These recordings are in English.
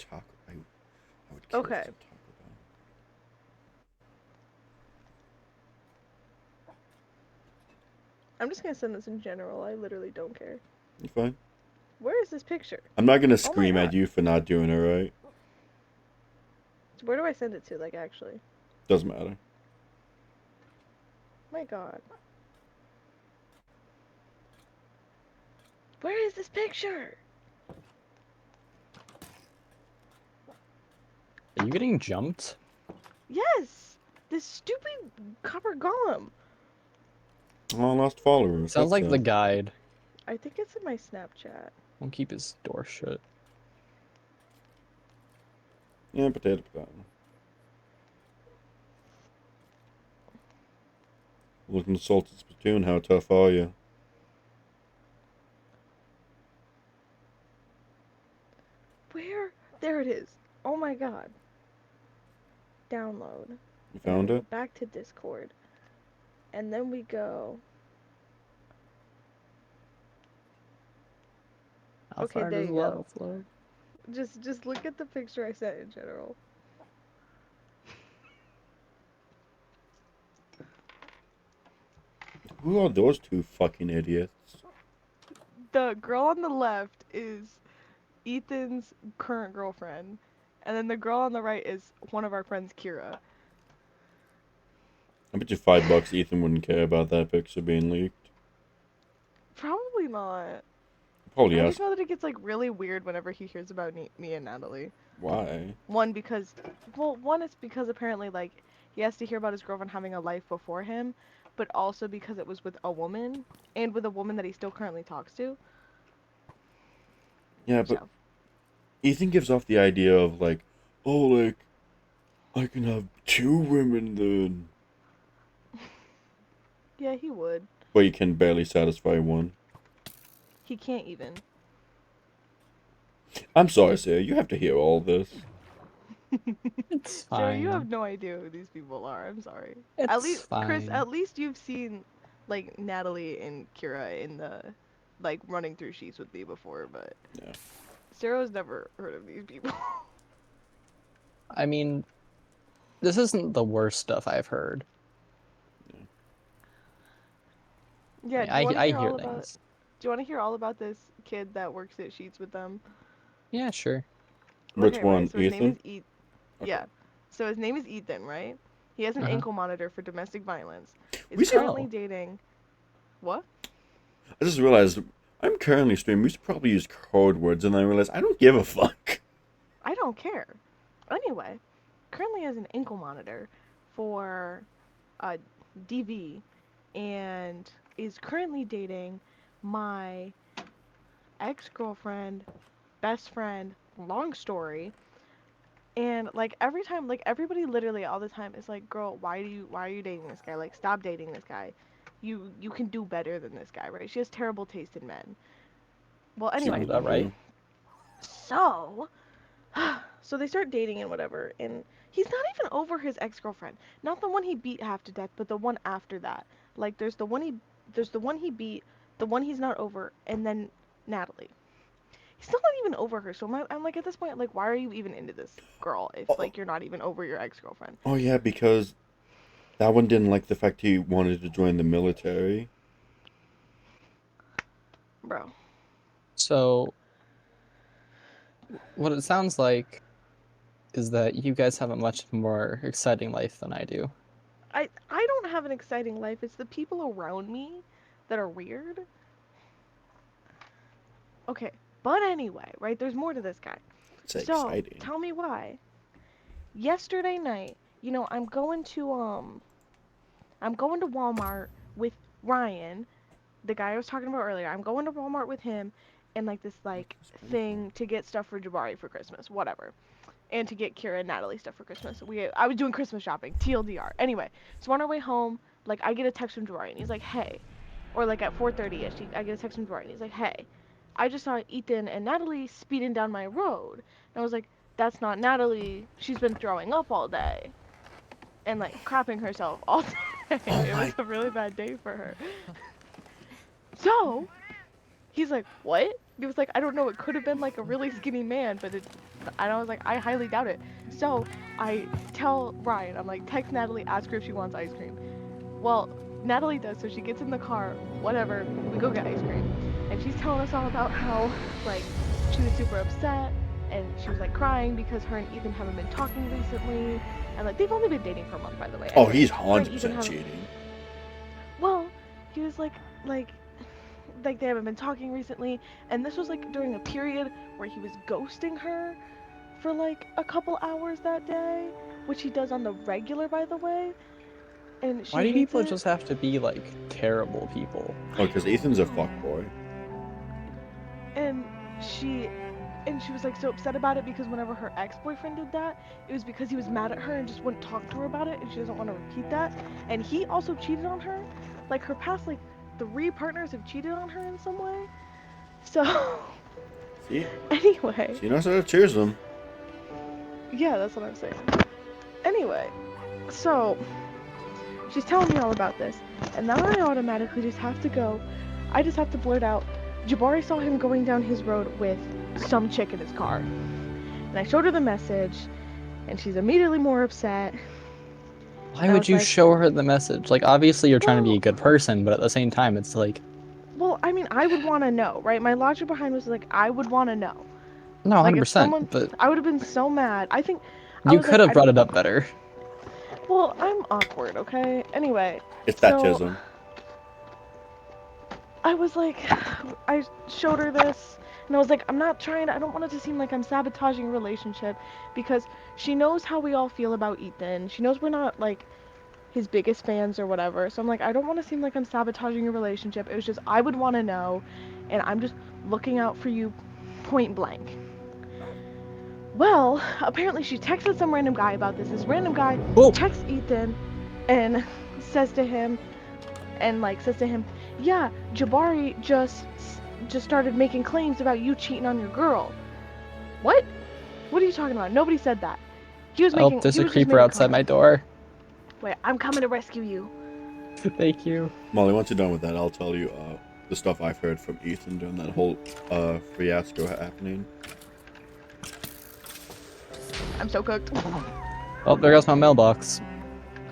Taco. I would kill for Okay. some Taco Bell. I'm just gonna send this in general. I literally don't care. You fine? Where is this picture? I'm not gonna Oh my scream at god. you for not doing it right. Where do I send it to, like, actually? Doesn't matter. My god. Where is this picture? Are you getting jumped? Yes! This stupid copper golem. Oh, lost followers. Sounds That's like the sad. guide. I think it's in my Snapchat. Won't keep his door shut. Yeah, potato. Looking to Salted Splatoon, how tough are you? Where? There it is. Oh my god. Download. You And then found we go it? back to Discord. And then we go. How Okay, far there does you lava go. flow? Just look at the picture I sent in general. Who are those two fucking idiots? The girl on the left is Ethan's current girlfriend. And then the girl on the right is one of our friends, Kira. I bet you $5 Ethan wouldn't care about that picture being leaked. Probably not. Probably I ask just know that it gets like really weird whenever he hears about me and Natalie. why. One because, well, one is because apparently like he has to hear about his girlfriend having a life before him, but also because it was with a woman and with a woman that he still currently talks to. Yeah, but So Ethan gives off the idea of like, oh, like, I can have two women then. yeah, he would. But you can barely satisfy one. He can't even. I'm sorry, Sarah, you have to hear all this. It's Sarah, you fine. have no idea who these people are. I'm sorry. At It's least, Chris, fine. at least you've seen like Natalie and Kira in the like running through sheets with me before, but Yeah. Sarah's never heard of these people. I mean, this isn't the worst stuff I've heard. Yeah, do you I, want to I hear hear all about? things. Do you want to hear all about this kid that works at Sheets with them? Yeah, sure. Which Okay, right. one, So his name Ethan? is Okay. Yeah. So his name is Ethan, right? He has an Uh-huh. ankle monitor for domestic violence. Is We should. currently Oh. dating. What? I just realized I'm currently streaming. We should probably use code words, and then I realized I don't give a fuck. I don't care. Anyway, currently has an ankle monitor for uh, DV and is currently dating my ex-girlfriend, best friend, long story. And like every time, like everybody literally all the time is like, "Girl, why are you dating this guy? Like stop dating this guy. You can do better than this guy, right?" She has terrible taste in men. Well, She anyway, Sounds really about right. do. so so they start dating and whatever, and he's not even over his ex-girlfriend. Not the one he beat half to death, but the one after that. Like there's the one he beat, the one he's not over, and then Natalie. He's still not even over her. So I'm like at this point, like, why are you even into this girl if Oh, like you're not even over your ex-girlfriend? oh yeah, because that one didn't like the fact he wanted to join the military. Bro. So, what it sounds like is that you guys have a much more exciting life than I do. I don't have an exciting life. It's the people around me that are weird. Okay. But anyway, right? There's more to this guy. It's So, exciting. tell me why. Yesterday night, I'm going to Walmart with Ryan, the guy I was talking about earlier. I'm going to Walmart with him and like this like thing to get stuff for Jabari for Christmas, whatever. And to get Kira and Natalie stuff for Christmas. I was doing Christmas shopping, TLDR. Anyway, so on our way home, like I get a text from Jabari and he's like, "Hey," or like at 4:30ish, I get a text from Jabari and he's like, "Hey, I just saw Ethan and Natalie speeding down my road." And I was like, "That's not Natalie. She's been throwing up all day and like crapping herself all day. Oh It was my! a really bad day for her." So he's like, "What?" He was like, I don't know, it could have been like a really skinny man, but it, and I was like, I highly doubt it. So I tell Ryan, I'm like, text Natalie, ask her if she wants ice cream. Well, Natalie does, so she gets in the car, whatever, we go get ice cream. And she's telling us all about how, like, she was super upset, and she was like crying because her and Ethan haven't been talking recently. And like, they've only been dating for a month, by the way. Oh, Anyway, he's her and Ethan 100% haven't- cheating. Well, he was like they haven't been talking recently, and this was like during a period where he was ghosting her for like a couple hours that day, which he does on the regular, by the way. And she Why do hates people it. just have to be like terrible people? Oh, because Ethan's a fuckboy. And she was like so upset about it because whenever her ex-boyfriend did that, it was because he was mad at her and just wouldn't talk to her about it, and she doesn't want to repeat that. And he also cheated on her. Like, her past like 3 partners have cheated on her in some way. So See? anyway, She knows how to choose them. yeah, that's what I'm saying. Anyway, so she's telling me all about this, and now I automatically just have to go. I just have to blurt out, Jabari saw him going down his road with some chick in his car. And I showed her the message, and she's immediately more upset. Why I would was you like- show her the message? Like, obviously you're trying to be a Well- good person, but at the same time, it's like, Well, I mean, I would want to know, right? My logic behind was like, I would want to know. no, Like, 100%. if someone, But I would have been so mad. I think I you was could like, have brought it up better. Well, I'm awkward, okay? Anyway, It's that So- tism. I was like, I showed her this, and I was like, I don't want it to seem like I'm sabotaging a relationship, because she knows how we all feel about Ethan. She knows we're not, like, his biggest fans or whatever. So I'm like, I don't want to seem like I'm sabotaging a relationship. It was just, I would want to know, and I'm just looking out for you point blank. Well, apparently she texted some random guy about this. This random guy Whoa. texts Ethan and says to him, yeah, Jabari just started making claims about you cheating on your girl. What? What are you talking about? Nobody said that. He was making. Oh, there's he a was just creeper making outside my comments. door. Wait, I'm coming to rescue you. Thank you. Molly, once you're done with that, I'll tell you the stuff I've heard from Ethan during that whole fiasco happening. I'm so cooked. Oh, there goes my mailbox.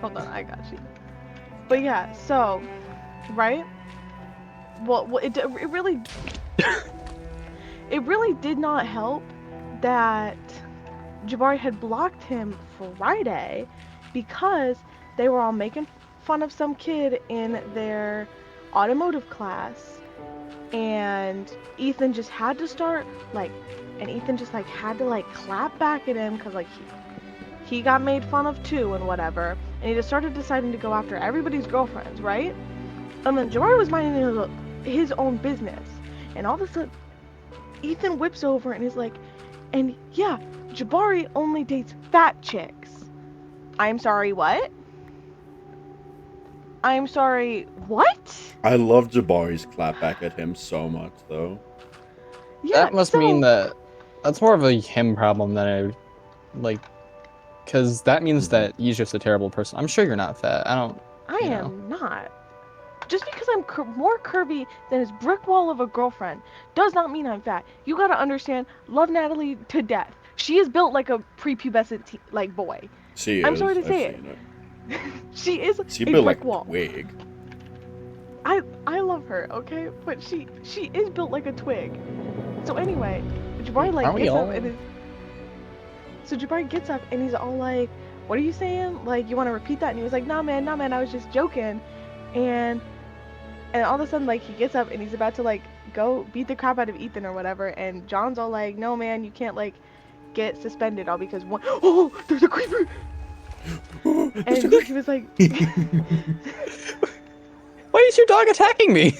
Hold on, I got you. But yeah, so, right? Well, it really, it really did not help that Jabari had blocked him Friday because they were all making fun of some kid in their automotive class, and Ethan just had to start had to like clap back at him because like he got made fun of too and whatever, and he just started deciding to go after everybody's girlfriends, right? And then Jabari was minding his own business, and all of a sudden Ethan whips over and is like, and yeah, Jabari only dates fat chicks. I'm sorry, what? I'm sorry, what? I love Jabari's clap back at him so much, though. Yeah, That must so, mean that that's more of a him problem than a, like, because that means that he's just a terrible person. I'm sure you're not fat. I don't. I you am not. Just because I'm more curvy than his brick wall of a girlfriend does not mean I'm fat. You gotta understand, love Natalie to death. She is built like a prepubescent like boy. She I'm is. sorry to I've say it. seen it. She is She a built brick like wall. twig. I love her, okay? But she is built like a twig. So anyway, Jabari like Aren't we gets all? up and is. So Jabari gets up and he's all like, "What are you saying? Like, you want to repeat that?" And he was like, nah man, I was just joking." And all of a sudden, like, he gets up and he's about to like go beat the crap out of Ethan or whatever. And John's all like, "No man, you can't like get suspended all because one oh there's a creeper." And he was like, Why is your dog attacking me?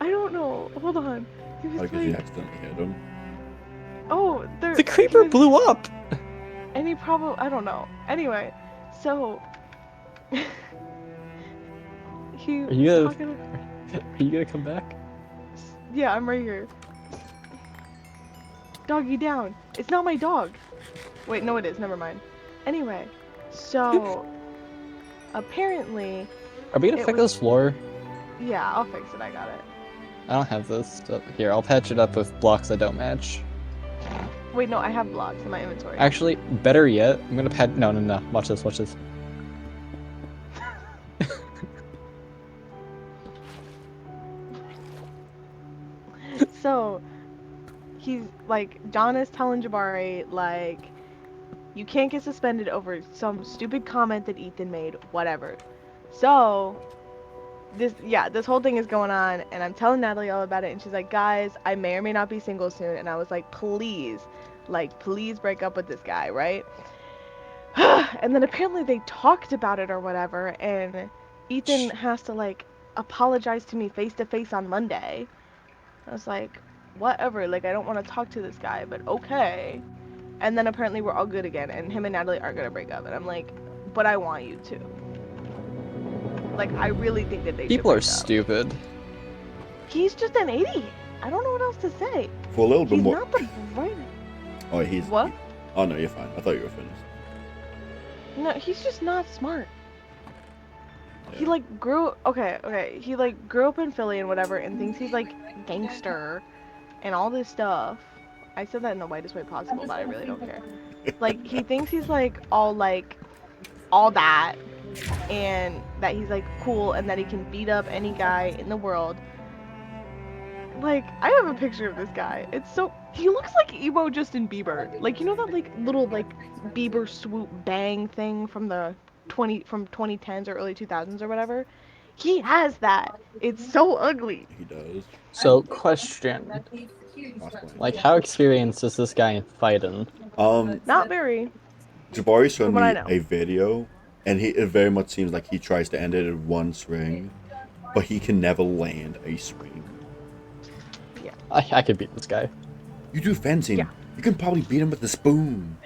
"I don't know. Hold on." He was Because you like, accidentally hit him. "Oh, there." The creeper he was- blew up. And he probably, I don't know. Anyway, so he Are was you gonna- talking. Are you gonna come back? Yeah, I'm right here. Doggy down. It's not my dog. Wait, no, it is. Never mind. Anyway, so apparently, Are we gonna It fix was- this floor? yeah, I'll fix it. I got it. I don't have this. So here, I'll patch it up with blocks that don't match. Wait, no, I have blocks in my inventory. Actually, better yet, I'm gonna patch. No, no, no. Watch this. Watch this. So, he's like, John is telling Jabari, like, you can't get suspended over some stupid comment that Ethan made, whatever. So, this whole thing is going on, and I'm telling Natalie all about it, and she's like, guys, I may or may not be single soon, and I was like, please break up with this guy, right? And then apparently they talked about it or whatever, and Ethan has to, like, apologize to me face to face on Monday. I was like, whatever, like, I don't want to talk to this guy, but okay. And then apparently we're all good again, and him and Natalie are gonna break up, and I'm like, but I want you to. Like, I really think that they People should are break up. stupid. He's just an idiot. I don't know what else to say. For a little bit He's more. not the right. Oh, he's. What? Oh no, you're fine. I thought you were finished. No, he's just not smart. He Yeah. like okay. He like grew up in Philly and whatever, and thinks he's like gangster, and all this stuff. I said that in the whitest way possible, but I really don't care. Like, he thinks he's like all that, and that he's like cool, and that he can beat up any guy in the world. Like, I have a picture of this guy. He looks like emo Justin Bieber. Like, you know that like little like Bieber swoop bang thing from the 2010s or early 2000s or whatever? He has that. It's so ugly. He does. So, question: Last one. like, how experienced is this guy in fighting? Not very. Jabari showed From me what I know. a video, and it very much seems like he tries to end it in one swing, but he can never land a swing. I could beat this guy. You do fencing. Yeah. You can probably beat him with a spoon.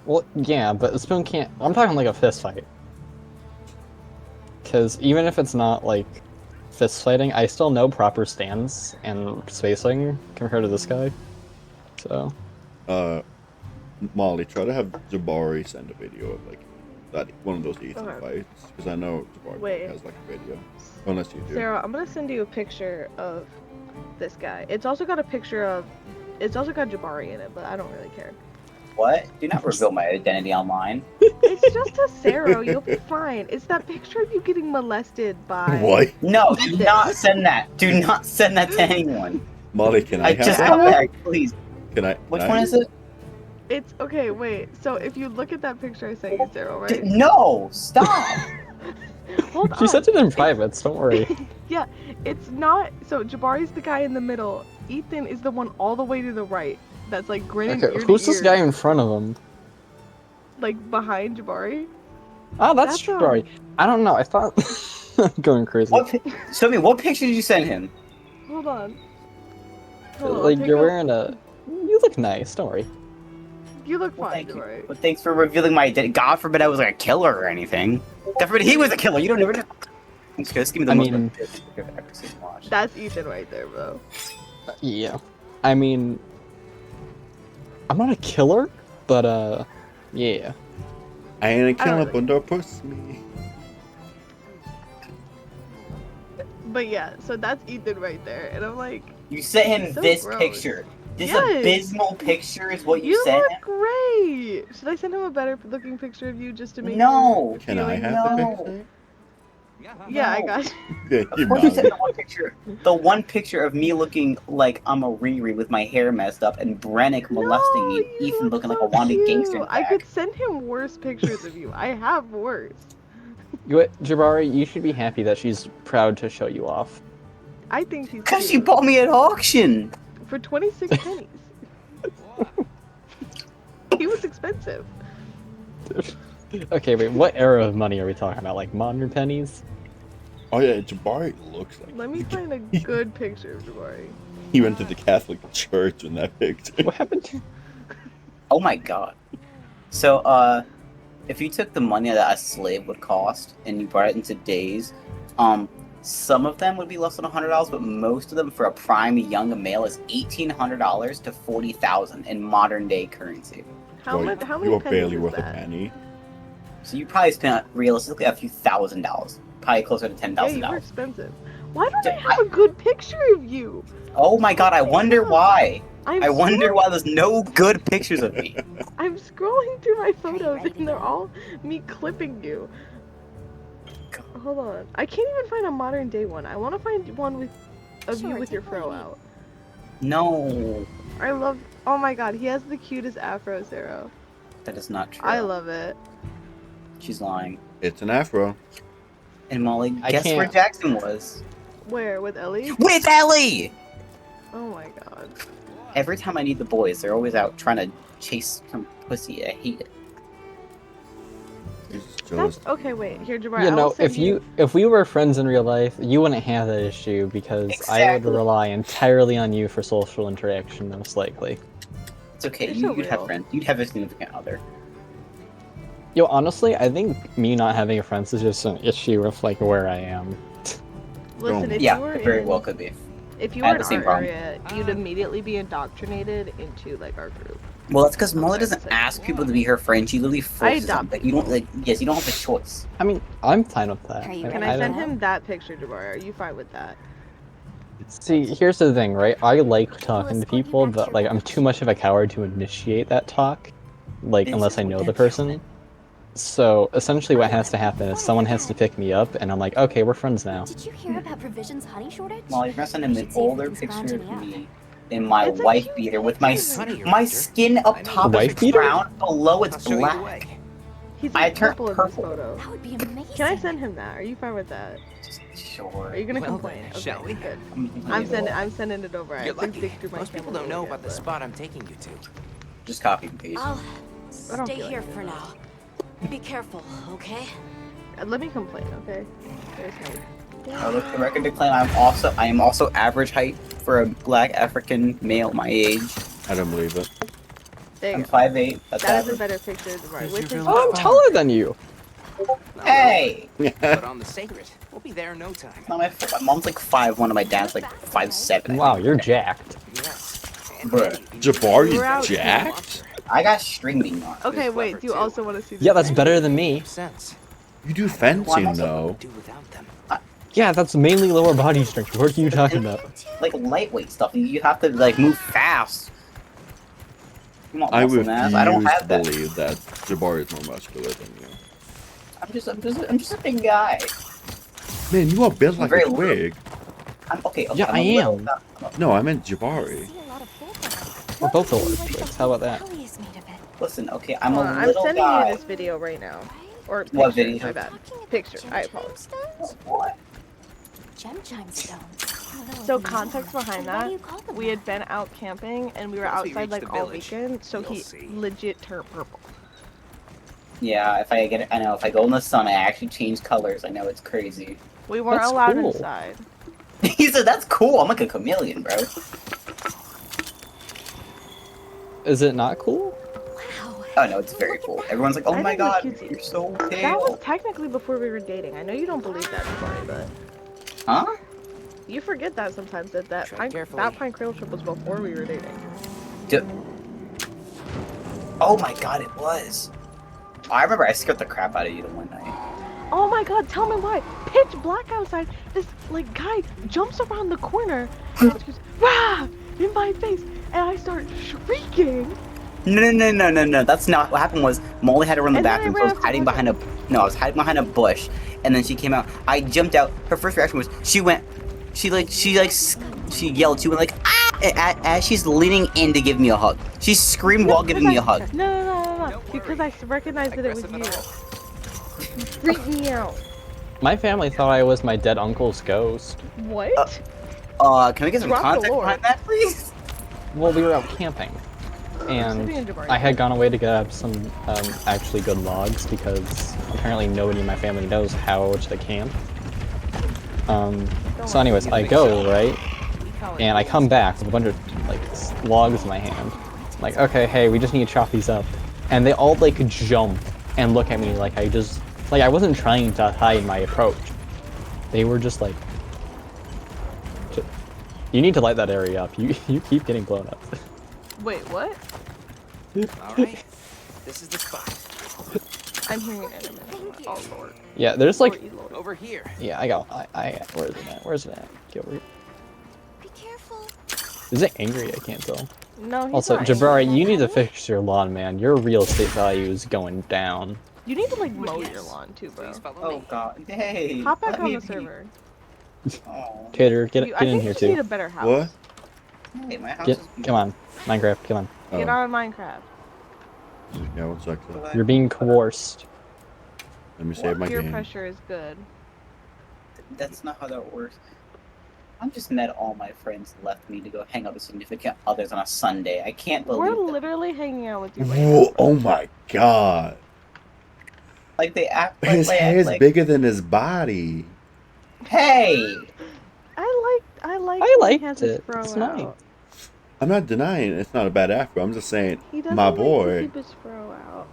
Well, yeah, but the spoon can't. I'm talking like a fist fight. Because even if it's not like fist fighting, I still know proper stance and spacing compared to this guy. So, Molly, try to have Jabari send a video of like that one of those Ethan Okay. fights, because I know Jabari Wait. has like a video. Unless you do. Sarah, I'm gonna send you a picture of this guy. It's also got Jabari in it, but I don't really care. What? Do not reveal my identity online. It's just a Sarah. You'll be fine. It's that picture of you getting molested by. What? No, do not send that. Do not send that to anyone. Molly, can I, I have just that? got back, please. Can I? Which can one I- is it? It's okay. Wait. So if you look at that picture I sent you, Sarah, right? No, stop. Hold on. she sent it in private, so don't worry. It's not. So Jabari's the guy in the middle. Ethan is the one all the way to the right. That's like grinning Okay, ear to who's this ear, guy in front of him? Like behind Jabari. Oh, that's That's, Jabari. I don't know. I thought going crazy. What? Show me. What picture did you send him? Hold on. Hold on, Like take you're a- wearing a. You look nice. Don't worry. You look Well, fine, thank you. Jabari. But thanks for revealing my identity. God forbid I was like a killer or anything. God forbid he was a killer. You don't ever. Just give me the I most mean- picture I've ever seen. Watch. That's Ethan right there, bro. Yeah. I mean, I'm not a killer, but yeah. I ain't a I don't killer, really- but don't push me. But yeah, so that's Ethan right there, and I'm like, You sent him So this gross. picture. This Yes. abysmal picture is what you you sent look him. great. Should I send him a better looking picture of you just to make? No. Can I Feeling- have the No. picture? Yeah, I No. got. You. Yeah, Of you course you Molly. sent the one picture of me looking like I'm a Riri with my hair messed up and Brennick molesting me, No, and you Ethan look looking like so a wanted cute. gangster in the I back. could send him worse pictures of you. I have worse. Jabari, you should be happy that she's proud to show you off. I think she's Cause she cute. bought me at auction. For 26 pennies. He was expensive. Okay, wait. What era of money are we talking about? Like modern pennies? Oh yeah, Jabari looks like. Let me find a good picture of Jabari. He went to the Catholic Church in that picture. What happened to? Oh my god. So, if you took the money that a slave would cost and you brought it into days, some of them would be less than $100, but most of them for a prime young male is $1,800 to $40,000 in modern day currency. How Well, many? How you many are pennies barely is worth a that? penny. So you probably spent realistically a few $1,000s, probably closer to Yeah, you were $10,000. expensive. Why don't I have a good picture of you? Oh my god, I wonder why. I'm I wonder scrolling- why there's no good pictures of me. I'm scrolling through my photos and they're all me clipping you. Hold on. I can't even find a modern day one. I want to find one with of you Sure, with your take what fro you need. out. No, I love. Oh my god, he has the cutest afro, Zero. that is not true. I love it. She's lying. It's an afro. And Molly, I guess where can't. Jackson was? Where with Ellie? With Ellie! Oh my god. Every time I need the boys, they're always out trying to chase some pussy. I hate it. He's jealous. That's okay. Wait, here, Jabari. You I will know, send if we were friends in real life, you wouldn't have that issue because I would Exactly. rely entirely on you for social interaction, most likely. It's okay. You're You'd so have real. friends. You'd have a significant other. Yo, honestly, I think me not having a friends is just an issue with like where I am. Listen, if Yeah, you were it very in, well could be. if you I were had in the same our problem. area, you'd immediately be indoctrinated into like our group. Well, that's because Molly Okay, doesn't so- ask people to be her friend. She literally forces them. adopt But you don't like. Yes, you don't have a choice. I mean, I'm fine with that. Are you Can I I send don't- him that picture, Jabari? Are you fine with that? See, here's the thing, right? I like talking to escort you people, back to but your like I'm rooms. too much of a coward to initiate that talk, like This unless is I what know the that person. So essentially, what has to happen is someone has to pick me up, and I'm like, okay, we're friends now. Did you hear about Provision's honey shortage? Molly, you're gonna send him I an should see if we older can scrounge picture any of up. me in my It's a wife cute beater with my picture. my skin up top Wife is beater? brown, below it's I'll show you the black. way. He's I in turned purple in this purple. photo. That would be amazing. Can I send him that? Are you fine with that? Just sure. Are you gonna Well complain? then, Okay, shall we? good. I'm I'm sending it over. I You're think lucky. dig through my Most people camera don't know really about good, the but- spot I'm taking you to. Just copy and paste. I'll I don't stay feel here like for it. now. Be careful, okay? Let me complain, okay? There's no. I look the record to claim I am also average height for a black African male my age. I don't believe it. There you I'm go. 5'8". That's That is a average. better picture, Jabari. Here's Which your is real Oh, I'm taller than you. Not Hey! really, but on the sacred, we'll be there in no time. No, my mom's like 5'1" and my dad's like 5'7". Wow, you're jacked. Yes. And Bruh. Eddie, Jabari's We're out. jacked? I got string bean on. Okay, Who's wait. clever, Do you too. also want to see? Yeah, this that's thing? better than me. makes sense. You do fencing also- though. Do without them. Yeah, that's mainly lower body strength. What are you talking about? Like lightweight stuff. You have to like move fast. You want I muscle refuse mass? I don't to have that. believe that Jabari is more muscular than you. I'm just a big guy. Man, you are built like Very a little. twig. I'm okay. Yeah, I'm I a little am. guy. No, I meant I Jabari. see a lot of foolproof. We're both a Looks little like twix. the How about whole that? valley is made of it, Listen, okay, I'm Hold a on, I'm little sending guy. you this video right now. right? Or picture, What video? my bad. Talking about Picture, gem I chime apologize. stones? What? Gem chime stones. A little So known. context behind Why do that, you call them we that? had been out camping and we were Once we outside reach like the all village, weekend, so you'll he see. legit turned purple. Yeah, if I get, I know if I go in the sun, I actually change colors. I know it's crazy. We weren't That's allowed cool. inside. He said, "That's cool. I'm like a chameleon, bro." Is it not cool? Wow. Oh no, it's very cool. Everyone's like, "Oh I my think it was god, cutesy. you're so That was pale." technically before we were dating. I know you don't believe that, Jabari, but Huh? you forget that sometimes that Tread carefully. that Pine Cradle trip was before we were dating. Oh my god, it was. I remember I scared the crap out of you the one night. Oh my god, tell me why. Pitch black outside. This like guy jumps around the corner and just goes, "Rah!" in my face, and I start shrieking. No. That's not what happened. Was Molly had to run the And then I bathroom, so I ran was up to hiding look behind a I was hiding behind a bush, and then she came out. I jumped out. Her first reaction was she yelled. She went like ah as she's leaning in to give me a hug. She screamed while giving me a hug. No. Don't Because worry. I recognized that it was Aggressive you. at all. You freaked me out. My family thought I was my dead uncle's ghost. What? Can we get some Drop the context lore. behind that, please? Well, we were out camping, Sitting and in Jabari. I had gone away to grab some actually good logs because apparently nobody in my family knows how to camp. So anyways, I go, right? And I come back with a bunch of like logs in my hand. Like, okay, hey, we just need to chop these up. And they all like jump and look at me like I wasn't trying to hide my approach. They were just like, you need to light that area up. You keep getting blown up. Wait, what? All right. This is the spot. I'm hearing enemies. Thank you. Oh lord. Yeah, there's like, Lordy, lordy. Over here. yeah, I got, where is it at? Where's it at? Get over here. Be careful. Is it angry? I can't tell. No, he's Also, not Jabari, angry. you need to fix your lawn, man. Your real estate value is going down. You need to like mow Yes. your lawn too, bro. Please follow Oh me. god. Hey. Hop back let on me the be. server. Oh. Tater, get I in think here you just need too. a better house. What? Hey, my house Get, is come on, Minecraft, come on. Get Oh, out of Minecraft. yeah, one sec. You're being coerced. Let me save my Peer game. pressure is good. That's not how that works. I'm just mad all my friends left me to go hang out with significant others on a Sunday. I can't We're believe that. literally hanging out with you right Whoa, now. oh my god. Like they act like His they head act is like, bigger than his body. hey, I I when he liked has his it. fro It's out. nice. I'm not denying it's not a bad afro. I'm just saying, He doesn't my like to boy. keep his fro out.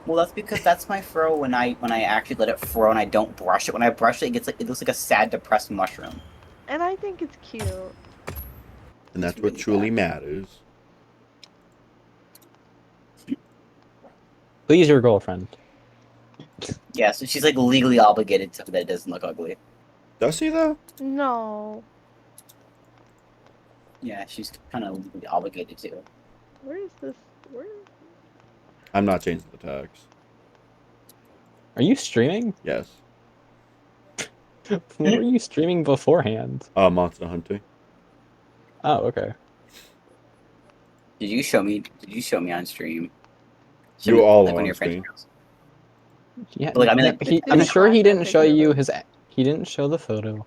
well that's because that's my fro when I actually let it fro and I don't brush it. When I brush it, it looks like a sad, depressed mushroom. And I think it's cute. And that's It's what really truly bad. matters. Please, your girlfriend. Yeah, so she's like legally obligated to that it doesn't look ugly. Does he though? No. Yeah, she's kind of legally obligated to. Where is this? Where? I'm not changing the tags. Are you streaming? Yes. What were you streaming beforehand? Monster hunting. Oh, okay. Did you show me on stream? Show You me, all like are one of on your friends' stream. girls. Yeah, Like, I mean, like, he, I I'm mean- sure he didn't Classic show you together. his. He didn't show the photo.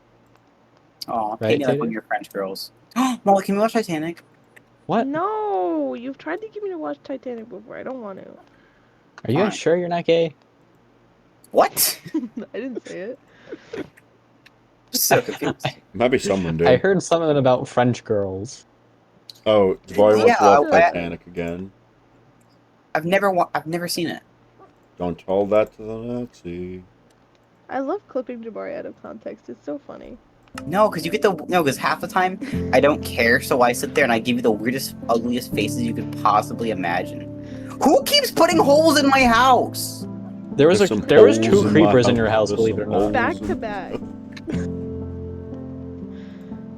Oh, Right, paint me like Tater? one of your French girls. Molly, can we watch Titanic? What? No, you've tried to get me to watch Titanic before. I don't want to. Are you guys Fine. sure you're not gay? What? I didn't say it. Just so confused. Maybe someone did. I heard something about French girls. Oh, Jabari wants Yeah, to watch I- Titanic again. I've never seen it. Don't tell that to the Nazi. I love clipping Jabari out of context. It's so funny. No, because half the time I don't care, so I sit there and I give you the weirdest, ugliest faces you could possibly imagine. Who keeps putting holes in my house? There was There's some there was holes two in my creepers in your house. house, There's believe some it or not. holes. Back to back.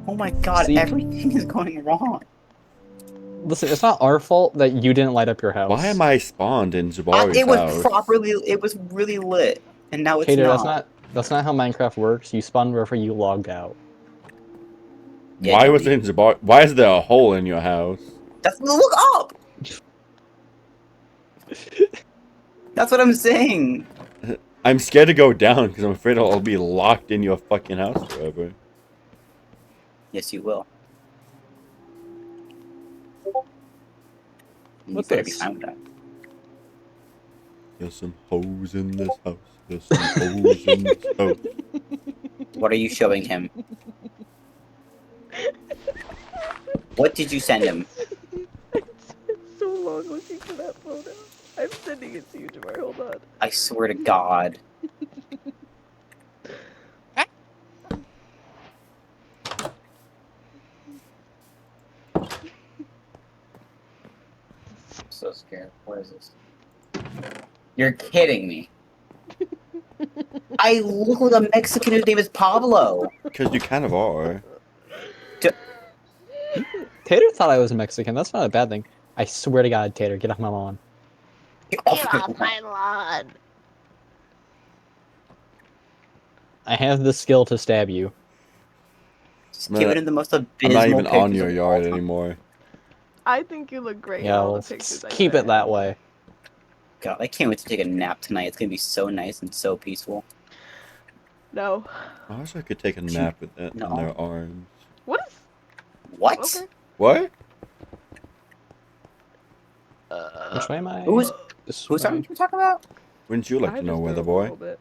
Oh my god, See? everything is going wrong. Listen, it's not our fault that you didn't light up your house. Why am I spawned in Jabari's It was house? it was really lit, and now it's Tater, not. that's not how Minecraft works. You spawn wherever you logged out. Yeah, Why no, was it in Jabari? Why is there a hole in your house? Look up! That's what I'm saying. I'm scared to go down because I'm afraid I'll be locked in your fucking house forever. Yes, you will. You What's better be this? fine with that. There's some hoes in this house. There's some hoes in this house. What are you showing him? What did you send him? It's so long looking for that photo. I'm sending it to you, Jabari. Hold on. I swear to God. I'm so scared. What is this? You're kidding me. I look like a Mexican whose name is Pablo. Because you kind of are. Tater thought I was Mexican. That's not a bad thing. I swear to God, Tater, get off my lawn. Get off my lawn. I have the skill to stab you. Just giving him the most I'm abysmal not even on pictures your of yard all time. anymore. I think you look great in Yeah, all well, the pictures. I keep it sent. that way. God, I can't wait to take a nap tonight. It's gonna be so nice and so peaceful. No. I wish I could take a nap with it No. in their arms. What is? What? Okay. What? Which way am I? Who's This who's way? talking you talking about? Wouldn't you like I to know, just Weather drove a Boy? little bit.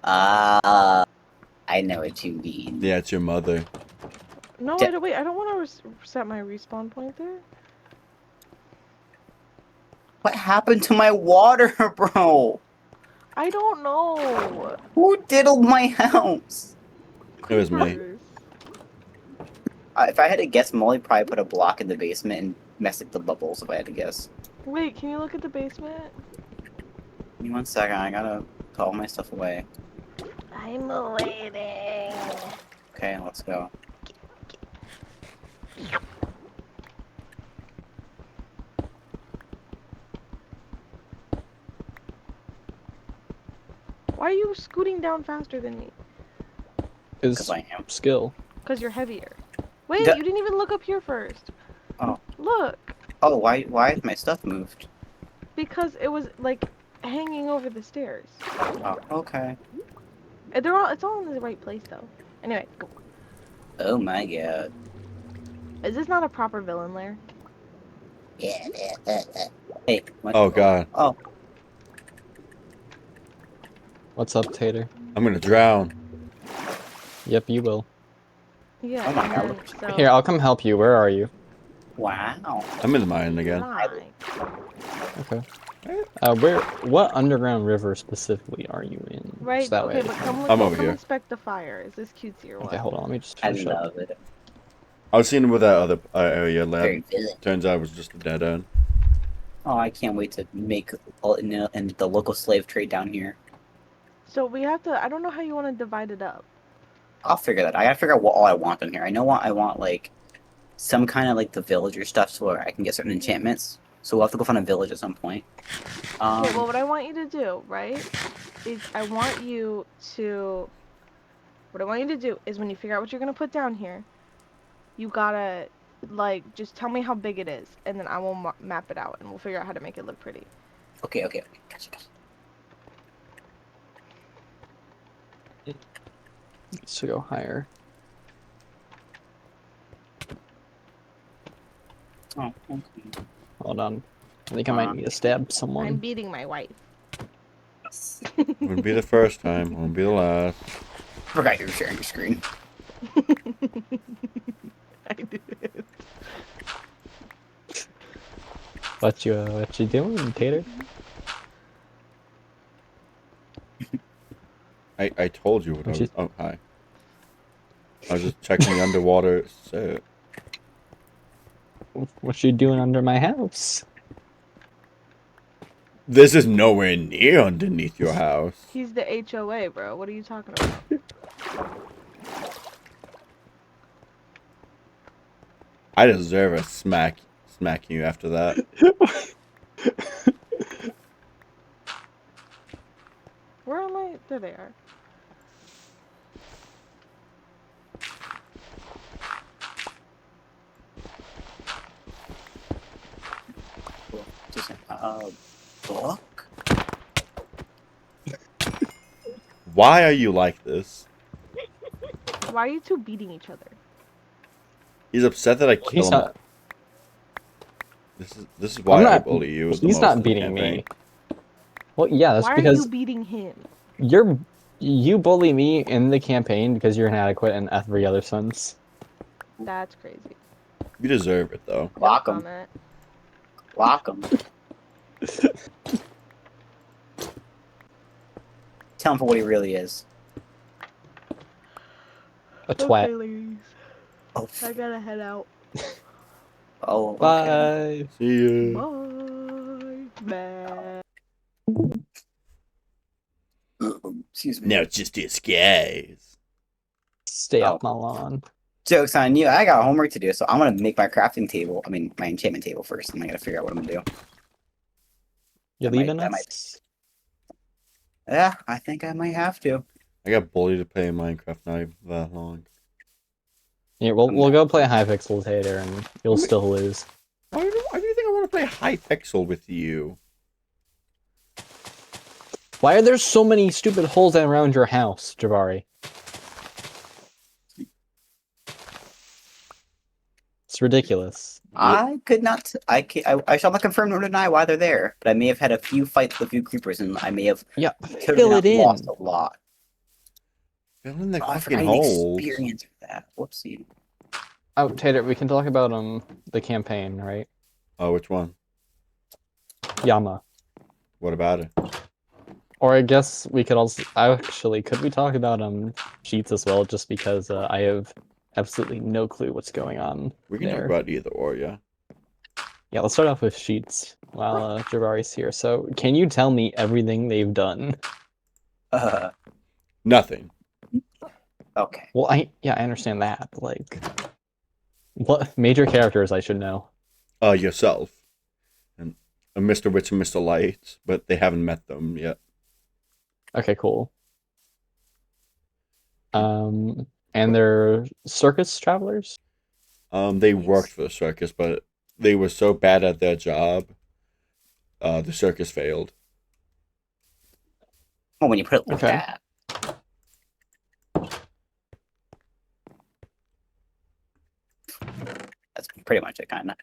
I know what you mean. Yeah, it's your mother. No, Da- I don't. Wait, I don't want to set my respawn point there. What happened to my water, bro? I don't know. Who diddled my house? It was me. Creepers. If I had to guess, Molly probably put a block in the basement and messed up the bubbles. If I had to guess. Wait, can you look at the basement? me 1 second. I gotta put all my stuff away. I'm waiting. Okay, let's go. Why are you scooting down faster than me? Is Because I am. skill. Because you're heavier. Wait, That- you didn't even look up here first. Oh. Look. Oh, why is my stuff moved? Because it was, like, hanging over the stairs. Oh, okay. It's all in the right place, though. Anyway, go. Oh my god. Is this not a proper villain lair? Yeah. Hey. What? Oh god, Oh. What's up, Tater? I'm gonna drown. Yep, you will. Yeah, Oh my God, and look. then, so... Here, I'll come help you. Where are you? Wow. I'm in the mine again. Lie. Okay. What underground river specifically are you in? Right, Just that okay, way. but come, I'm over come here. inspect the fire. Is this cutesy or what? Okay, hold on. Let me just I finish up. love it. I was seeing with that other area Very lab. villain. Turns out it was just a dead end. Oh, I can't wait to make all in the local slave trade down here. So we have to... I don't know how you want to divide it up. I'll figure that. I gotta figure out what all I want in here. I want like some kind of like the villager stuff so where I can get certain enchantments. So we'll have to go find a village at some point. Okay, well, what I want you to do, right, is I want you to... What I want you to do is when you figure out what you're going to put down here, you gotta, like, just tell me how big it is, and then I will map it out, and we'll figure out how to make it look pretty. Okay. Gotcha. Needs to go higher. Oh, okay. Hold on. I think I might need to stab I'm someone. beating my wife. Wouldn't be the first time. Wouldn't be the last. Forgot you were sharing your screen. I did. What you doing, Tater? I told you what I What was. you- Oh, hi. I was just checking the underwater set. What you doing under my house? This is nowhere near underneath your house. He's the HOA, bro. What are you talking about? I deserve a smack you after that. Where am I? There they are. Cool. Just book. Why are you like this? Why are you two beating each other? He's upset that I kill He's him. not. This is why I'm I not- bully you. the He's most not in the beating campaign. me. Well, yeah, that's Why are because you beating him? you bully me in the campaign because you're inadequate in every other sense. That's crazy. You deserve it though. Lock No 'em. comment. Lock him. Tell him for what he really is. A twat. Okay, ladies. Oh. I gotta head out. Oh. Okay. Bye. See ya. Bye. Bye. Excuse me. Now it's just his guys. Stay Oh. off my lawn. Joke's on you. I got homework to do, so I'm gonna make my crafting table. I mean, my enchantment table first, and I gotta figure out what I'm gonna do. You That might- leaving that us? Yeah, I think I might have to. I got bullied to play Minecraft not even that long. Yeah, we'll go play Hypixel Tater and you'll still lose. Why do you think I want to play Hypixel with you? Why are there so many stupid holes around your house, Jabari? It's ridiculous. I could not. I shall not confirm nor deny why they're there, but I may have had a few fights with a few creepers, and I may have Yeah, could fill have it in. lost a lot. Fill in the Oh, I fucking forgot the holes. experience for that. Whoopsie. Oh, Tater, we can talk about the campaign, right? Oh, which one? Yama. What about it? Or I guess we could also actually could we talk about cheats as well, just because I have absolutely no clue what's going on. We can there. talk about either or, yeah. Yeah, let's start off with Sheets while Jabari's here. So, can you tell me everything they've done? Nothing. Okay. Well, I understand that, but like, what major characters I should know? Yourself. And Mr. Witch and Mr. Light, but they haven't met them yet. Okay, cool. And they're circus travelers? They worked for the circus, but they were so bad at their job, the circus failed. Well, when you put it like Okay. that. That's pretty much it, kind of.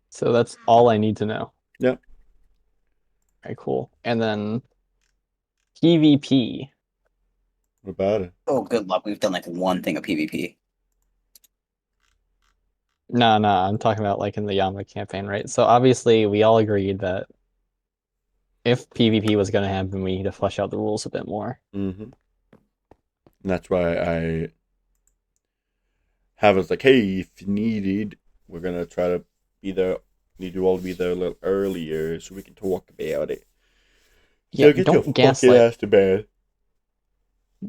So that's all I need to know. Yep. Okay, cool. And then PvP. What about it? Oh, good luck. We've done like one thing of PvP. No, I'm talking about like in the Yama campaign, right? So obviously we all agreed that if PvP was going to happen, we need to flesh out the rules a bit more. Mm-hmm. And that's why I have us like, hey, if needed, we're gonna try to be there. Need you all to be there a little earlier so we can talk about it. Yeah, So get your don't fucking gaslight. ass to bed.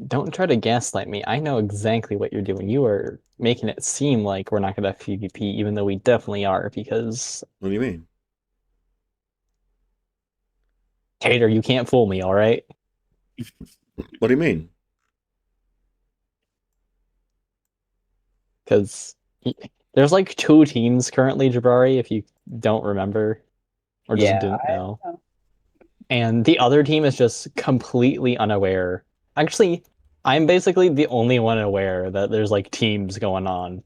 Don't try to gaslight me. I know exactly what you're doing. You are making it seem like we're not going to have PvP, even though we definitely are, because What do you mean? Tater, you can't fool me, all right? What do you mean? Because there's like 2 teams currently, Jabari, if you don't remember or just Yeah, didn't know. And the other team is just completely unaware. Actually, I'm basically the only one aware that there's like teams going on.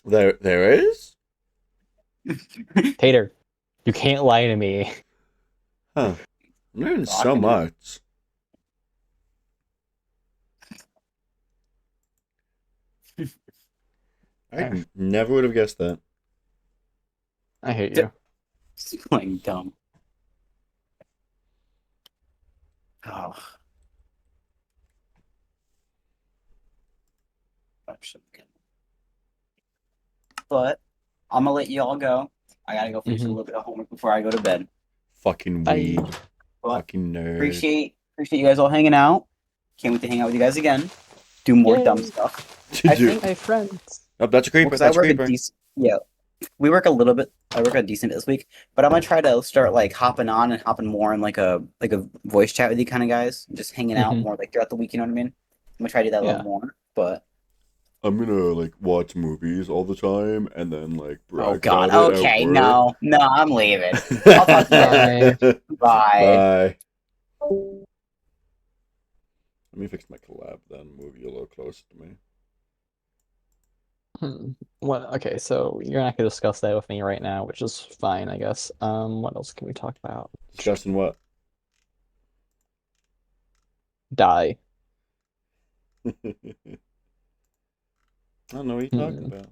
There is? Tater, you can't lie to me. Huh. Not even so Fucking- much. I never would have guessed that. I hate you. It's playing dumb. Oh. But I'm gonna let you all go. I gotta go finish a Mhm. little bit of homework before I go to bed. Fucking Bye. weeb. But Fucking nerd. appreciate you guys all hanging out. Can't wait to hang out with you guys again. Do more Yay. dumb stuff. To I do. think- Hey, friends. Oh, that's a creeper. Because I That's a work creeper. a decent. Yeah, we work a little bit. I work a decent bit this week, but I'm gonna try to start like hopping on and hopping more in like a voice chat with you kind of guys, just hanging out Mhm. more like throughout the week. You know what I mean? I'm gonna try to do that a Yeah. little more. But I'm gonna like watch movies all the time and then like brag oh god, about it at okay, work. no, I'm leaving. I'll talk to you Bye. Bye. Let me fix my collab then. Move you a little closer to me. What? Okay, so you're not gonna discuss that with me right now, which is fine, I guess. What else can we talk about? Discussing what? Die. I don't know what you're talking about.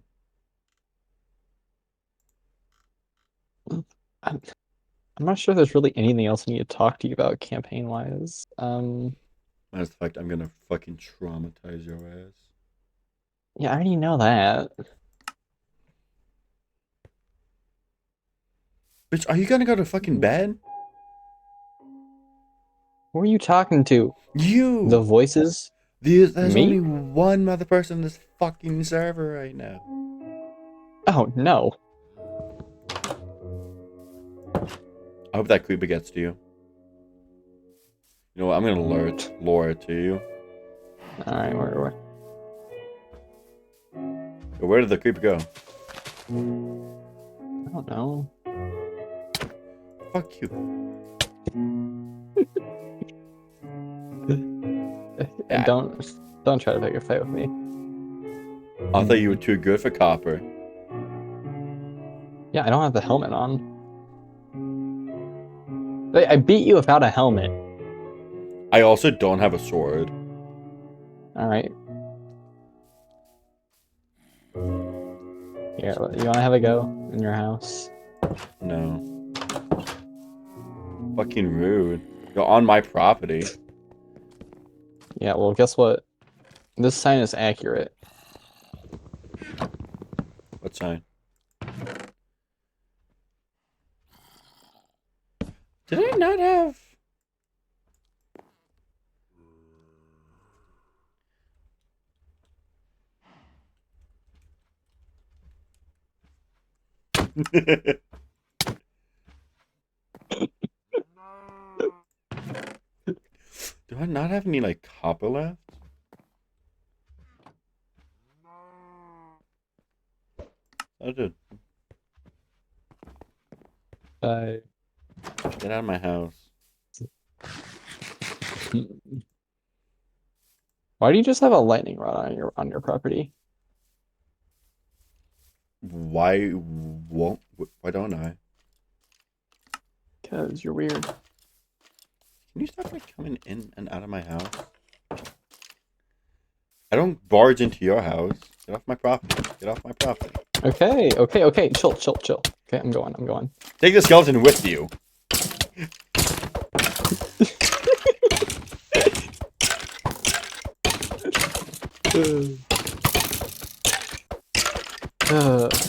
I'm not sure there's really anything else I need to talk to you about campaign-wise. That's the fact I'm gonna fucking traumatize your ass. Yeah, I already know that. Bitch, are you gonna go to fucking bed? Who are you talking to? You! The voices? There's Me? only one other person on this fucking server right now. Oh, no. I hope that creeper gets to you. You know what? I'm gonna lure it to you. Alright, where? Where did the creeper go? I don't know. Fuck you. Yeah. Don't try to pick a fight with me. I thought you were too good for copper. Yeah, I don't have the helmet on. Wait, I beat you without a helmet. I also don't have a sword. Alright. Here, you wanna have a go in your house? No. Fucking rude. You're on my property. Yeah, well, guess what? This sign is accurate. What sign? Did I not have? Do I not have any like copper left? I did. Get out of my house. Why do you just have a lightning rod on your property? Why won't? Why don't I? Because you're weird. Can you stop like coming in and out of my house? I don't barge into your house. Get off my property. Get off my property. Okay. Chill. Okay, I'm going. Take the skeleton with you. I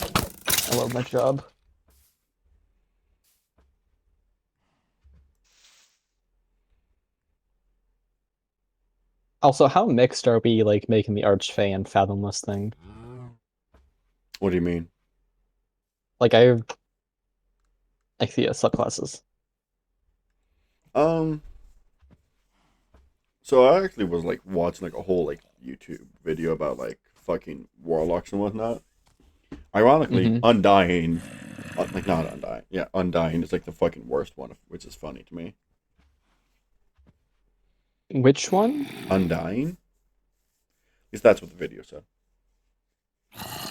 love my job. Also, how mixed are we, like, making the Archfey and Fathomless thing? What do you mean? Like, I see subclasses. So I actually was like watching like a whole like YouTube video about like fucking warlocks and whatnot. Ironically, Undying, like not Undying, yeah, Undying is like the fucking worst one, which is funny to me. Which one? Undying? At least that's what the video said.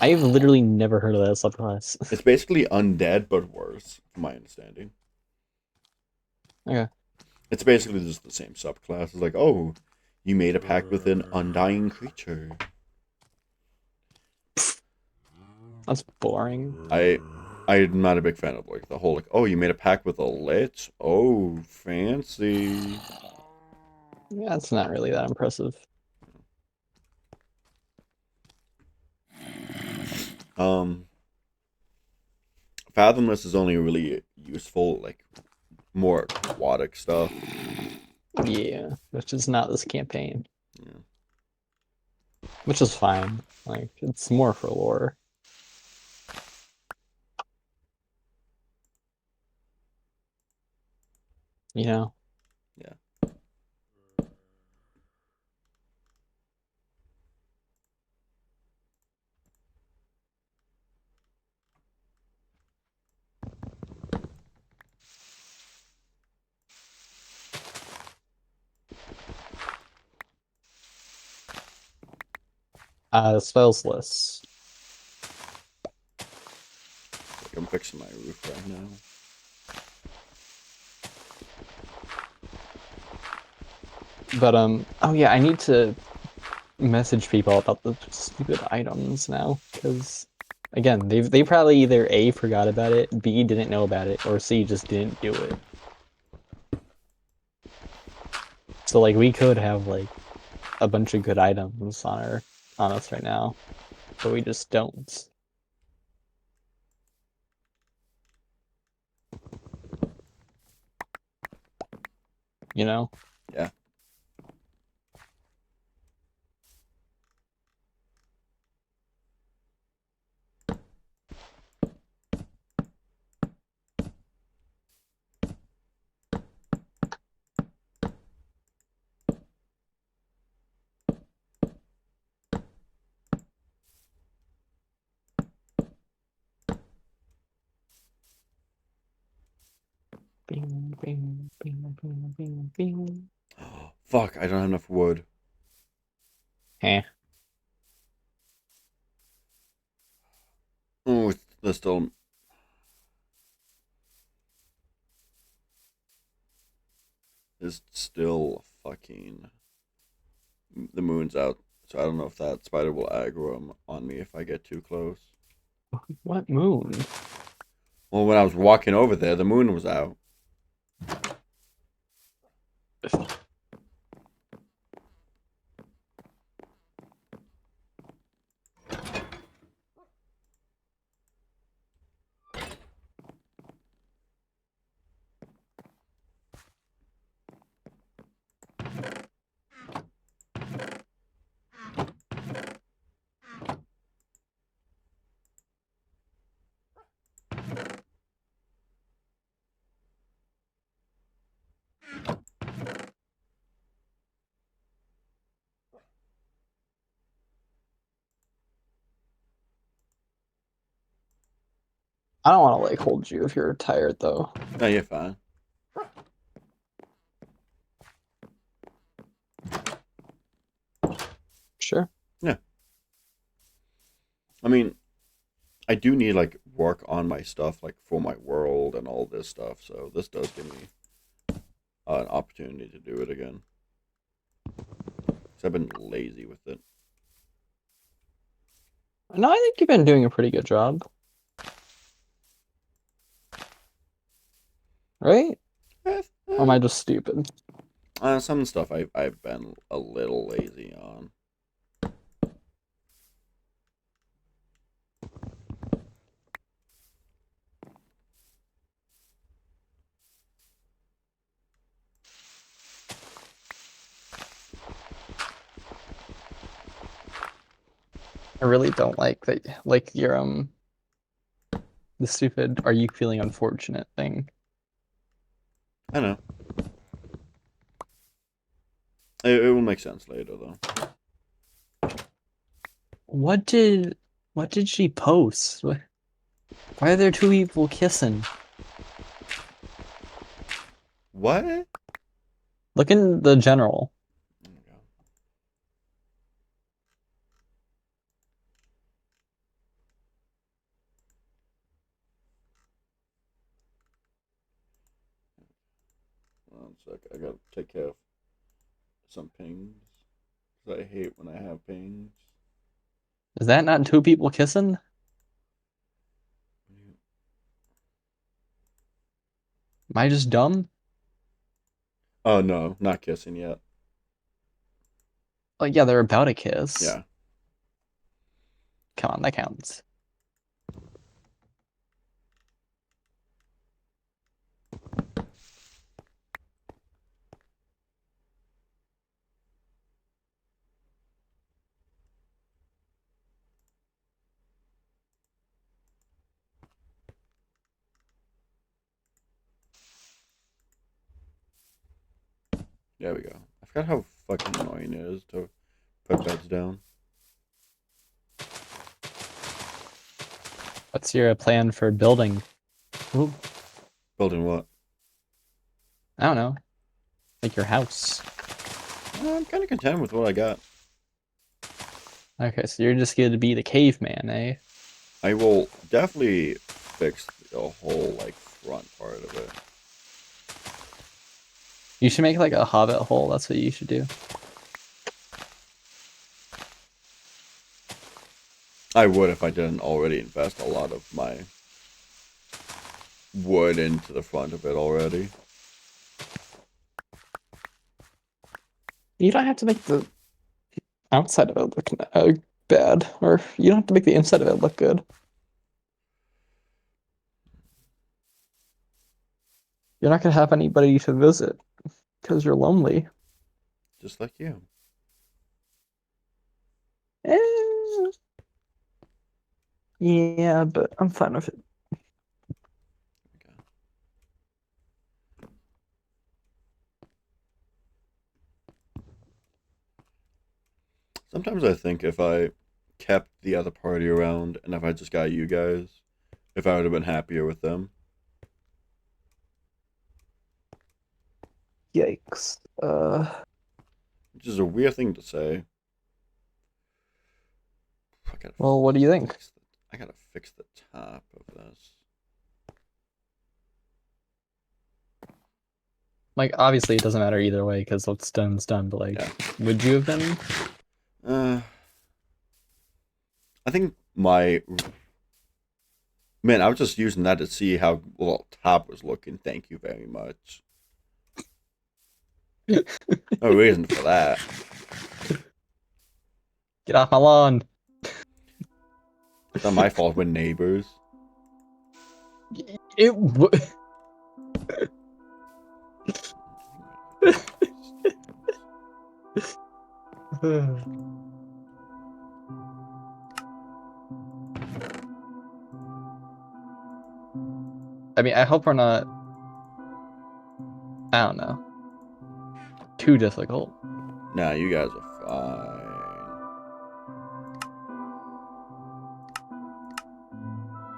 I've literally never heard of that subclass. It's basically undead, but worse, from my understanding. Okay. It's basically just the same subclass. It's like, oh, you made a pact with an undying creature. That's boring. I'm not a big fan of like the whole like, oh, you made a pact with a lich? Oh, fancy. Yeah, it's not really that impressive. Fathomless is only really useful like more aquatic stuff. Yeah, which is not this campaign. Yeah. Which is fine. Like, it's more for lore. You know? Yeah. Spells list. I'm fixing my roof right now. But, oh yeah, I need to message people about the stupid items now, because, again, they probably either A, forgot about it, B, didn't know about it, or C, just didn't do it. So, like, we could have, like, a bunch of good items on us right now, but we just don't. You know? Yeah. Bing, bing, bing, bing, bing, bing. Fuck, I don't have enough wood. Heh. Oh, there's still. There's still fucking. The moon's out, so I don't know if that spider will aggro on me if I get too close. What moon? Well, when I was walking over there, the moon was out. I don't want to like hold you if you're tired though. No, you're fine. Sure. Yeah. I mean, I do need like work on my stuff, like for my world and all this stuff. So this does give me an opportunity to do it again. Cause I've been lazy with it. No, I think you've been doing a pretty good job. Right? Or am I just stupid? Some stuff I've been a little lazy on. I really don't like that. Like your the stupid "Are you feeling unfortunate" thing. I know. It will make sense later though. What did she post? Why are there two people kissing? What? Look in the general. One sec, I gotta take care of some pings. Cause I hate when I have pings. Is that not two people kissing? Am I just dumb? Oh no, not kissing yet. Like, yeah, they're about to kiss. Yeah. Come on, that counts. There we go. I forgot how fucking annoying it is to put beds down. What's your plan for building? Ooh, Building what? I don't know. Like your house. I'm kind of content with what I got. Okay, so you're just going to be the caveman, eh? I will definitely fix the whole like front part of it. You should make like a hobbit hole. That's what you should do. I would if I didn't already invest a lot of my wood into the front of it already. You don't have to make the outside of it look bad, or you don't have to make the inside of it look good. You're not gonna have anybody to visit because you're lonely. Just like you. Eh, yeah, but I'm fine with it. Okay. Sometimes I think if I kept the other party around and if I just got you guys, if I would have been happier with them. Yikes. Which is a weird thing to say. Well, what do you think? I gotta fix the top of this. Like, obviously, it doesn't matter either way because what's done's done. But like, Yeah. would you have been? I think my man, I was just using that to see how well top was looking. Thank you very much. No reason for that. Get off my lawn. It's not my fault we're neighbors. It. I mean, I hope we're not. I don't know. Too difficult. Nah, you guys are fine.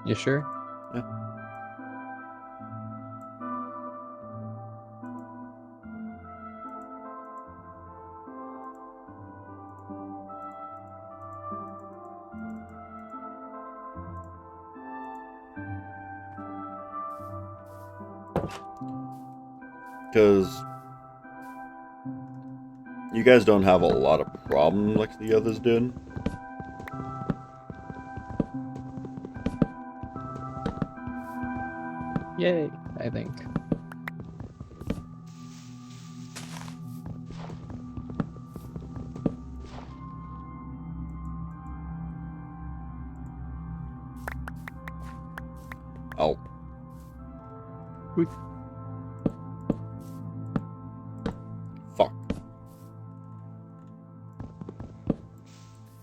You sure? Yeah. Because you guys don't have a lot of problems like the others did. Yay, I think. Oh. Quick. Fuck.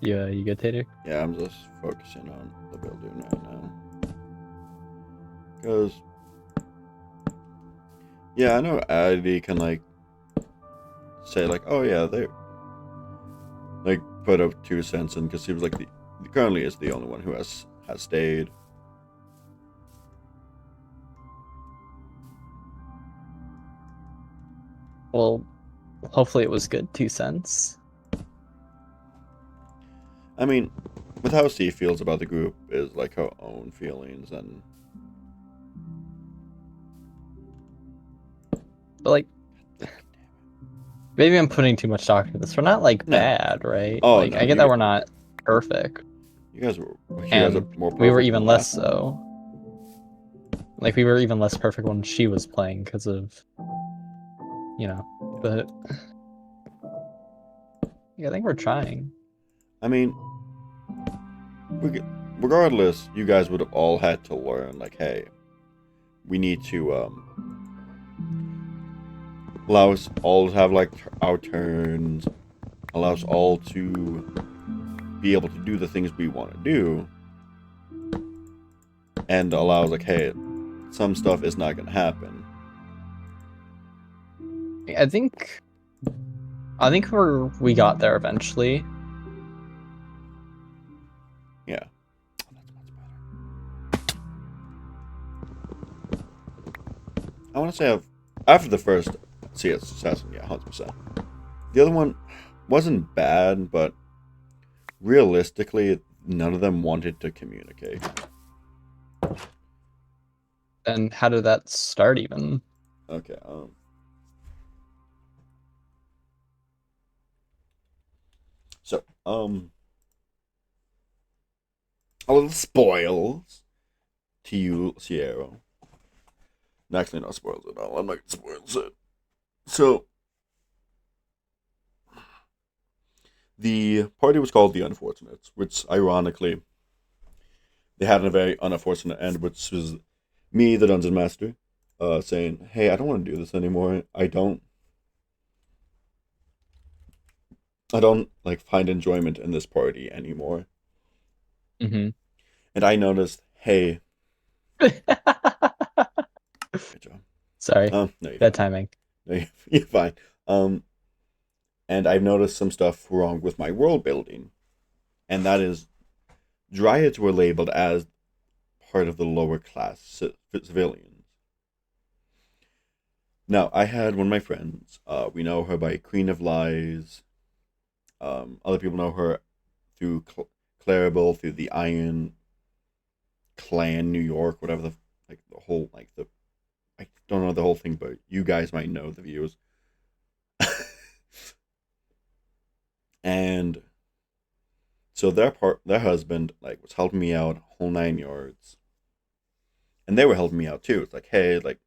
Yeah, you get Tater? Yeah, I'm just focusing on the building right now. Because, yeah, I know Addy can, like, say, like, oh, yeah, they, like, put up 2 cents in, because he was, like, currently is the only one who has stayed. Well, hopefully it was good 2 cents. I mean, with how C feels about the group is, like, her own feelings, and... But, like, maybe I'm putting too much stock into this. We're not, like, No. bad, right? Oh, like, no, I get that we're not perfect. You guys are more perfect We were than even the less last one. so. Like, we were even less perfect when she was playing because of, you know, but yeah, I think we're trying. I mean, regardless, you guys would have all had to learn, like, hey, we need to allow us all to have, like, our turns, allow us all to be able to do the things we want to do, and allow us, like, hey, some stuff is not going to happen. I think we got there eventually. Yeah. That's much better. I want to say after the first CS Assassin, yeah, 100%. The other one wasn't bad, but realistically, none of them wanted to communicate. And how did that start even? Okay, So, a little spoils to you, Sierra. Actually, not spoils at all. I'm not gonna spoil it. So, the party was called the Unfortunates, which, ironically, they had a very unfortunate end, which was me, the Dungeon Master, saying, hey, I don't want to do this anymore. I don't, like, find enjoyment in this party anymore. Mm-hmm. And I noticed, hey... Good job. Sorry. No, Bad timing. No, you're fine. And I've noticed some stuff wrong with my world building. And that is, Dryads were labeled as part of the lower class civilians. Now, I had one of my friends, we know her by Queen of Lies. Other people know her through Clarabelle, through the Iron Clan, New York, whatever I don't know the whole thing, but you guys might know the views. And so their husband, like, was helping me out whole 9 yards. And they were helping me out too. It's like, hey, like,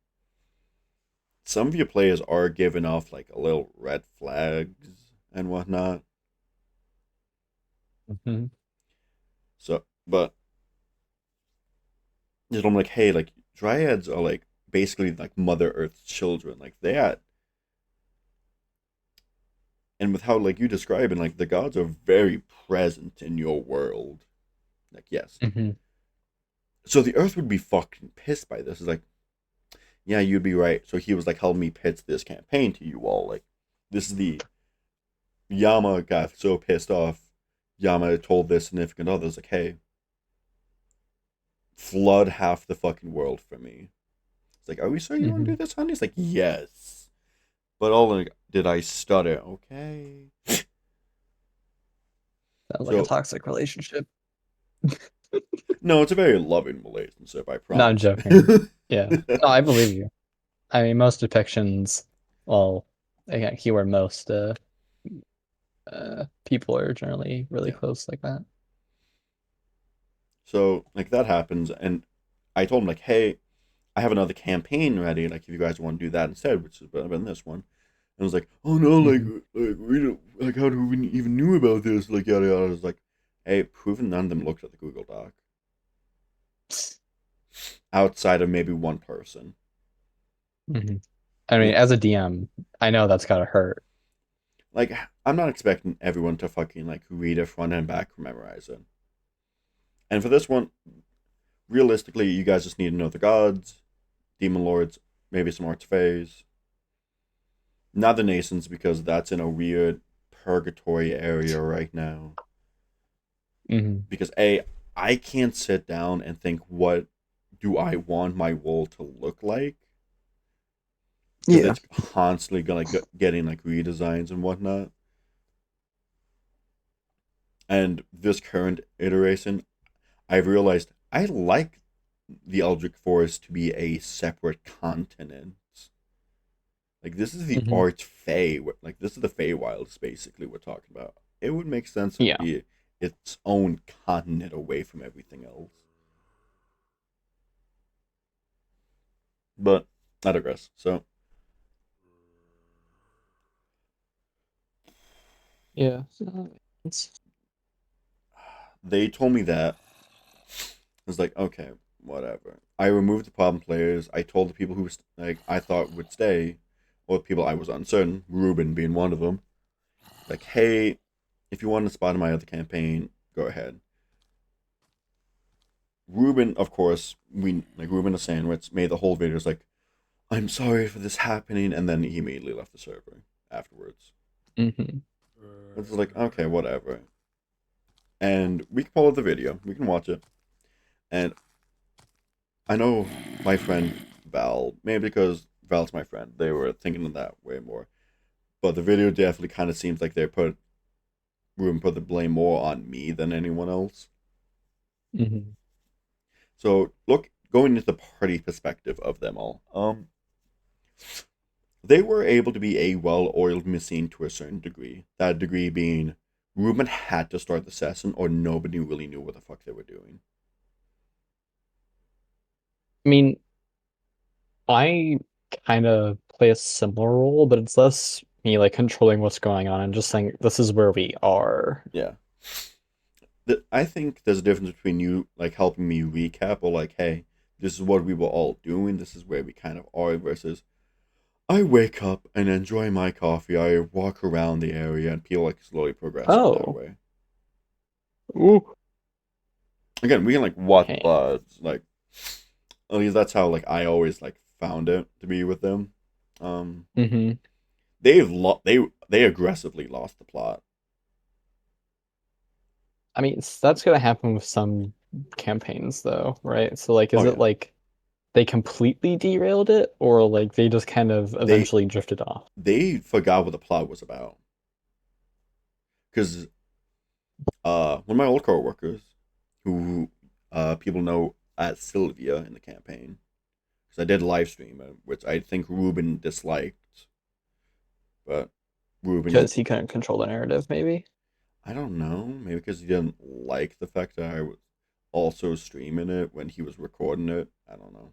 some of your players are giving off, like, a little red flags and whatnot. Mm-hmm. So, but I'm like, hey, like, Dryads are, like, basically, like, Mother Earth's children. Like, they had... And with how, like, you describe it, like, the gods are very present in your world. Like, yes. Mm-hmm. So the Earth would be fucking pissed by this. It's like, yeah, you'd be right. So he was like, help me pitch this campaign to you all. Like, this is the... Yama got so pissed off. Yama told their significant others, like, hey, flood half the fucking world for me. It's like, are we sure you want to do this, honey? It's like, yes. But did I stutter? Okay. Sounds like a toxic relationship. No, it's a very loving relationship, I promise. No, I'm joking. Yeah. No, I believe you. I mean, most depictions, well, again, keyword most, people are generally really Yeah. close like that. So like that happens, and I told him like, hey, I have another campaign ready. Like if you guys want to do that instead, which is better than this one. And I was like, oh no, like we don't like how do we even knew about this? Like yada yada. I was like, hey, proven none of them looked at the Google Doc outside of maybe one person. Mm-hmm. I mean, as a DM, I know that's gotta hurt. Like I'm not expecting everyone to fucking like read it front and back, memorize it. And for this one, realistically, you guys just need to know the gods, demon lords, maybe some archfays. Not the Nasons, because that's in a weird purgatory area right now. Mm-hmm. Because I can't sit down and think, what do I want my world to look like? Because it's constantly getting like redesigns and whatnot. And this current iteration, I've realized I like the Eldritch Forest to be a separate continent. Like this is the Mm-hmm. Archfey, like this is the Feywilds basically we're talking about. It would make sense to Yeah. be its own continent away from everything else. But I digress. So Yeah. they told me that. I was like, okay, whatever. I removed the problem players. I told the people who like I thought would stay, or the people I was uncertain, Ruben being one of them, like, hey, if you want to spot in my other campaign, go ahead. Ruben, of course, we like Ruben the Sandwich made the whole video like, I'm sorry for this happening, and then he immediately left the server afterwards. Mm-hmm. It's like, okay, whatever. And we can pull up the video, we can watch it. And I know my friend Val, maybe because Val's my friend, they were thinking of that way more. But the video definitely kind of seems like they put Ruben put the blame more on me than anyone else. Mm-hmm. So going into the party perspective of them all, they were able to be a well-oiled machine to a certain degree. That degree being Ruben had to start the session, or nobody really knew what the fuck they were doing. I mean, I kind of play a similar role, but it's less me like controlling what's going on and just saying this is where we are. Yeah. I think there's a difference between you like helping me recap or like, hey, this is what we were all doing, this is where we kind of are, versus I wake up and enjoy my coffee, I walk around the area and people like slowly progress in that Oh. way. Ooh. Again, we can like watch Okay. like at least that's how like I always like found it to be with them. Mm-hmm. They aggressively lost the plot. I mean, that's gonna happen with some campaigns though, right? So like, is Oh, it yeah. like they completely derailed it, or like they just kind of eventually drifted off? They forgot what the plot was about. Because one of my old coworkers, who people know as Sylvia in the campaign, because I did live stream it, which I think Ruben disliked, but Ruben, Because he couldn't control the narrative, maybe. I don't know, maybe because he didn't like the fact that I was also streaming it when he was recording it. I don't know.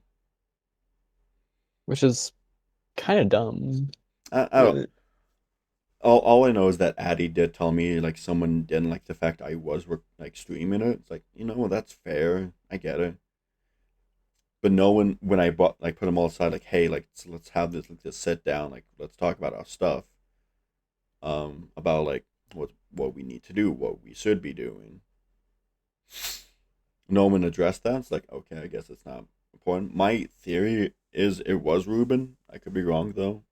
Which is kind of dumb. I don't. All I know is that Addy did tell me like someone didn't like the fact I was like streaming it. It's like, that's fair. I get it. But no one, when I bought like put them all aside, like, hey, like let's have this, like, just sit down, like let's talk about our stuff. About like what we need to do, what we should be doing. No one addressed that. It's like, okay, I guess it's not important. My theory is it was Ruben. I could be wrong though.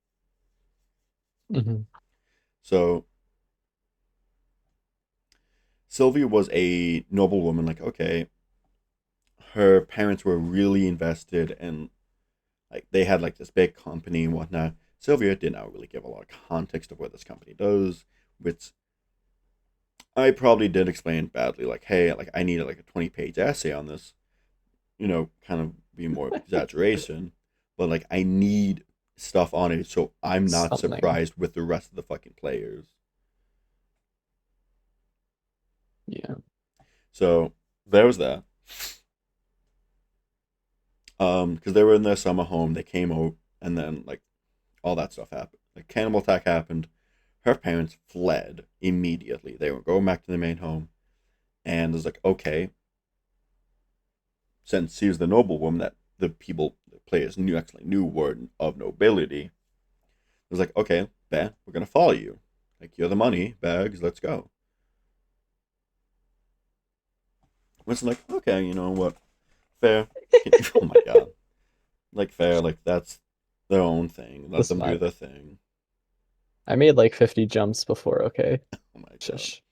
Mm-hmm. So Sylvia was a noble woman. Like, okay, her parents were really invested and like they had like this big company and whatnot. Sylvia did not really give a lot of context of what this company does, which I probably did explain badly. Like, hey, like I needed like a 20-page essay on this, kind of be more exaggeration, but like I need stuff on it, so I'm not Something. surprised with the rest of the fucking players. Yeah. So there was that. Because they were in their summer home, they came out, and then like all that stuff happened. Like cannibal attack happened. Her parents fled immediately. They were going back to the main home, and it was like, okay, since she was the noblewoman that the players actually knew were of nobility, it was like, okay, Ben, we're gonna follow you. Like you're the money bags, let's go. It's like, okay, you know what? Fair. Oh my god. Like fair, like that's their own thing. Let Listen, them do their thing. I made like 50 jumps before, okay? Oh my god. Shush.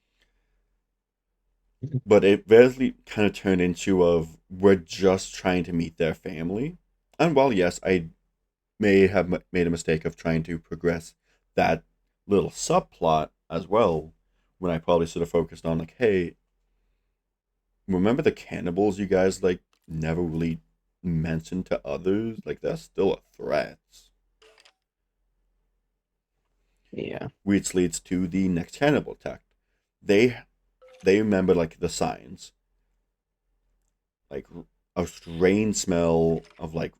But it basically kind of turned into of we're just trying to meet their family. And while yes, I may have made a mistake of trying to progress that little subplot as well, when I probably should have focused on like, hey, remember the cannibals you guys like never really mentioned to others? Like that's still a threat. Yeah. Which leads to the next cannibal attack. They remember like the signs. Like a strange smell of like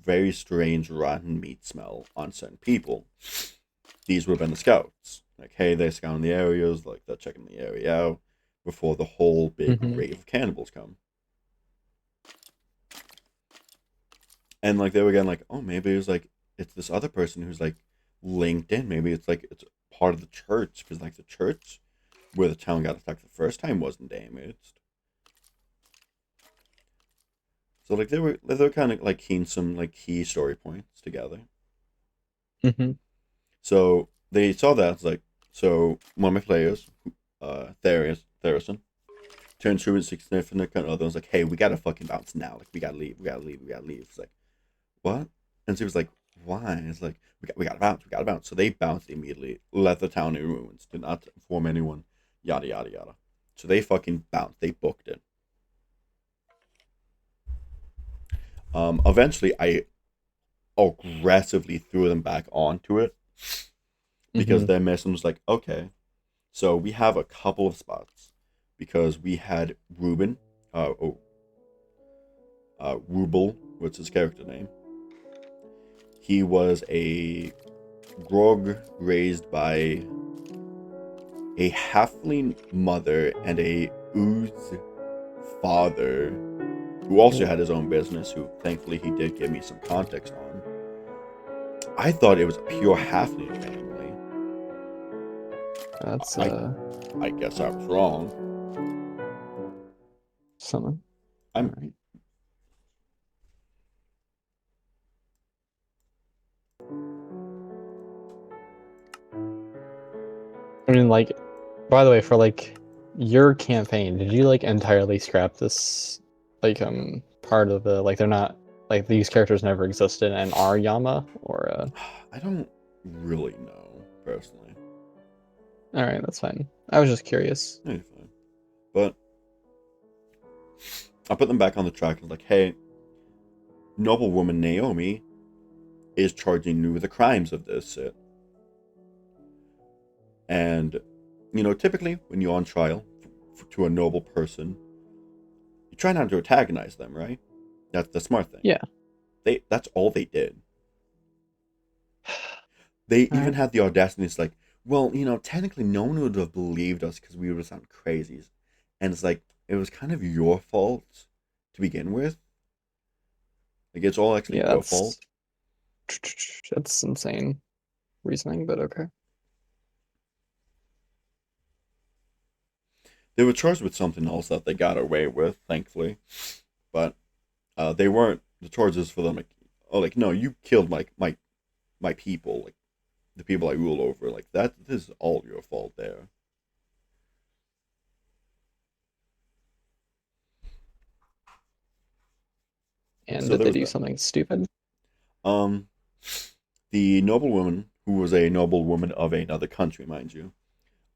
very strange rotten meat smell on certain people. These would have been the scouts. Like, hey, they're scouting the areas, like they're checking the area out before the whole big wave of cannibals come. And like they were again like, oh, maybe it's like it's this other person who's like linked in. Maybe it's like it's part of the church, because like the church where the town got attacked the first time wasn't damaged. So like they were kind of like keying some like key story points together. Mm-hmm. So they saw that. It's like, so one of my players, Theresen, turns to his significant other and was like, hey, we gotta fucking bounce now. Like, we gotta leave. It's like, what? And she was like, why? It's like, we gotta bounce. So they bounced immediately, left the town in ruins, did not inform anyone, yada, yada, yada. So they fucking bounced. They booked it. Eventually, I aggressively threw them back onto it because their mission was like, okay, so we have a couple of spots because we had Ruben, Rubel, what's his character name? He was a grog raised by a halfling mother and a ooze father, who also had his own business, who thankfully he did give me some context on. I thought it was a pure halfling family. That's I guess I was wrong. something. I'm Alright. I mean, like, by the way, for like your campaign, did you like entirely scrap this like part of the like they're not like these characters never existed and are Yama or I don't really know personally. all right, that's fine. I was just curious. Fine. But I put them back on the track and was like, hey, noblewoman Naomi is charging you with the crimes of this shit. And, you know, typically when you're on trial to a noble person, you try not to antagonize them, right? That's the smart thing. Yeah. That's all they did. They even Alright. had the audacity. It's like, well, you know, technically no one would have believed us because we would sound crazies. And it's like, it was kind of your fault to begin with. Like, it's all actually Yeah, your fault. that's insane reasoning, but okay. They were charged with something else that they got away with, thankfully. But they weren't the charges for them. Like, oh, like no, you killed my people, like the people I rule over. Like that, this is all your fault there. And So did there they was do that. something stupid? The noblewoman, who was a noblewoman of another country, mind you,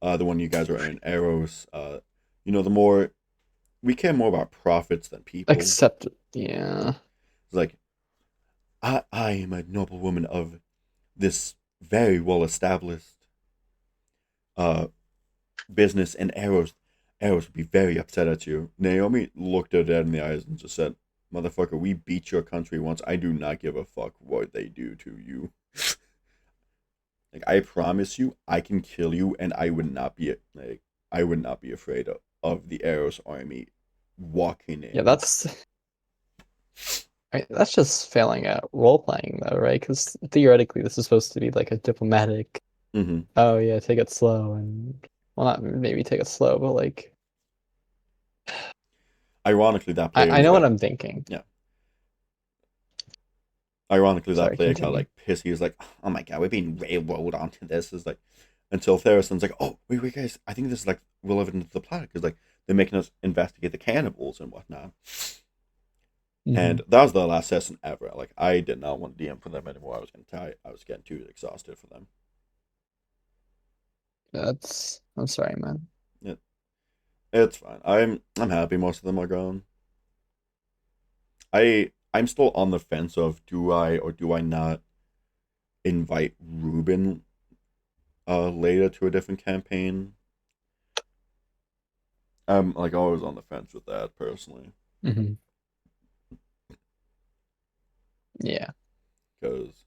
the one you guys are in, Eros. You know, the more we care more about profits than people. Except, yeah. It's like, I am a noblewoman of this very well established business, and Eros would be very upset at you. Naomi looked her dead in the eyes and just said, "Motherfucker, we beat your country once. I do not give a fuck what they do to you. Like, I promise you, I can kill you, and I would not be afraid of the Eros army walking in." Yeah, that's just failing at role playing though, right? Because theoretically, this is supposed to be like a diplomatic. Mm-hmm. Oh yeah, take it slow, and well, not maybe take it slow, but like Ironically, that player. I know what I'm thinking. Yeah. Ironically, that Sorry, player got continue. like pissed. He was like, "Oh my god, we're being railroaded onto this." Is like, until Therason's like, "Oh wait, guys, I think this is like relevant to the plot because like they're making us investigate the cannibals and whatnot." And that was the last session ever. Like, I did not want to DM for them anymore. I was getting tired. I was getting too exhausted for them. I'm sorry, man. It's fine. I'm happy most of them are gone. I'm still on the fence of do I or do I not invite Ruben later to a different campaign. I'm like always on the fence with that personally. Yeah. Because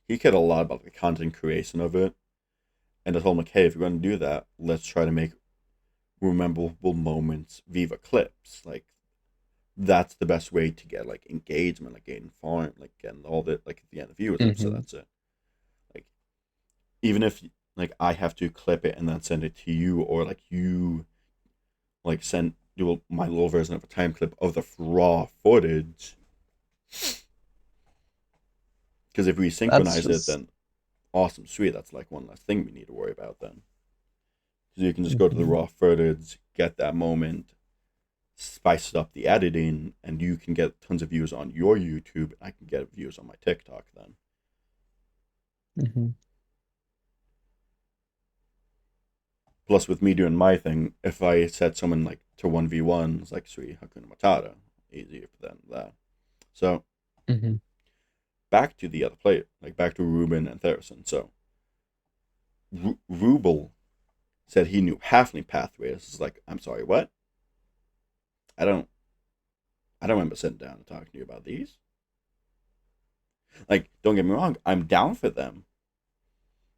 he cared a lot about the content creation of it. And I told him, like, hey, if you're going to do that, let's try to make memorable moments Viva clips. Like, that's the best way to get, like, engagement, like, getting farm, like, getting all the, like, at the end of viewership. So that's it. Like, even if, like, I have to clip it and then send it to you, or, like, you, like, do my little version of a time clip of the raw footage. Because if we synchronize it, then awesome, sweet. That's like one less thing we need to worry about then. Because you can just go to the raw footage, get that moment, spice it up the editing, and you can get tons of views on your YouTube. And I can get views on my TikTok then. Plus, with me doing my thing, if I set someone like to 1v1, it's like sweet Hakuna Matata, easier for them that. So. Back to the other player, like back to Ruben and Therason. So, Rubel said he knew halfling pathways. It's like, I'm sorry, what? I don't remember sitting down and talking to you about these. Like, don't get me wrong, I'm down for them,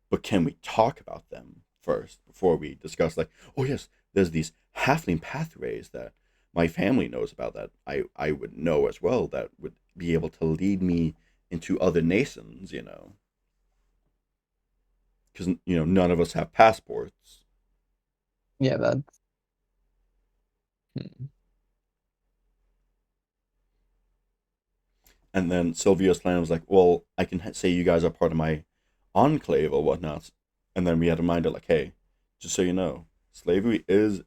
but can we talk about them first before we discuss? Like, oh yes, there's these halfling pathways that my family knows about that I would know as well that would be able to lead me into other nations, you know, because none of us have passports. Yeah, that. And then Sylvia's plan was like, well, I can say you guys are part of my enclave or whatnot. And then we had a reminder like, hey, just so you know, slavery is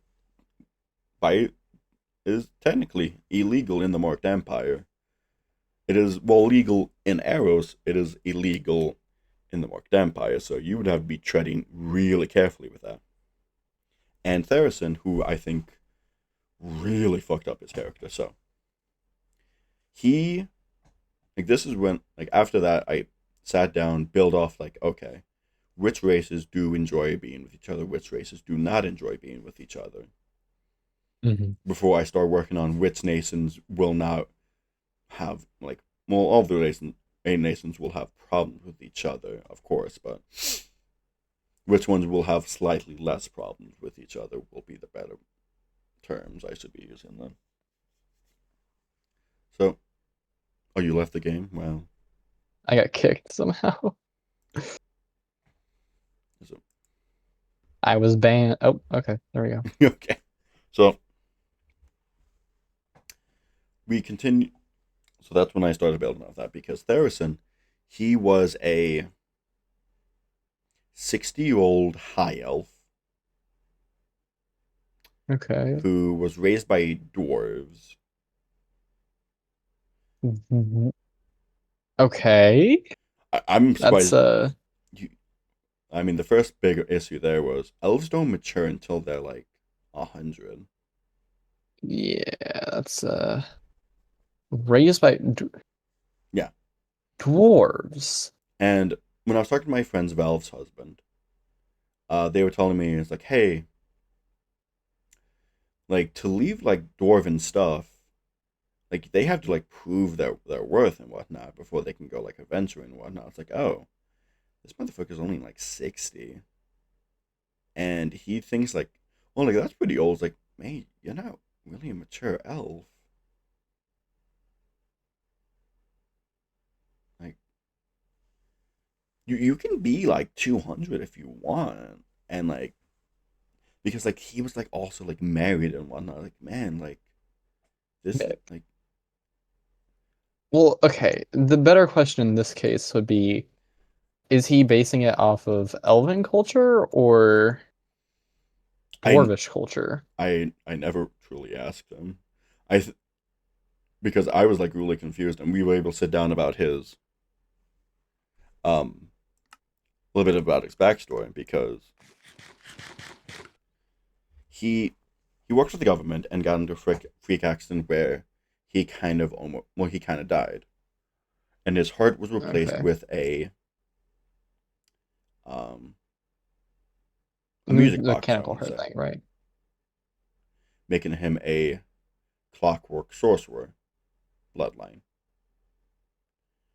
technically illegal in the Marked Empire. It is, well, legal in Eros. It is illegal in the Marked Empire. So you would have to be treading really carefully with that. And Therason, who I think really fucked up his character. So he, like, this is when, like, after that, I sat down, build off, like, okay, which races do enjoy being with each other, which races do not enjoy being with each other. Before I start working on which nations will not have, like, well, all the nations will have problems with each other, of course, but which ones will have slightly less problems with each other will be the better terms I should be using then. So, oh, you left the game? Wow. I got kicked somehow. So, I was banned. Oh, okay. There we go. okay. So, we continue. So that's when I started building off that, because Therason, he was a 60-year-old high elf. Okay. Who was raised by dwarves. Okay. I'm surprised. That's I mean, the first big issue there was elves don't mature until they're like 100. Yeah, that's raised by yeah, dwarves. And when I was talking to my friend's Valve's husband, they were telling me, it's like, hey, like, to leave, like, Dwarven stuff, like, they have to, like, prove their worth and whatnot before they can go, like, adventuring and whatnot. It's like, oh, this motherfucker's only, like, 60. And he thinks, like, well, like, that's pretty old. It's like, man, you're not really a mature elf. Like, you can be, like, 200 if you want. And, like, because, like, he was, like, also, like, married and whatnot. Like, man, like, this, Yeah. like, Well, okay. The better question in this case would be, is he basing it off of Elven culture or I, Dwarvish culture? I never truly asked him. I, because I was, like, really confused, and we were able to sit down about his, a little bit about his backstory, because he worked for the government and got into a freak accident where he kind of almost, well, he kind of died, and his heart was replaced Okay. with a music The box, I mechanical want to heart say, thing, right? making him a clockwork sorcerer bloodline.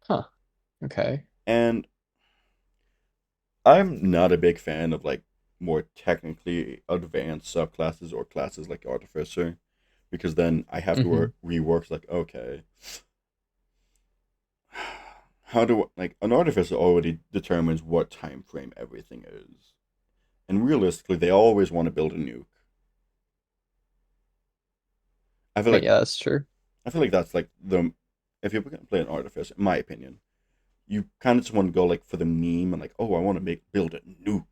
Huh. Okay. And I'm not a big fan of, like, more technically advanced subclasses or classes like artificer, because then I have to Mhm. rework, like, okay, how do, like, an artificer already determines what time frame everything is, and realistically they always want to build a nuke. I feel But like yeah, that's true. that's like the, if you're gonna play an artificer, in my opinion, you kind of just want to go, like, for the meme and, like, oh, I want to build a nuke.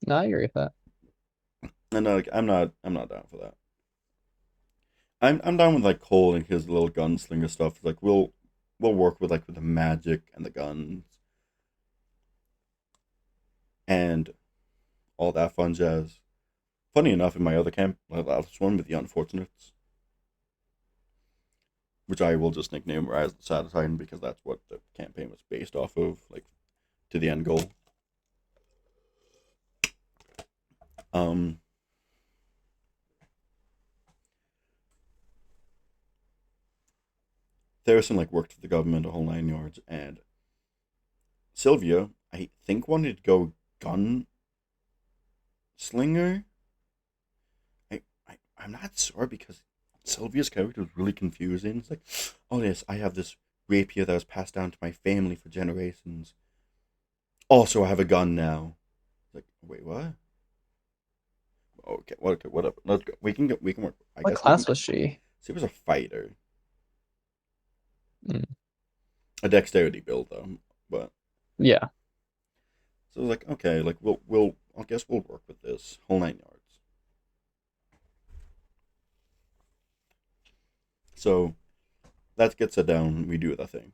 No, I agree with that. And, like, I'm not down for that. I'm down with, like, Cole and his little gunslinger stuff. Like, we'll work with, like, with the magic and the guns and all that fun jazz. Funny enough, in my other camp, last one with the Unfortunates, which I will just nickname Rise of the Sad Titan because that's what the campaign was based off of, like, to the end goal. Um, Theresen, like, worked for the government a whole 9 yards, and Sylvia, I think, wanted to go gunslinger. I'm not sure because Sylvia's character was really confusing. It's like, oh yes, I have this rapier that was passed down to my family for generations. Also, I have a gun now. Like, wait, what? Okay, whatever. Let's go. We can work. I What guess we can. class was she? She was a fighter, Mm. a dexterity build though. But Yeah. so it was like, okay, like, I guess we'll work with this whole 9 yards. So that gets it down. We do the thing.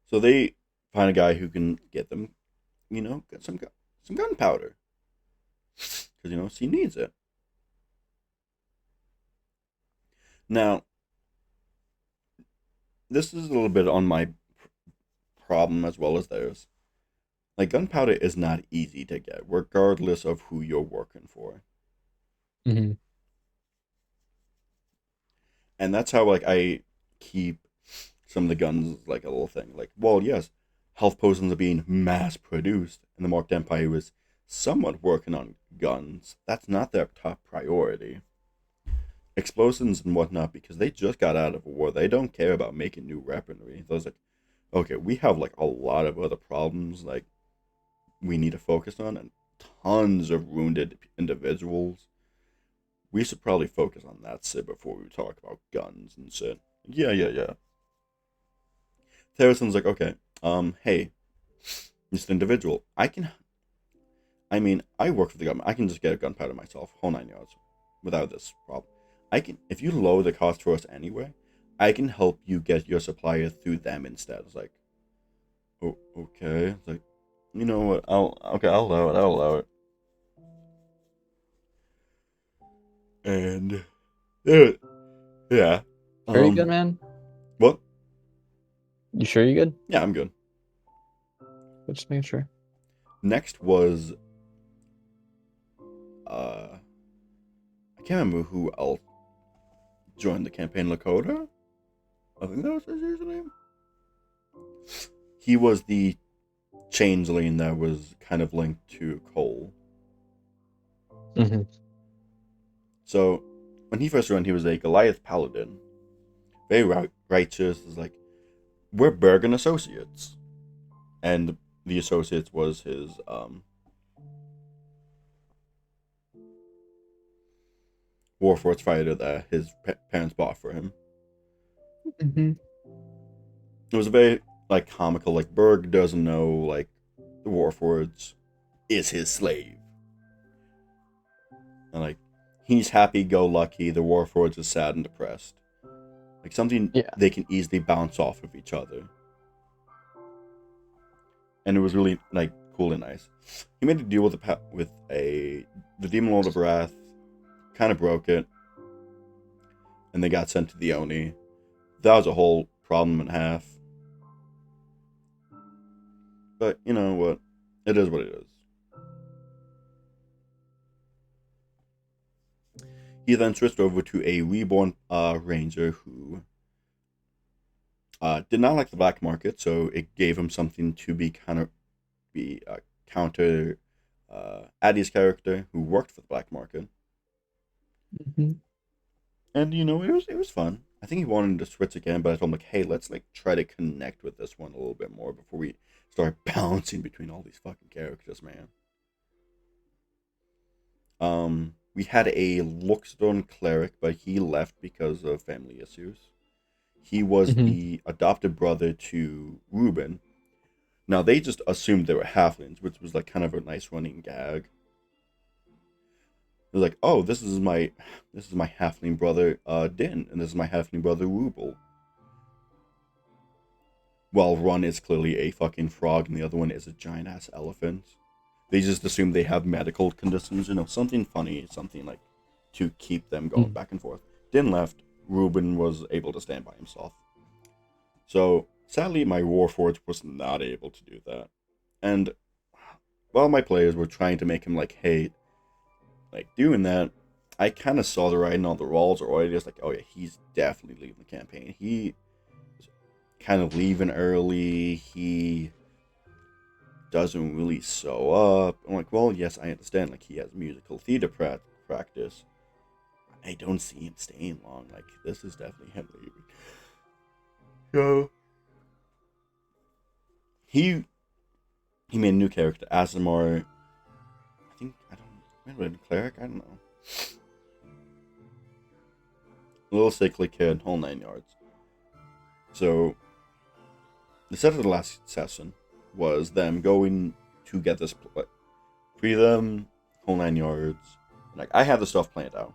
So they find a guy who can get them, get some gunpowder, because she needs it. Now, this is a little bit on my problem as well as theirs. Like, gunpowder is not easy to get, regardless of who you're working for, Hmm. and that's how, like, I keep some of the guns, like, a little thing. Like, well, yes, health potions are being mass produced, and the Marked Empire was somewhat working on guns. That's not their top priority. Explosions and whatnot, because they just got out of a war. They don't care about making new weaponry. Those, like, okay, we have, like, a lot of other problems, like, we need to focus on, and tons of wounded individuals. We should probably focus on that shit before we talk about guns and shit. Yeah. Theresen's like, okay, hey, this individual, I work for the government. I can just get a gunpowder myself, whole 9 yards, without this problem. If you lower the cost for us anyway, I can help you get your supplier through them instead. It's like, oh, okay. It's like, you know what? I'll allow it. And, yeah. Very good, man. What? You sure you good? Yeah, I'm good. Just making sure. Next was I can't remember who else joined the campaign. Lakota? I think that was his username. He was the changeling that was kind of linked to Cole. Mm-hmm. So when he first joined, he was a Goliath paladin. Very righteous. Is like, we're Bergen Associates. And the Associates was his Warforged fighter that his parents bought for him. Mm-hmm. It was a very like comical, like Berg doesn't know like the Warforged is his slave. And like he's happy go lucky, the Warforged is sad and depressed. Like something they can easily bounce off of each other. And it was really like cool and nice. He made a deal with the Demon Lord of Wrath, kind of broke it, and they got sent to the Oni. That was a whole problem and a half. But you know what? It is what it is. He then switched over to a reborn ranger who did not like the black market, so it gave him something to be counter Addie's character, who worked for the black market. Mm-hmm. And you know, it was fun. I think he wanted to switch again, but I told him like, hey, let's like try to connect with this one a little bit more before we start bouncing between all these fucking characters, man. We had a Lookstone cleric, but he left because of family issues. He was the adopted brother to Ruben. Now they just assumed they were halflings, which was like kind of a nice running gag. It was like, oh, this is my halfling brother Din, and this is my halfling brother Rubel. While one is clearly a fucking frog and the other one is a giant ass elephant. They just assume they have medical conditions, you know, something funny, something like to keep them going back and forth. Din left. Ruben was able to stand by himself. So sadly, my Warforged was not able to do that. And while my players were trying to make him like hate, like doing that, I kind of saw the writing on the walls already. Just like, oh yeah, he's definitely leaving the campaign. He was kind of leaving early. He doesn't really sew up. I'm like, well, yes, I understand. Like, he has musical theater practice. I don't see him staying long. Like, this is definitely him leaving. So he made a new character, Asimar. I don't remember, cleric. I don't know. A little sickly kid, whole 9 yards. So the set of the last session was them going to get this free them, whole 9 yards. Like, I had the stuff planned out.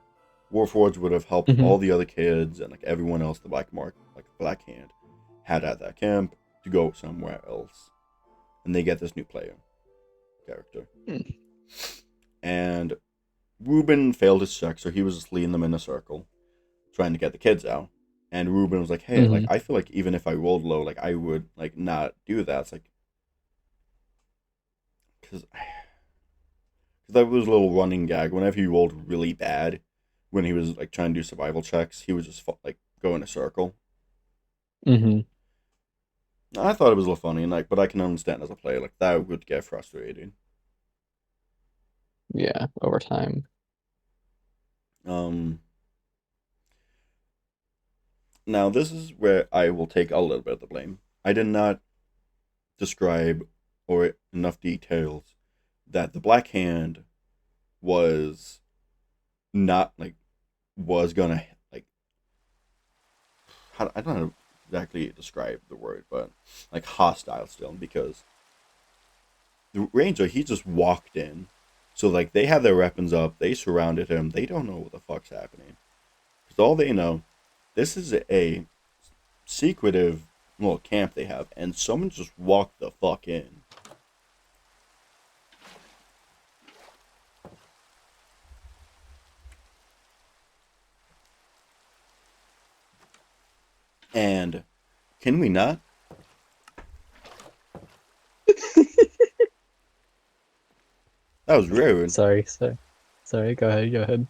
Warforged would have helped all the other kids and like everyone else the Black Hand had at that camp to go somewhere else. And they get this new player character. And Ruben failed his check, so he was just leading them in a circle, trying to get the kids out. And Ruben was like, hey, like, I feel like even if I rolled low, like, I would, like, not do that. It's like, because that was a little running gag. Whenever he rolled really bad, when he was, like, trying to do survival checks, he would just, like, go in a circle. I thought it was a little funny, and, like, but I can understand as a player, like, that would get frustrating. Yeah, over time. Now, this is where I will take a little bit of the blame. I did not describe or enough details that the Black Hand was not like was gonna like I don't know exactly describe the word, but like hostile still, because the Ranger, he just walked in. So like they have their weapons up, they surrounded him, they don't know what the fuck's happening. Because all they know, this is a secretive little camp they have, and someone just walked the fuck in. And Can we not? That was rude. Sorry. Go ahead.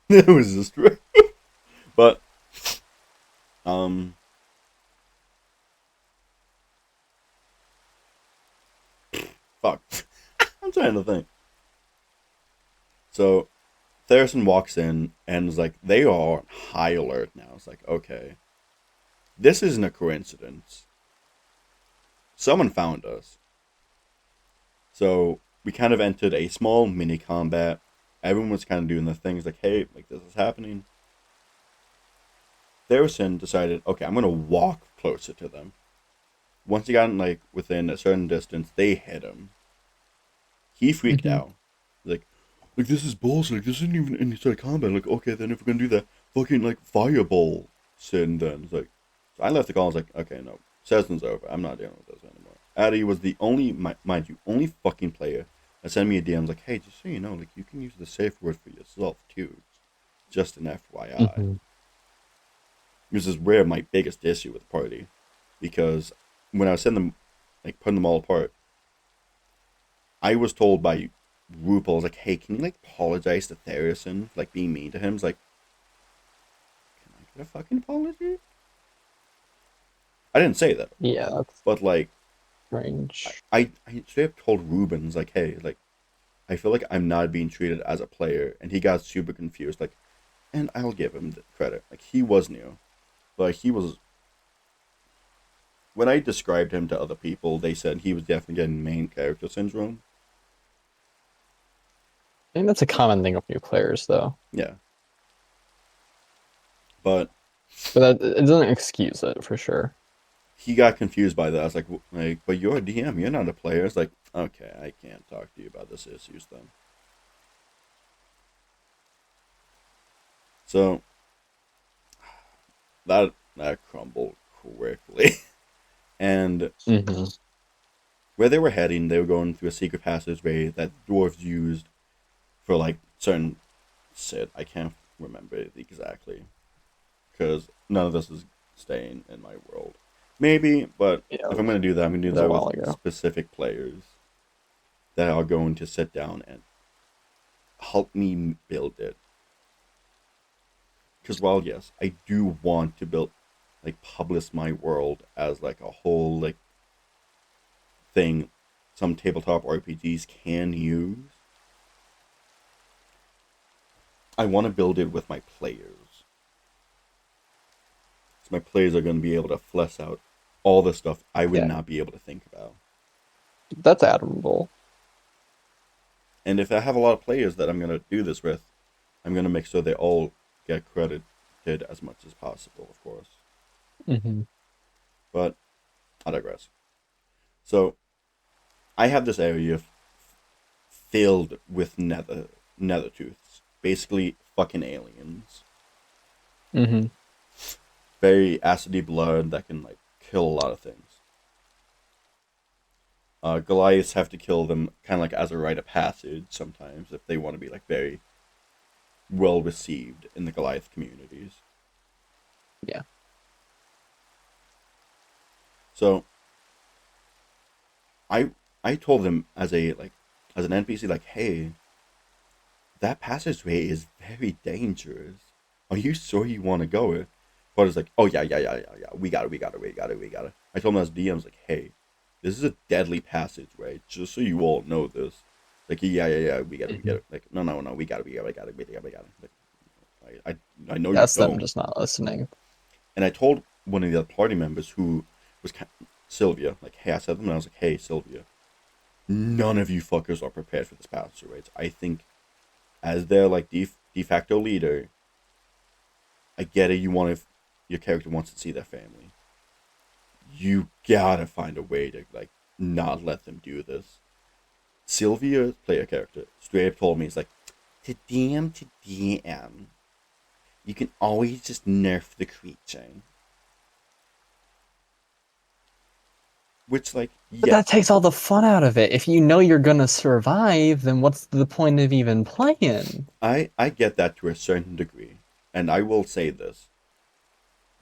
It was just rude. But, um, fuck. I'm trying to think. So, Theresen walks in and is like, they are on high alert now. It's like, okay, this isn't a coincidence. Someone found us. So, we kind of entered a small mini combat. Everyone was kind of doing the things like, hey, like this is happening. Theresen decided, okay, I'm gonna walk closer to them. Once he got like within a certain distance, they hit him. He freaked out. Like this is bullshit. Like this isn't even any sort of combat. Like okay, then if we're gonna do that, fucking like fireball sin. Then it's like, so I left the call. I was like, okay, no, session's over. I'm not dealing with this anymore. Addy was the only, mind you, only fucking player that sent me a DM. Like, hey, just so you know, like you can use the safe word for yourself too. Just an FYI. This is where my biggest issue with the party, because when I was sending them, like putting them all apart, I was told by RuPaul, like, hey, can you like apologize to Theresen for like being mean to him? It's like, can I get a fucking apology? I didn't say that. Yeah, that's But like, strange. I straight up told Rubens, like, hey, like, I feel like I'm not being treated as a player, and he got super confused, like, and I'll give him the credit, like, he was new, but he was, when I described him to other people, they said he was definitely getting main character syndrome. I think that's a common thing with new players, though. Yeah. But that it doesn't excuse it for sure. He got confused by that. I was like, but you're a DM, you're not a player. It's like, okay, I can't talk to you about this issues then. So that crumbled quickly. And where they were heading, they were going through a secret passageway that dwarves used for like certain Sid. I can't remember it exactly, because none of this is staying in my world. Maybe, but if I'm going to do that, I'm going to do that with specific players that are going to sit down and help me build it. Because while, yes, I do want to build, like, publish my world as, like, a whole, like, thing some tabletop RPGs can use, I want to build it with my players. So my players are going to be able to flesh out all the stuff I would not be able to think about. That's admirable. And if I have a lot of players that I'm going to do this with, I'm going to make sure they all get credited as much as possible, of course. But I digress. So, I have this area filled with nether tooths. Basically, fucking aliens. Very acidy blood that can, like, kill a lot of things. Goliaths have to kill them kind of like as a rite of passage sometimes if they want to be like very well received in the Goliath communities. Yeah. So I told them as an NPC, like, hey, that passageway is very dangerous. Are you sure you want to go it? But it's like, oh yeah, we got it. I told them as DMs, like, hey, this is a deadly passageway, just so you all know this. Like, yeah, we get it. Like, no, we got it. Like, I know that's you don't. Them just not listening. And I told one of the other party members who was Sylvia, like, hey, I said to them, and I was like, hey, Sylvia, none of you fuckers are prepared for this passageway. I think as their, like, de facto leader, I get it, your character wants to see their family. You gotta find a way to, like, not let them do this. Sylvia's player character straight up told me, it's like, to DM, you can always just nerf the creature. Which, like, But yeah, that takes all the fun out of it. If you know you're gonna survive, then what's the point of even playing? I get that to a certain degree, and I will say this: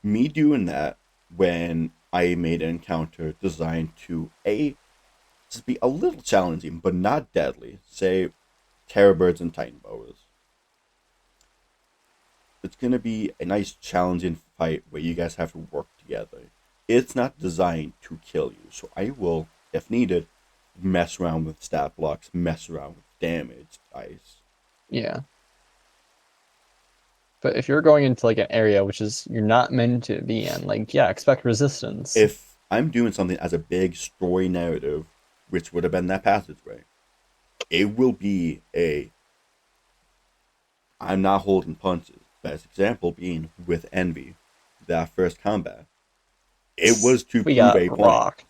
me doing that when I made an encounter designed to just be a little challenging, but not deadly. Say, terror birds and titan boas. It's gonna be a nice challenging fight where you guys have to work together. It's not designed to kill you, so I will, if needed, mess around with stat blocks, mess around with damage dice. Yeah. But if you're going into like an area which is you're not meant to be in, like yeah, expect resistance. If I'm doing something as a big story narrative, which would have been that passageway, it will be I'm not holding punches. Best example being with Envy, that first combat. It was to we prove got a point. rocked.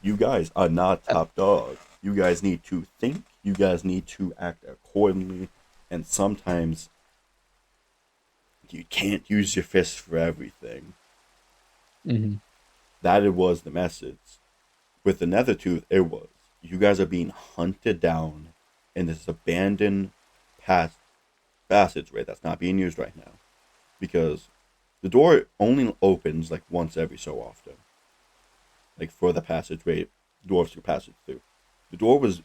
You guys are not top dog. You guys need to think. You guys need to act accordingly. And sometimes you can't use your fists for everything. Mm-hmm. That it was the message. With the Nethertooth, it was. You guys are being hunted down in this abandoned passageway that's not being used right now. Because the door only opens like once every so often. Like for the passageway, dwarves to passage through. The door was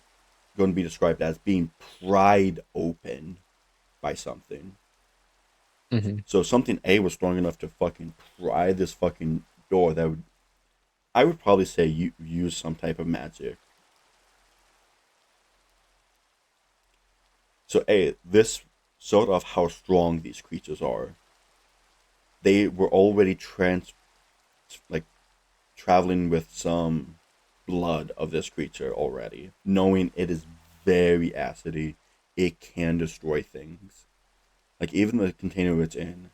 going to be described as being pried open by something. Mm-hmm. So something was strong enough to fucking pry this fucking door that would, I would probably say, you use some type of magic. So this sort of how strong these creatures are. They were already traveling with some blood of this creature already, knowing it is very acidy. It can destroy things. Like even the container it's in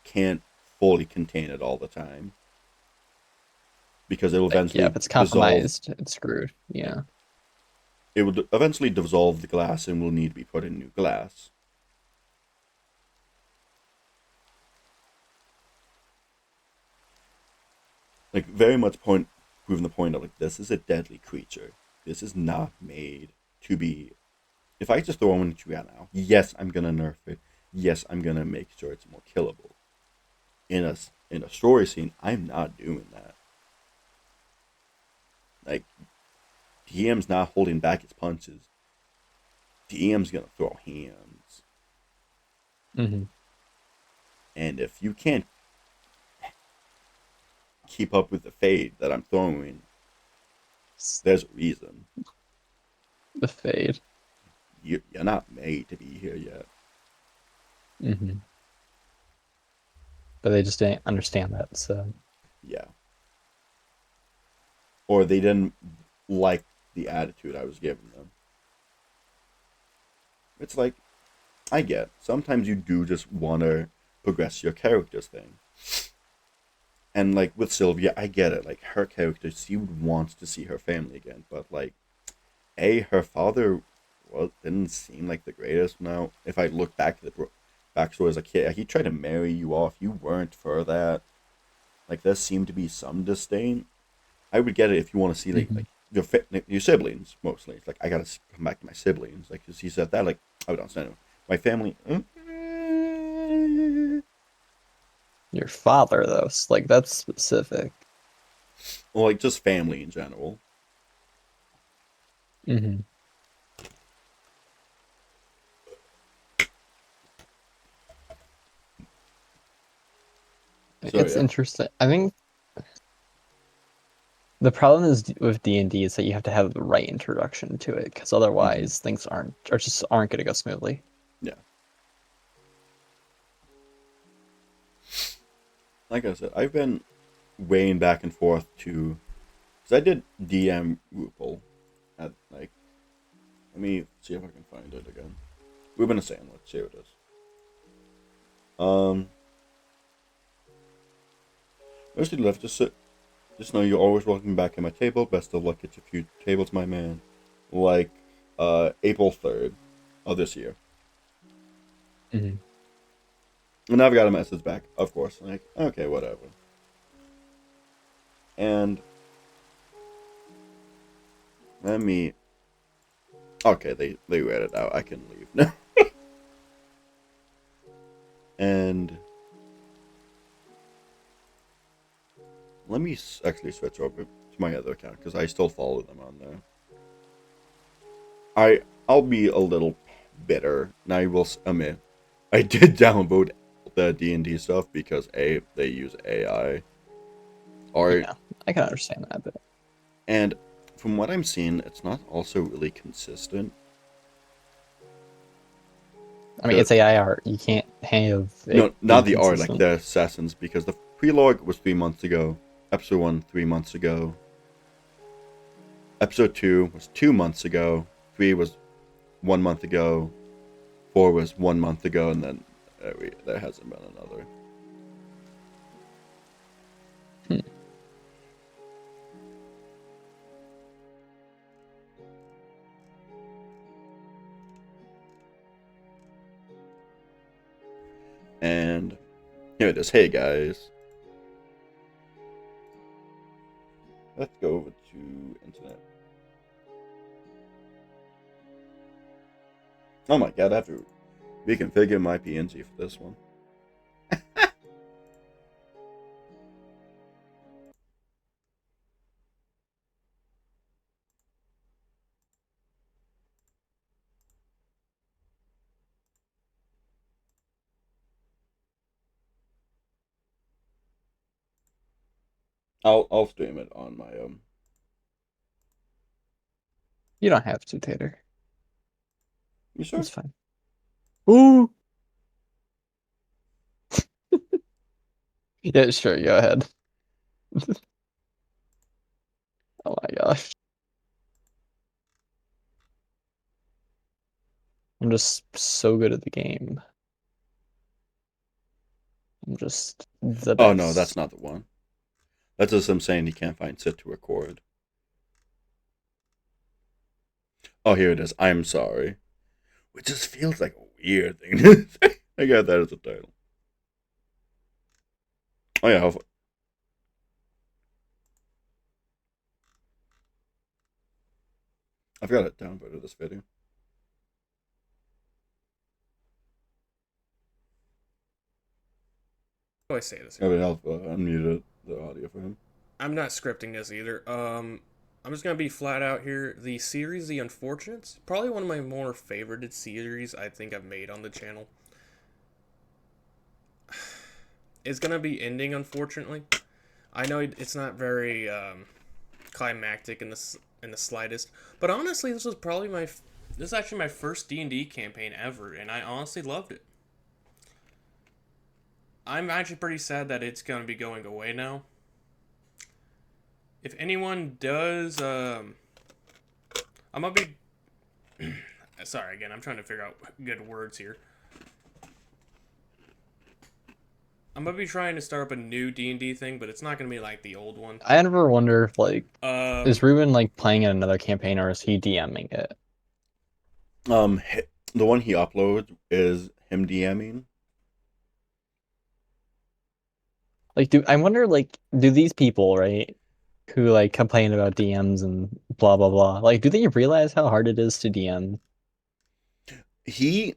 can't fully contain it all the time. Because it will eventually if it's compromised, it's screwed. Yeah. It will eventually dissolve the glass and will need to be put in new glass. Like very much proving the point of like this is a deadly creature. This is not made to be. If I just throw one at you now, yes, I'm gonna nerf it. Yes, I'm gonna make sure it's more killable. In a story scene, I'm not doing that. Like, DM's not holding back his punches. DM's gonna throw hands. Mm-hmm. And if you can't keep up with the fade that I'm throwing, there's a reason. The fade. You're not made to be here yet. Mm-hmm. But they just didn't understand that, so. Yeah. Or they didn't like the attitude I was giving them. It's like, I get, sometimes you do just want to progress your character's thing. And like with Sylvia, I get it. Like her character, she wants to see her family again. But like, her father didn't seem like the greatest. Now, if I look back at the backstory as a kid, he tried to marry you off. You weren't for that. Like there seemed to be some disdain. I would get it if you want to see like your siblings mostly. It's like I gotta come back to my siblings. Like cause he said that like I would understand my family. Your father, though, like that's specific. Well, like just family in general. Mm-hmm. So, it's interesting. I think the problem is with D&D is that you have to have the right introduction to it, because otherwise things aren't going to go smoothly. Yeah. Like I said, I've been weighing back and forth to, because I did DM RuPaul at like, let me see if I can find it again. We've been a sandwich. Here it is. Mostly left. Just know you're always welcome back at my table. Best of luck at your few tables, my man. Like, April 3rd of this year. Mm-hmm. And I've got a message back, of course. Like, okay, whatever. And Let me. Okay, they read it out. I can leave now. And let me actually switch over to my other account because I still follow them on there. I'll be a little bitter, and I will admit I did download the D&D stuff because they use AI. Or Yeah, I can understand that, but and from what I'm seeing, it's not also really consistent. I mean, it's AI art. You can't have it No, not be the art, like consistent. the assassins, because the prelogue was 3 months ago. Episode 1, 3 months ago. Episode 2 was 2 months ago. 3 was 1 month ago. 4 was 1 month ago, and then there hasn't been another. And here it is. Hey guys. Let's go over to internet. Oh my god, I have to reconfigure my PNG for this one. I'll stream it on my You don't have to, Tater. You sure? It's fine. Ooh. Yeah, sure. Go ahead. Oh my gosh. I'm just so good at the game. I'm just the Oh no, best. that's not the one. That's just him saying he can't find sit to record. Oh, here it is. I'm sorry. Which just feels like a weird thing to say. I got that as a title. Oh yeah, I forgot to download this video. How do I say this? I mean, I'll unmute the audio for him. I'm not scripting this either. I'm just gonna be flat out here. The series The Unfortunates, probably one of my more favorited series I think I've made on the channel. It's gonna be ending, unfortunately. I know it's not very climactic in the slightest, but honestly, this is actually my first D&D campaign ever, and I honestly loved it. I'm actually pretty sad that it's gonna be going away now. If anyone does, I'm gonna be. Sorry, again, I'm trying to figure out good words here. I'm gonna be trying to start up a new D&D thing, but it's not gonna be like the old one. I never wonder if like is Um, Ruben like playing in another campaign or is he DMing it? The one he uploads is him DMing. Like, I wonder like do these people, right, who like complain about DMs and blah blah blah, like do they realize how hard it is to DM? He,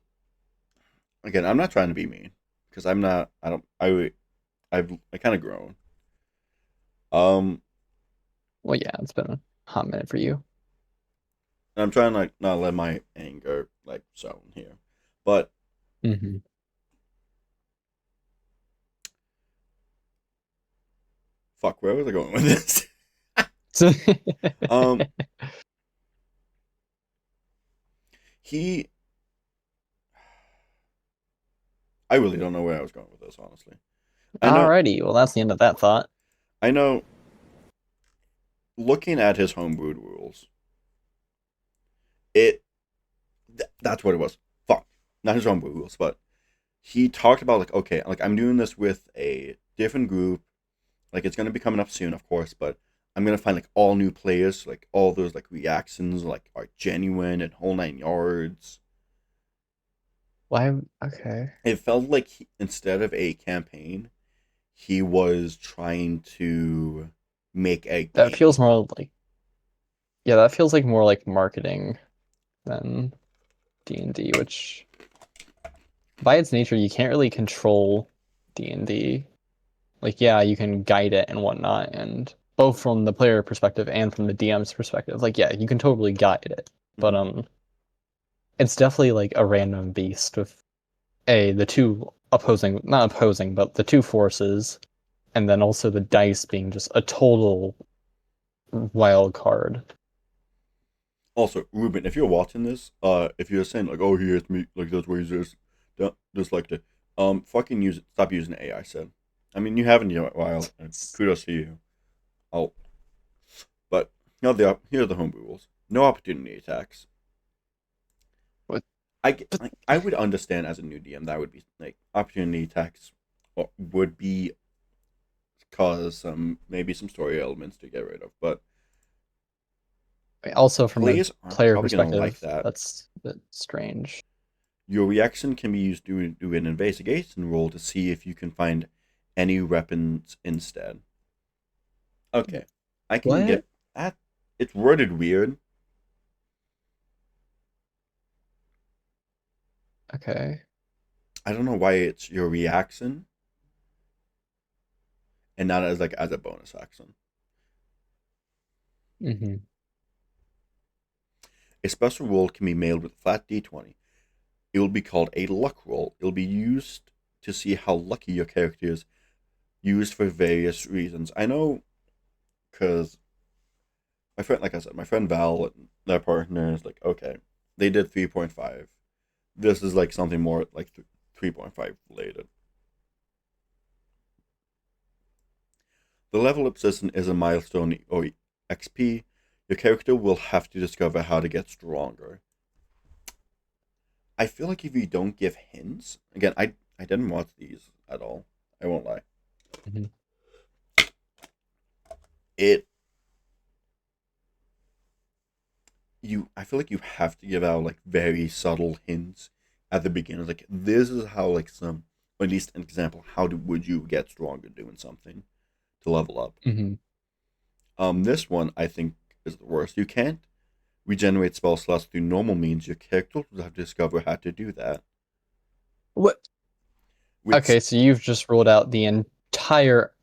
again, I'm not trying to be mean because I'm not. I don't. I've kind of grown. Well, yeah, it's been a hot minute for you. I'm trying to like not let my anger like zone here, but Mm-hmm. fuck, where was I going with this? So, Um, he. I really don't know where I was going with this, honestly. I know. alrighty, well that's the end of that thought. I know. Looking at his homebrewed rules, that's what it was. Fuck, not his homebrewed rules, but he talked about like, okay, like I'm doing this with a different group. Like it's gonna be coming up soon, of course, but I'm gonna find like all new players, like all those like reactions, like are genuine and whole 9 yards. Why? Okay. It felt like instead of a campaign, he was trying to make a That game. feels more like Yeah, that feels like more like marketing than D&D, which by its nature you can't really control D&D. Like, yeah, you can guide it and whatnot, and both from the player perspective and from the DM's perspective. Like, yeah, you can totally guide it, but it's definitely like a random beast with the two opposing, not opposing, but the two forces, and then also the dice being just a total wild card. Also, Ruben, if you're watching this, if you're saying like, "Oh, he hits me," like that's where he's just like to, fucking use it. Stop using AI. Said. I mean, you haven't yet a while. And kudos to you. But here are the homebrew rules. No opportunity attacks. What? I would understand as a new DM that would be like opportunity attacks would be cause maybe some story elements to get rid of, but also from a players aren't player probably gonna perspective, like that. that's a bit strange. Your reaction can be used to do an investigation roll to see if you can find any weapons instead. Okay, I can What? get that. It's worded weird. Okay. I don't know why it's your reaction and not as a bonus action. Mm-hmm. A special roll can be made with a flat d20. It will be called a luck roll. It will be used to see how lucky your character is, used for various reasons. I know, because my friend, like I said, my friend Val and their partner is like, okay, they did 3.5. This is like something more like 3.5 related. The level up system is a milestone or XP. Your character will have to discover how to get stronger. I feel like if you don't give hints, again, I didn't watch these at all. I won't lie. Mhm. I feel like you have to give out like very subtle hints at the beginning. Like this is how or at least an example. Would you get stronger doing something to level up? Mm-hmm. This one I think is the worst. You can't regenerate spell slots through normal means. Your character will have to discover how to do that. What? Okay, so you've just ruled out the entire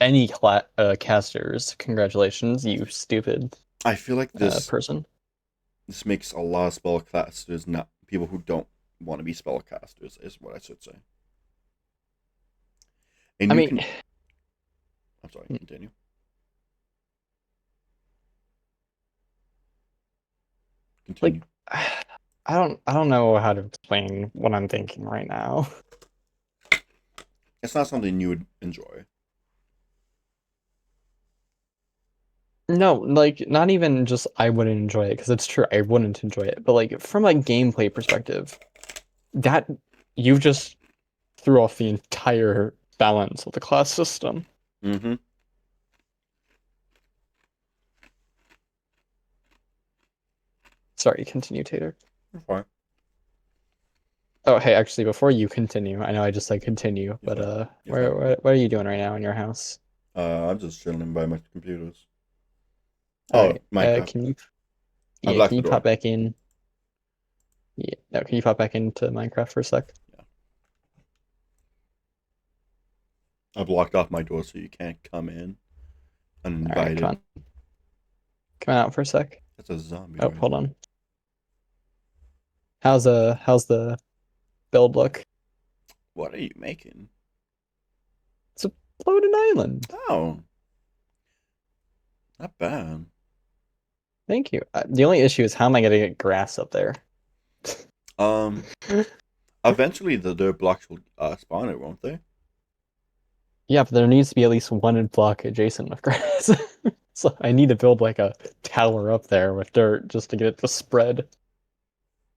casters. Congratulations, you stupid. I feel like this person. This makes a lot of spellcasters not people who don't want to be spellcasters, is what I should say. And I'm sorry, continue. Continue. Like, I don't know how to explain what I'm thinking right now. It's not something you would enjoy. No, like not even just I wouldn't enjoy it, because it's true I wouldn't enjoy it, but like from a gameplay perspective, that you just threw off the entire balance of the class system. Mm-hmm. Sorry, continue, Tater. Fine. Oh, hey, actually, before you continue, I know I just said continue, but what are you doing right now in your house? I'm just chilling by my computers. Right. Minecraft. Can you pop back in? Yeah, no, can you pop back into Minecraft for a sec? Yeah. I blocked off my door so you can't come in uninvited. All right, come on out for a sec. That's a zombie. Oh, hold on. How's the build look? What are you making? It's a floating island. Oh, not bad. Thank you. The only issue is how am I gonna get grass up there? Eventually the dirt blocks will spawn it, won't they? Yeah, but there needs to be at least one block adjacent with grass. So I need to build like a tower up there with dirt just to get it to spread.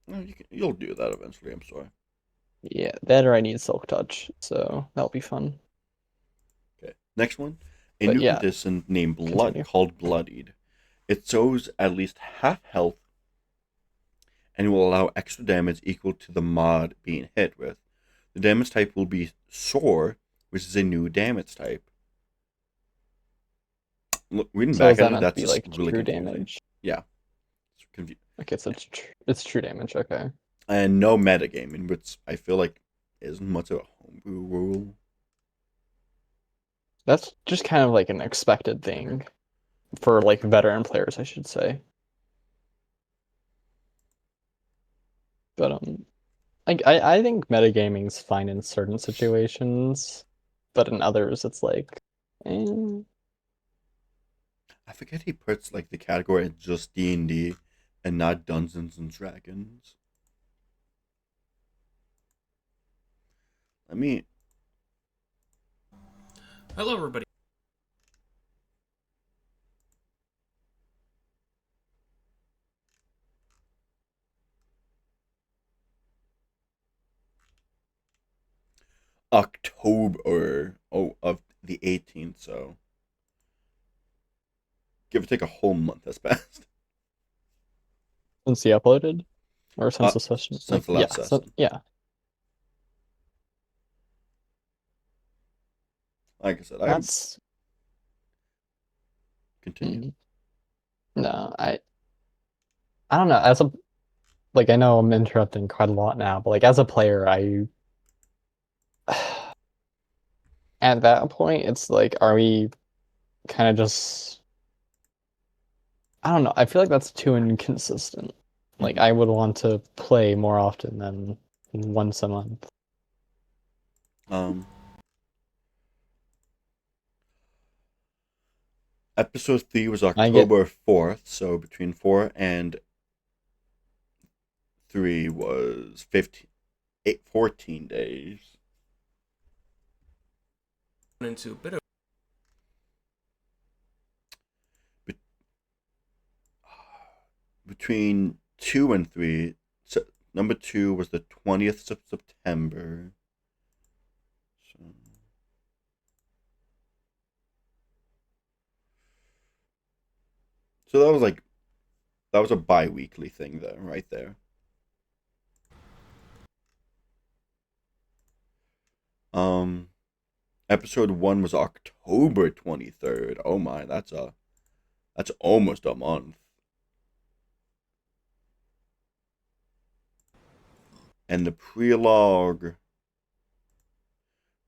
No, you'll do that eventually. I'm sorry. Yeah, that or I need Silk Touch, so that'll be fun. Okay, next one. A new condition named called Bloodied. It shows at least half health and will allow extra damage equal to the mod being hit with. The damage type will be Sore, which is a new damage type. Look, reading back at it, that's just really confusing. damage. Yeah. Okay, so it's true damage. Okay. and no metagaming, which I feel like isn't much of a homebrew rule. That's just kind of like an expected thing for like veteran players, I should say. But I think metagaming's fine in certain situations, but in others it's like, eh. I forget he puts like the category as just D&D and not Dungeons and Dragons. Let me. Hello, everybody. October of the 18th, so give or take a whole month has passed. Since he uploaded, or since the session, since like the last yeah, session. yeah. Like I said, That's continue. No, I don't know. As a like, I know I'm interrupting quite a lot now, but like as a player, I at that point it's like, are we kind of just? I don't know. I feel like that's too inconsistent. Like I would want to play more often than once a month. Episode 3 was I get October 4th, so between 4 and 3 was 14 days. Into a bit of Between 2 and 3, number 2 was the 20th of September. So that was a bi-weekly thing there, right there. Episode 1 was October 23rd. Oh my, that's almost a month. And the prelogue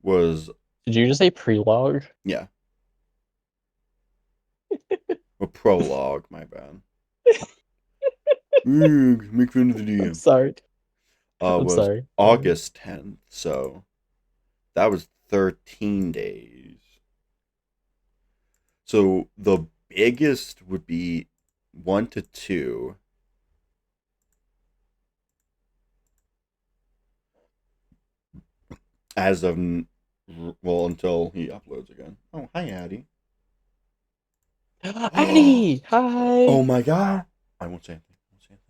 was... Did you just say prelogue? Yeah. Or prologue, my bad. Make fun of the DM. I'm sorry. I'm Was sorry. August 10th, so that was 13 days. So the biggest would be 1 to 2. As of, well, until he uploads again. Oh, hi, Addie. Addie! Hi! Oh my god. I won't say anything.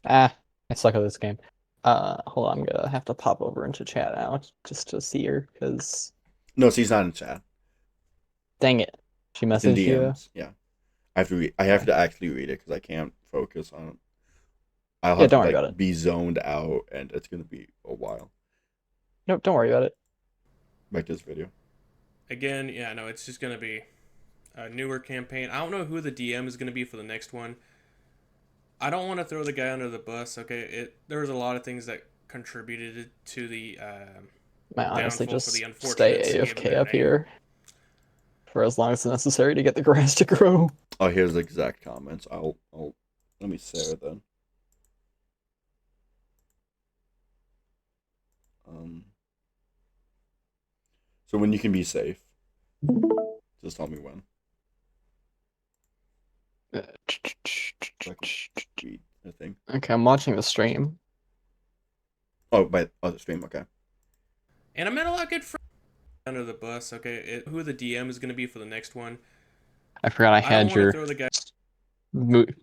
Ah, I suck at this game. Hold on, I'm gonna have to pop over into chat now just to see her, because No, she's not in chat. dang it. She It's in messaged you? DMs. Yeah. I have to actually read it because I can't focus on it. I'll Yeah, have don't to worry about it. be zoned out, and it's gonna be a while. Nope, don't worry about it. Back to this video. again, yeah, no, it's just gonna be a newer campaign. I don't know who the DM is gonna be for the next one. I don't want to throw the guy under the bus. Okay, there was a lot of things that contributed to the I honestly downfall just for the unfortunate stay given AFK their up name. here for as long as necessary to get the grass to grow. Oh, here's the exact comments. I'll let me say it then. So when you can be safe, just tell me when. So I can read the thing. Okay, I'm watching the stream. Oh, by the stream. Okay. And I met a lot of good friends under the bus. Okay, who the DM is gonna be for the next one. I forgot I I don't had want to your throw the guy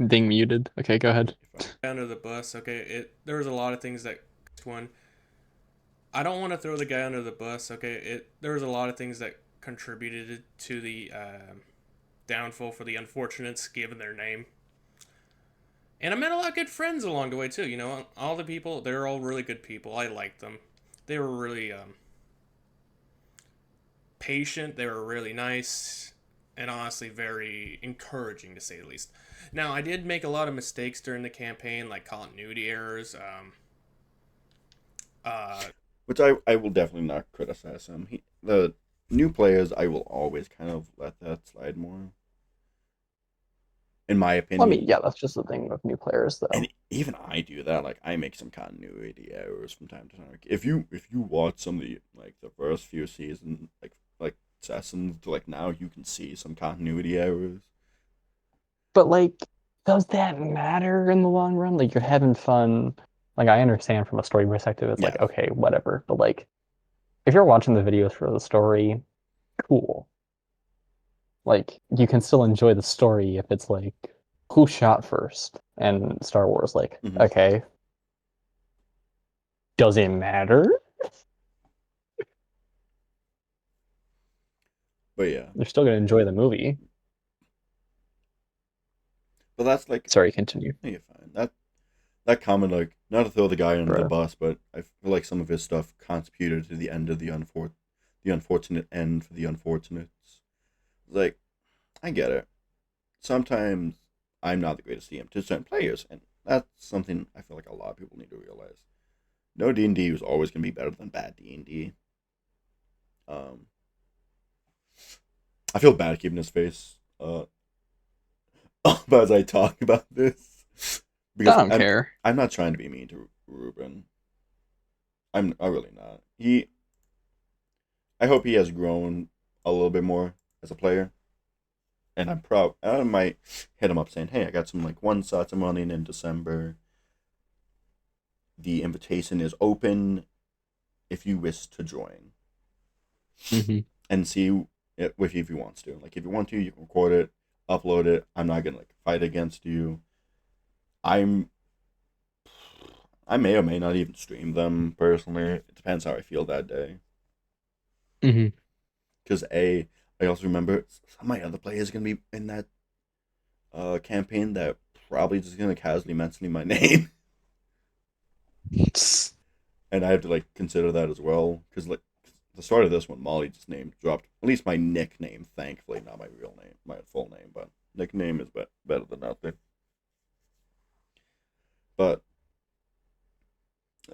thing muted. Okay, go ahead. under the bus. Okay, there was a lot of things that one. I don't want to throw the guy under the bus. Okay, there was a lot of things that contributed to the downfall for the unfortunates given their name. And I met a lot of good friends along the way too. You know, all the people, they're all really good people. I liked them. They were really patient. They were really nice, and honestly very encouraging to say the least. Now, I did make a lot of mistakes during the campaign, like continuity errors. Which I will definitely not criticize him. The new players, I will always kind of let that slide more. In my opinion. Well, I mean, yeah, that's just the thing with new players, though. And even I do that. Like, I make some continuity errors from time to time. Like, if you watch some of the first few seasons, like sessions to like now, you can see some continuity errors. But like, does that matter in the long run? Like, you're having fun. Like, I understand from a story perspective, it's like, Yeah. okay, whatever. But like, if you're watching the videos for the story, cool. Like, you can still enjoy the story if it's like, who shot first? And Star Wars, like, Mhm. okay, does it matter? But yeah, You're still gonna enjoy the movie. but that's like, Sorry, continue. yeah, you're fine. That comment, like, not to throw the guy under the Right. bus, but I feel like some of his stuff contributed to the end of the unfortunate end for the unfortunates. Like, I get it. Sometimes I'm not the greatest DM to certain players, and that's something I feel like a lot of people need to realize. No D&D is always going to be better than bad D&D. I feel bad keeping his face up as I talk about this. Because I don't care. I'm not trying to be mean to Ruben. I'm really not. I hope he has grown a little bit more as a player. And I'm proud. I might hit him up saying, hey, I got some like one shots I'm running in December. The invitation is open if you wish to join. Mm-hmm. And see it with you if he wants to. Like, if you want to, you can record it, upload it. I'm not gonna like fight against you. I may or may not even stream them personally. It depends how I feel that day. Mm-hmm. Because I also remember some of my other players gonna be in that campaign that probably just gonna casually mention my name, and I have to like consider that as well. Because like the start of this one, Molly just dropped at least my nickname. Thankfully, not my real name, my full name, but nickname is better than nothing. But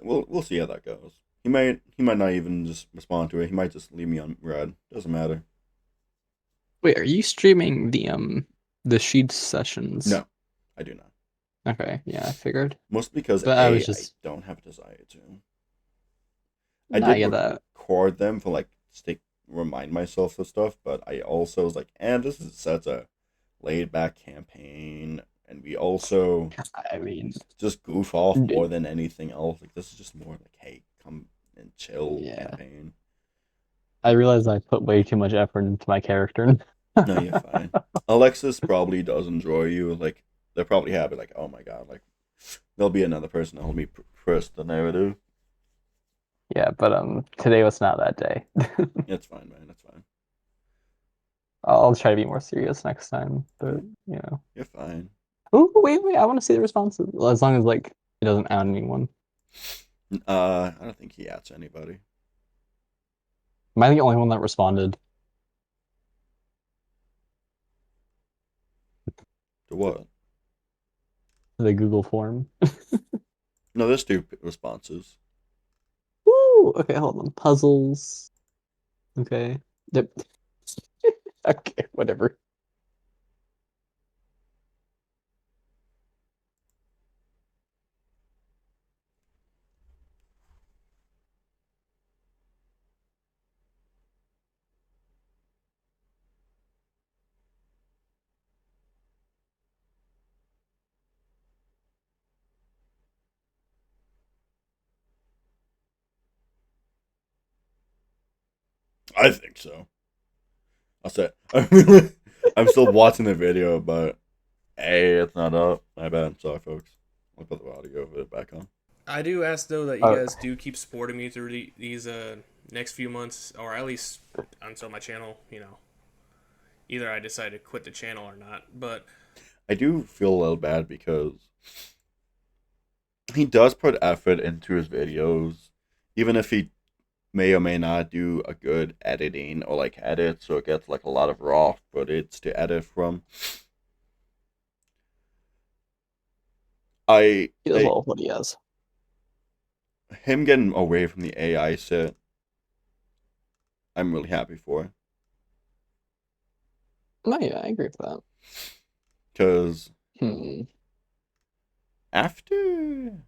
we'll see how that goes. He might not even just respond to it. He might just leave me on red. Doesn't matter. Wait, are you streaming the Sheet sessions? No, I do not. Okay, yeah, I figured. Mostly because But I don't have a desire to. I I did get that. record them for like to remind myself of stuff, but I also was like, this is such a laid back campaign, and we also I mean, just goof off more than anything else. Like, this is just more like, hey, come and chill campaign. I realize I put way too much effort into my character. No, you're fine. Alexis probably does enjoy you. Like, they're probably happy. Like, oh my god, like there'll be another person that'll be press the narrative. Yeah, but today was not that day. It's fine, man. It's fine. I'll try to be more serious next time. But you know, you're fine. Oh wait! I want to see the responses. Well, as long as like it doesn't out anyone. I don't think he outs anybody. Am I the only one that responded? To what? The Google form. No, there's 2 responses. Woo! Okay, hold on. Puzzles. Okay. Yep. Okay, whatever. I think so. I'll say I'm still watching the video, but it's not up. My bad. Sorry, folks. I'll put the audio of it back on. I do ask though that you guys do keep supporting me through these next few months, or at least until my channel, either I decide to quit the channel or not. But I do feel a little bad because he does put effort into his videos, even if he may or may not do a good editing or like edit, so it gets like a lot of raw footage to edit from. I, He does I well with what he has. him getting away from the AI set, I'm really happy for. No, yeah, I agree with that. Because Hmm. after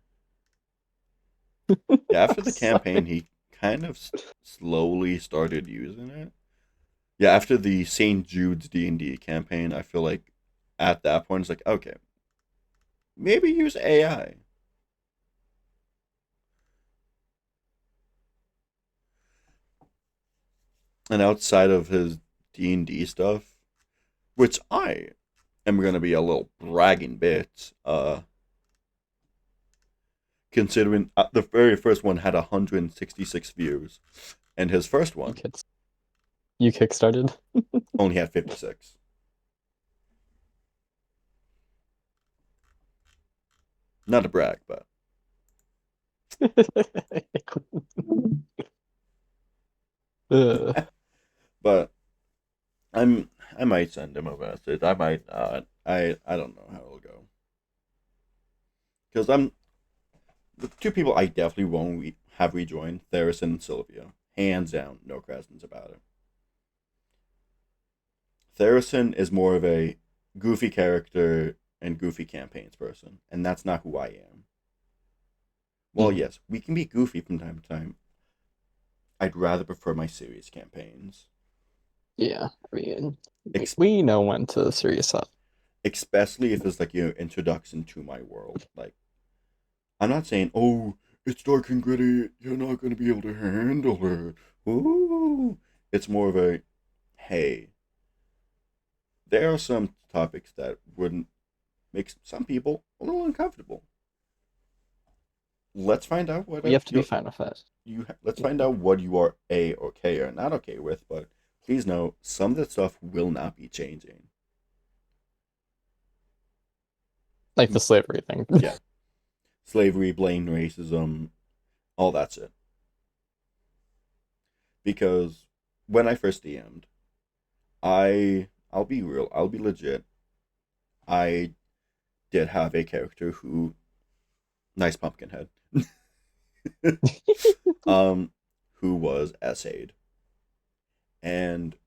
after the campaign, he kind of slowly started using it. Yeah, after the St. Jude's D&D campaign, I feel like at that point it's like, okay, maybe use AI. And outside of his D&D stuff, which I am going to be a little bragging bit, considering the very first one had 166 views, and his first one You kickstarted? only had 56. Not to brag, but but I might send him a message. I might not. I don't know how it'll go. Because the two people I definitely won't have rejoin, Theris and Sylvia. Hands down, no questions about it. Therison is more of a goofy character and goofy campaigns person, and that's not who I am. Well, yes, we can be goofy from time to time. I'd rather prefer my serious campaigns. Yeah, I mean, we know when to serious up. Especially if it's like your introduction to my world. Like, I'm not saying, oh, it's dark and gritty, you're not going to be able to handle it. Ooh. It's more of a, hey, there are some topics that wouldn't make some people a little uncomfortable. Let's find out what you have to be fine with that. Let's find out what you are okay or not okay with. But please know, some of the stuff will not be changing. Like the slavery thing. Yeah, slavery, blame racism, all that shit. Because when I first DM'd, I'll be real, I'll be legit. I did have a character who, nice pumpkin head, who was essayed. And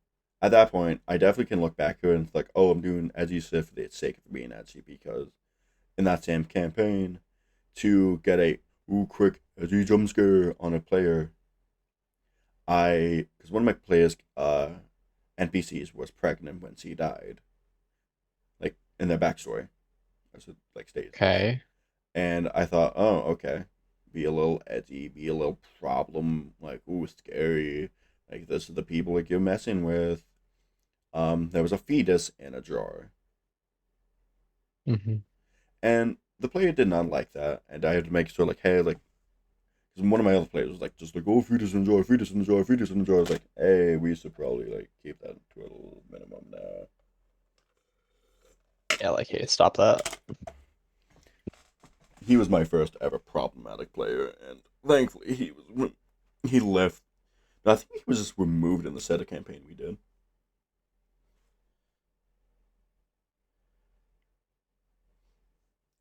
at that point, I definitely can look back to it and it's like, oh, I'm doing edgy shit for the sake of being edgy, because in that same campaign, to get a quick edgy jump scare on a player, because one of my players, NPCs was pregnant when she died, like in their backstory, as it like stated. Okay. And I thought, oh, okay, be a little edgy, be a little problem, like, ooh, scary, like this is the people like you're messing with. There was a fetus in a jar, and the player did not like that, and I had to make sure, like, hey, like, because one of my other players was like, just like, oh, fetus in a jar, fetus in a jar, fetus in a jar. I was like, hey, we should probably like keep that to a little minimum now. Yeah, like, hey, stop that. He was my first ever problematic player, and thankfully he left. I think he was just removed in the SETA campaign we did.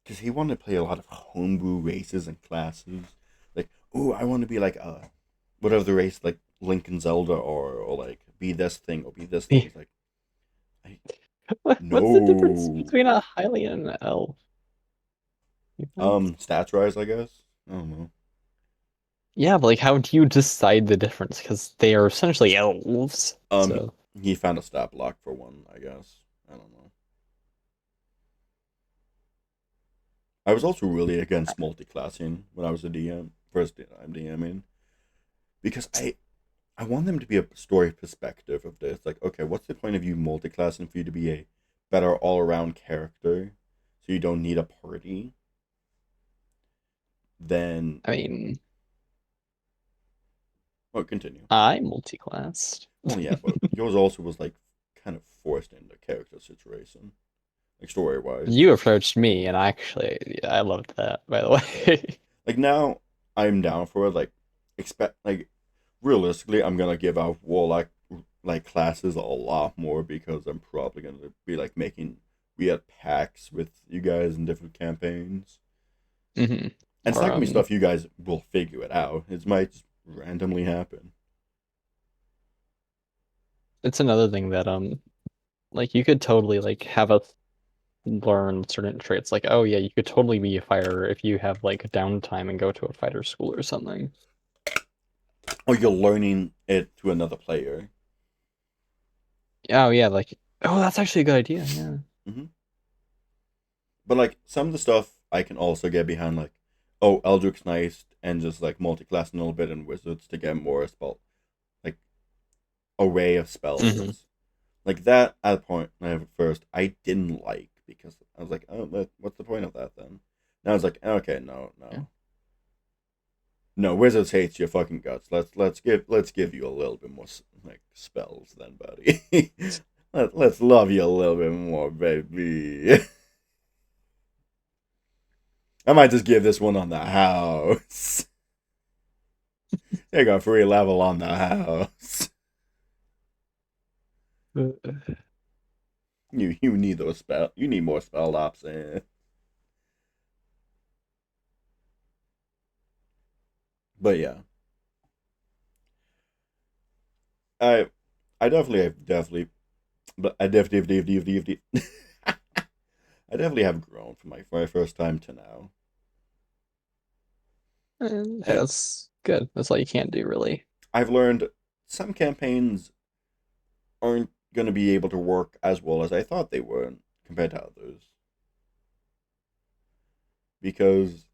Because he wanted to play a lot of homebrew races and classes. Like, oh, I want to be like whatever the race, like Lincoln Zelda, or like be this thing or be this thing. It's like, What's the difference between a Hylian and an elf? Stats rise, I guess. I don't know. Yeah, but like, how do you decide the difference? Because they are essentially elves. He found a stat block for one, I guess. I don't know. I was also really against multi-classing when I was a DM. First time DMing. Because I want them to be a story perspective of this. Like, okay, what's the point of you multi-classing for you to be a better all-around character, so you don't need a party? Then I mean, oh, continue. I multi-classed. Well, yeah, but yours also was like kind of forced into character situation, like story-wise. You approached me, and I loved that. By the way, like now I'm down for it. Like realistically, I'm gonna give out warlock like classes a lot more, because I'm probably gonna be like making weird packs with you guys in different campaigns. Mm-hmm. And it's Or not gonna be stuff you guys will figure it out. It might just randomly happen. it's another thing that like you could totally like have us learn certain traits. Like, oh yeah, you could totally be a fighter if you have like downtime and go to a fighter school or something. Or you're learning it to another player. Oh yeah, like oh that's actually a good idea. Yeah. hmm But like some of the stuff I can also get behind, like, oh, Eldritch Knight and just like multi-classing a little bit in Wizards to get more spell, like array of spells. Mhm. Like that at a point at first I didn't like because I was like, oh, what's the point of that then? Now I was like, okay, no, Yeah. no, Wizards hates your fucking guts. Let's give you a little bit more like spells then, buddy. Let's love you a little bit more, baby. I might just give this one on the house. You got free level on the house. You need those spell. You need more spell ops in. But yeah, I I but I I definitely have grown from my very first time to now. Yeah, And that's good. That's all you can do, really. I've learned some campaigns aren't going to be able to work as well as I thought they would compared to others. Because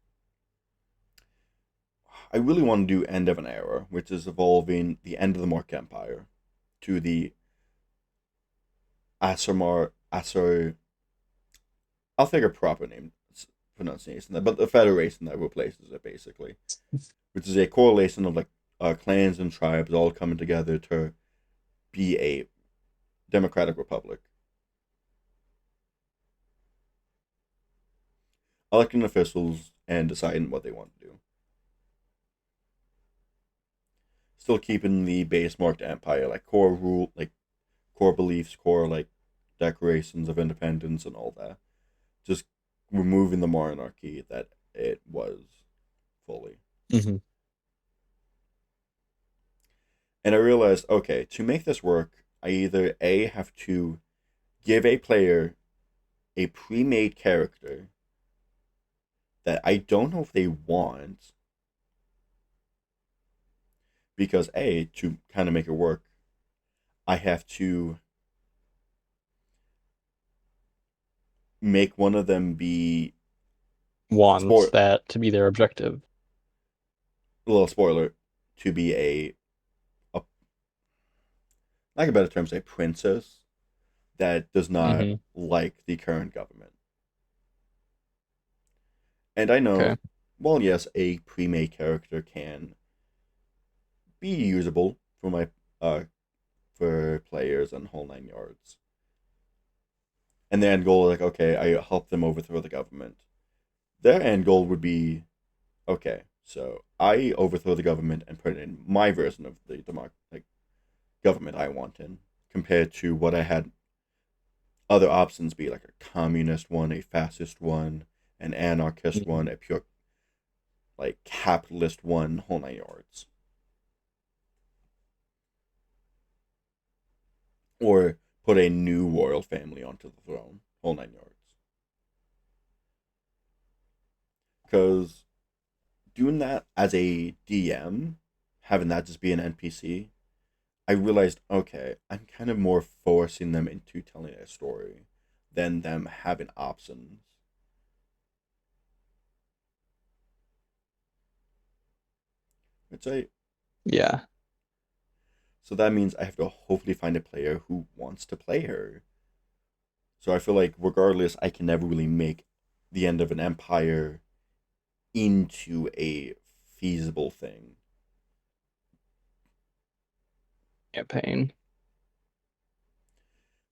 I really want to do End of an Era, which is evolving the end of the Mark Empire to the Asar. I'll figure proper name pronunciation, but the Federation that replaces it basically, which is a correlation of like clans and tribes all coming together to be a democratic republic, electing officials and deciding what they want to do. Still keeping the base marked empire, like core rule, like core beliefs, core like declarations of independence and all that. Just removing the monarchy that it was fully. Mm-hmm. And I realized, okay, to make this work, I either A, have to give a player a pre-made character that I don't know if they want, because A, to kind of make it work, I have to make one of them be Wants that to be their objective. a little spoiler, to be a like a better term, say princess that does not like the current government. And I know, Okay. well, yes, a pre-made character can be usable for my for players and whole 9 yards. And the end goal, like, okay, I help them overthrow the government. Their end goal would be, okay, so I overthrow the government and put in my version of the government I want in, compared to what I had other options be, like a communist one, a fascist one, an anarchist one, a pure like capitalist one, whole 9 yards. Or put a new royal family onto the throne, whole 9 yards. Because doing that as a DM, having that just be an NPC, I realized, okay, I'm kind of more forcing them into telling a story than them having options. Which Yeah. So that means I have to hopefully find a player who wants to play her. So I feel like regardless, I can never really make the end of an empire into a feasible thing. Campaign.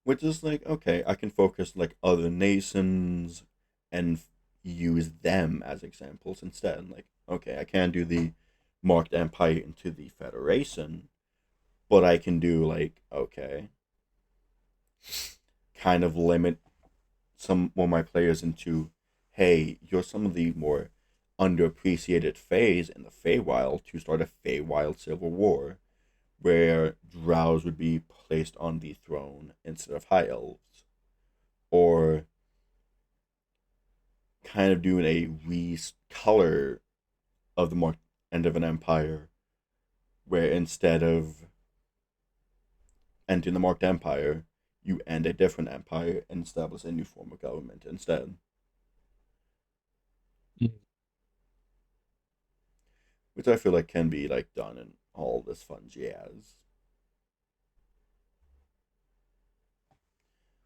Which is like, okay, I can focus like other nations and use them as examples instead. Like, okay, I can't do the marked empire into the Federation, but I can do like, okay, kind of limit some more of my players into, hey, you're some of the more underappreciated phase in the Feywild to start a Feywild civil war, where drows would be placed on the throne instead of high elves, or kind of doing a recolor of the end of an empire, where instead of ending the Marked Empire, you end a different empire and establish a new form of government instead. Mm. Which I feel like can be like done in all this fun jazz.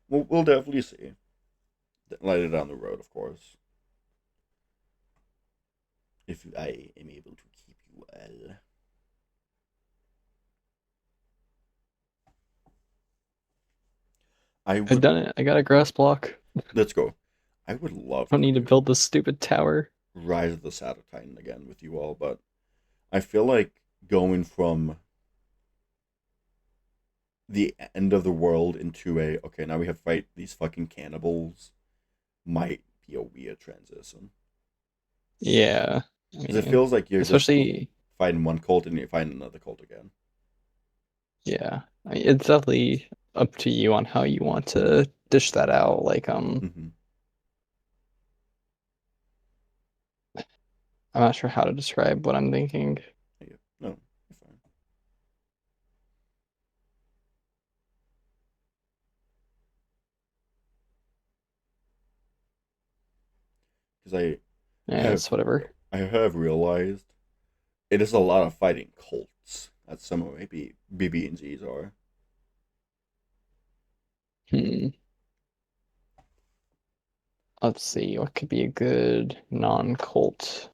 We'll definitely see. Later down the road, of course. If I am able to keep you well. I've done it. I got a grass block. Let's go. I would love I don't need to build this stupid tower. Rise of the Shadow Titan again with you all, but I feel like going from the end of the world into a okay, now we have to fight these fucking cannibals might be a weird transition. Yeah. Because it feels like you're especially just fighting one cult and you're fighting another cult again. Yeah. It's definitely up to you on how you want to dish that out. Like, Mm-hmm. I'm not sure how to describe what I'm thinking. Yeah. No, you're fine. Because Yeah, it's whatever. I have realized it is a lot of fighting cults. That's some of maybe BB&Gs are. Let's see, what could be a good non-cult?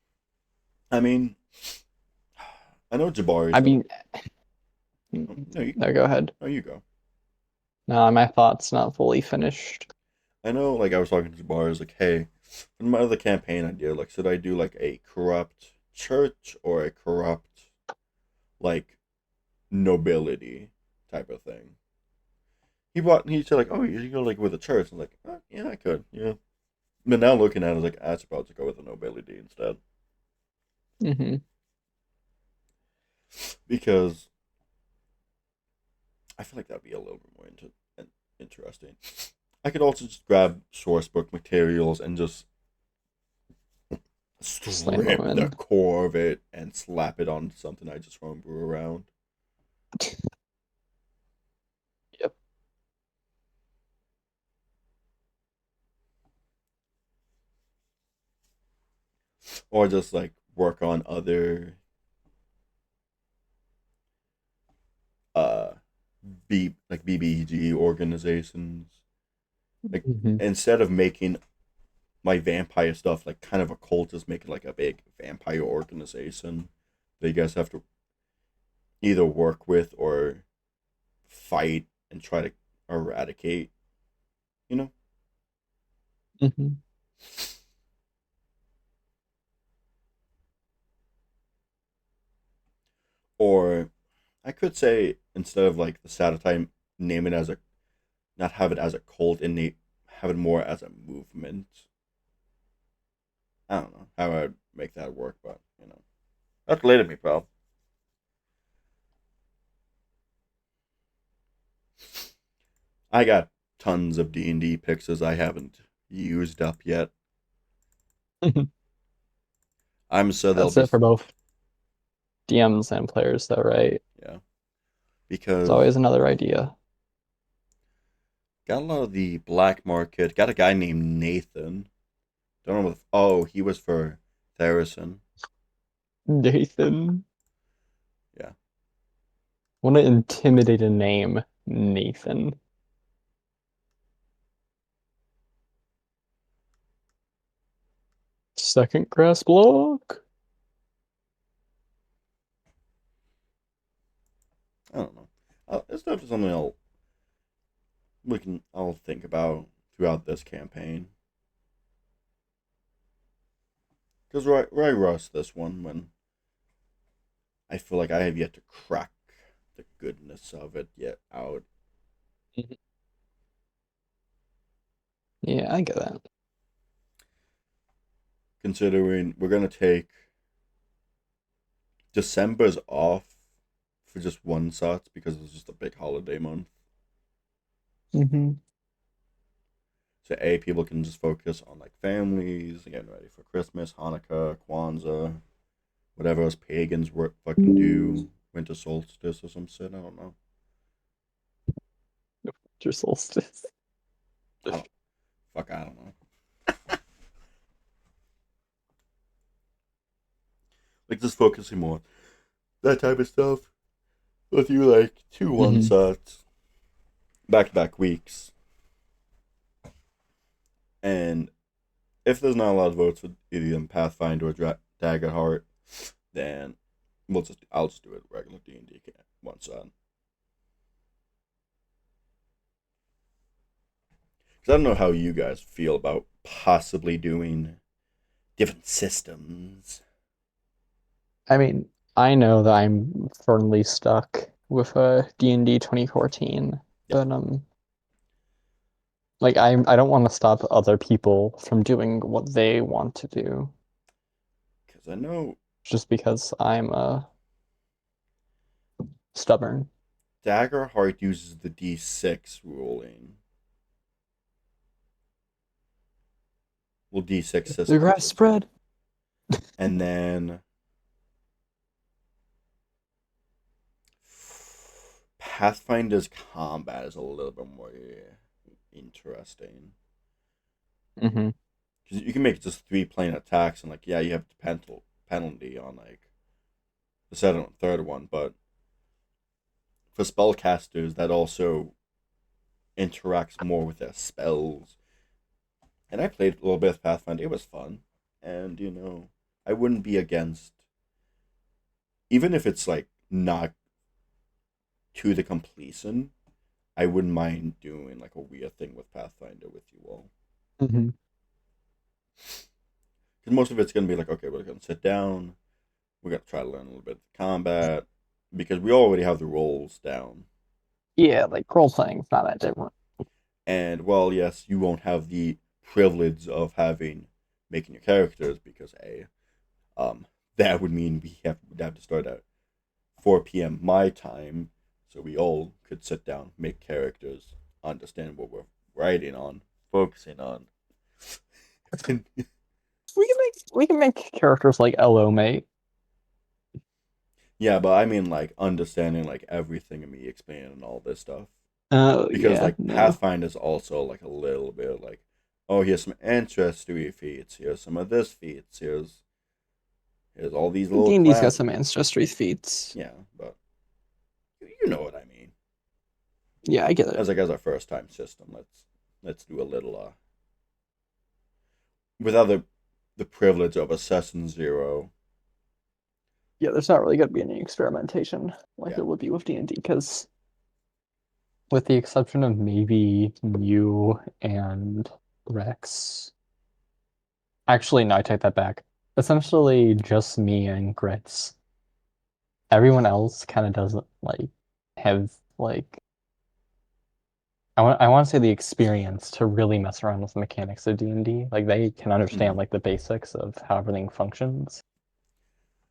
I mean, I know Jabari. I mean, no, go ahead. No, you go. No, my thought's not fully finished. I know, like, I was talking to Jabari, I was like, hey, for my other campaign idea, like, should I do, like, a corrupt church or a corrupt, like, nobility type of thing? He said, like, oh, you go, like, with a church. I was like, oh, yeah, I could, yeah. But now looking at it, I was like, I suppose to go with the nobility instead. Mm-hmm. Because I feel like that'd be a little bit more interesting. I could also just grab source book materials and just strip the core of it and slap it on something I just homebrew around. Yep. Or just like work on other BBG organizations. Like instead of making my vampire stuff like kind of a cult, just make it like a big vampire organization that you guys have to either work with or fight and try to eradicate, you know? Mm-hmm. Or I could say instead of like the Satellite, name it as a, not have it as a cult and have it more as a movement. I don't know how I'd make that work, but you know, that's later me, pal. I got tons of D&D pixels I haven't used up yet. I'm sure they'll That's it for both DMs and players, though, right? Yeah, because it's always another idea. Got a lot of the black market. Got a guy named Nathan. Don't know what. Oh, he was for Tharison. Nathan. Yeah. What an intimidating name, Nathan. Second grass block. I don't know. It's definitely something I'll think about throughout this campaign. Because I rushed this one when I feel like I have yet to crack the goodness of it yet out. Yeah, I get that. considering we're gonna take December's off for just one shot because it's just a big holiday month. Mm-hmm. So people can just focus on like families, getting ready for Christmas, Hanukkah, Kwanzaa, whatever else pagans work fucking do, winter solstice or some shit. I don't know. Winter solstice. I don't know. Like just focusing more that type of stuff. Let's do like 2 one-shots, back-to-back weeks. And if there's not a lot of votes for either Pathfinder or Daggerheart, then I'll just do it regular D&D one shot. Because I don't know how you guys feel about possibly doing different systems. I mean, I know that I'm firmly stuck with D&D 2014, but like I don't want to stop other people from doing what they want to do. Because I know just because I'm stubborn. Daggerheart uses the D6 ruling. Well, D6 system. The grass spread. And then Pathfinder's combat is a little bit more interesting. Mm-hmm. Because you can make just 3 plane attacks and like you have the penalty on like the second and third one, but for spellcasters that also interacts more with their spells. And I played a little bit of Pathfinder. It was fun, and I wouldn't be against, even if it's like not to the completion, I wouldn't mind doing like a weird thing with Pathfinder with you all. Mm-hmm. Because most of it's going to be like, okay, we're going to sit down, we're going to try to learn a little bit of combat, because we already have the roles down. Yeah, like role playing is not that different. And while yes, you won't have the privilege of making your characters, because that would mean we'd have to start at 4 p.m. my time, so we all could sit down, make characters, understand what we're writing on, focusing on. We can make characters like LO mate. Yeah, but I mean like understanding like everything and me explaining all this stuff. Because Pathfinder is also like a little bit like, oh, here's some ancestry feats, here's some of this feats, here's all these little D&D's got some ancestry feats. Yeah, but you know what I mean. Yeah, I get it. As our first time system, let's do a little without the privilege of Assassin Zero. Yeah, there's not really going to be any experimentation like there would be with D&D, because with the exception of maybe you and Rex. Actually, no, I take that back. Essentially, just me and Grits. Everyone else kind of doesn't have I want to say the experience to really mess around with the mechanics of D&D. Like they can understand like the basics of how everything functions.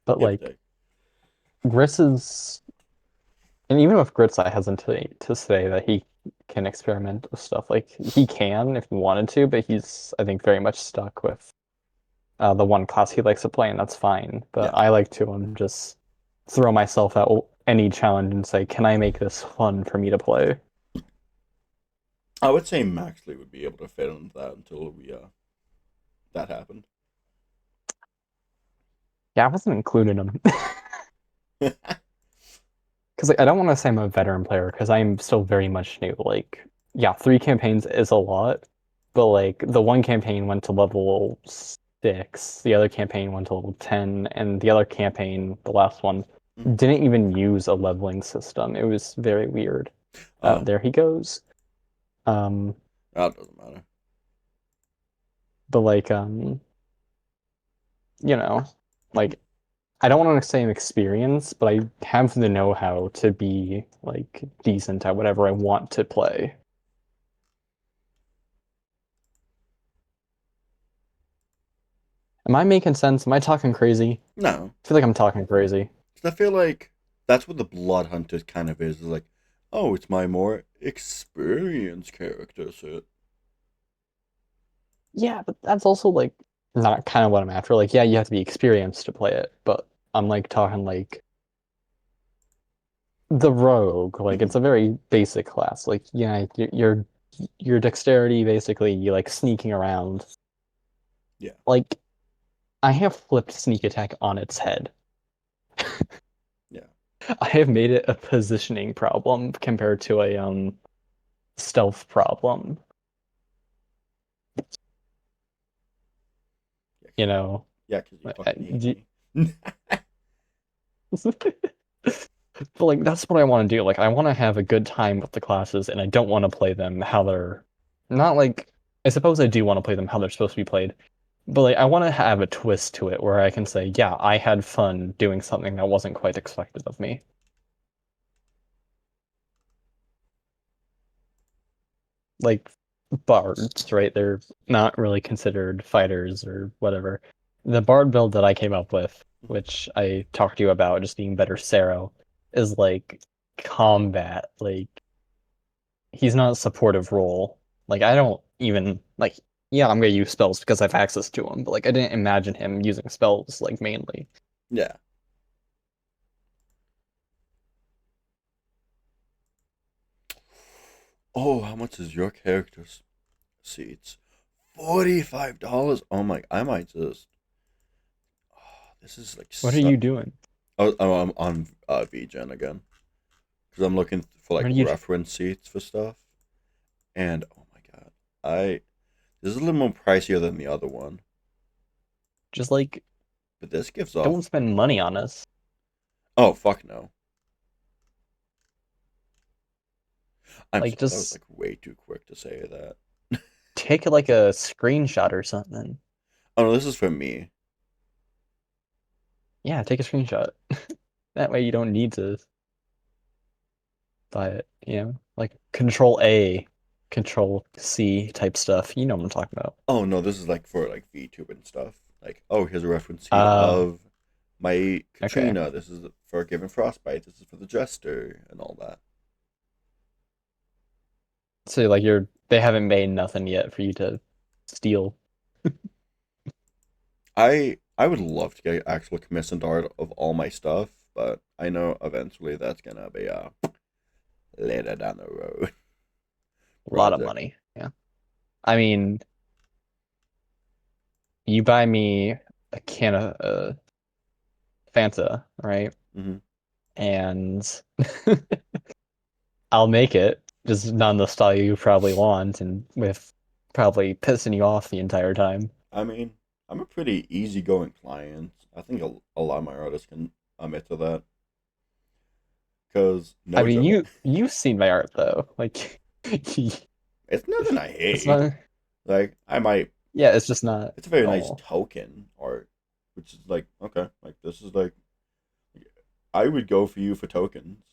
But Grits is, and even with Grits, I hesitate to say that he can experiment with stuff. Like he can if he wanted to, but he's, I think, very much stuck with the one class he likes to play, and that's fine. But I like to just throw myself at any challenge and say, can I make this fun for me to play? I would say Maxley would be able to fit into that until that happened. Yeah, I wasn't including him. Because I don't want to say I'm a veteran player, because I'm still very much new. 3 campaigns is a lot, but the one campaign went to level 6, the other campaign went to level 10, and the other campaign, the last one, didn't even use a leveling system. It was very weird. There he goes. That doesn't matter. But I don't want to say I'm experienced, but I have the know-how to be decent at whatever I want to play. Am I making sense? Am I talking crazy? No. I feel like I'm talking crazy. 'Cause I feel like that's what the Blood Hunter kind of is like, oh, it's my more experienced character set. Yeah, but that's also like not kind of what I'm after. Like, yeah, you have to be experienced to play it, but I'm like talking like the rogue. Like, it's a very basic class. Like, yeah, your dexterity basically, you like sneaking around. Yeah. Like, I have flipped sneak attack on its head. Yeah. I have made it a positioning problem compared to a stealth problem. You know. Yeah, because you I- fucking hate do- me. But like that's what I want to do. Like I want to have a good time with the classes, and I don't want to play them how they're not like. I suppose I do want to play them how they're supposed to be played, but like I want to have a twist to it where I can say, yeah, I had fun doing something that wasn't quite expected of me. Like bards, right? They're not really considered fighters or whatever. The bard build that I came up with, which I talked to you about, just being better Sero, is like combat. Like he's not a supportive role. Like I don't even like. Yeah, I'm gonna use spells because I have access to them, but like I didn't imagine him using spells like mainly. Yeah. Oh, how much is your character's seats? $45. Oh my! I might just. Oh, this is like. What are you doing? I'm on VGen again because I'm looking for like What are you- reference seats for stuff, and oh my god, this is a little more pricier than the other one, Just like but this gives off. don't spend money on us. Oh fuck no! Like, That was just- like way too quick to say that. Take like a screenshot or something. Oh no, this is for me. Yeah, take a screenshot. That way you don't need to buy it, you know? Like Control A, Control C type stuff. You know what I'm talking about. Oh no, this is like for like VTube and stuff. Like, oh, here's a reference seat Oh. of my Katrina. This is for Given Frostbite. This is for the Jester and all that. So like they haven't made nothing yet for you to steal. I would love to get actual commissioned art of all my stuff, but I know eventually that's gonna be later down the road. A lot of Project. money. Yeah. I mean, you buy me a can of Fanta, right? Mhm. And I'll make it, just not in the style you probably want, and with probably pissing you off the entire time. I mean, I'm a pretty easygoing client. I think a lot of my artists can admit to that. Cause no I mean, joke, you've seen my art though. Like, it's it's nothing I hate. not. Like I might. Yeah, it's just not. It's a very nice normal. token art, which is like okay, like this is like. I would go for you for tokens.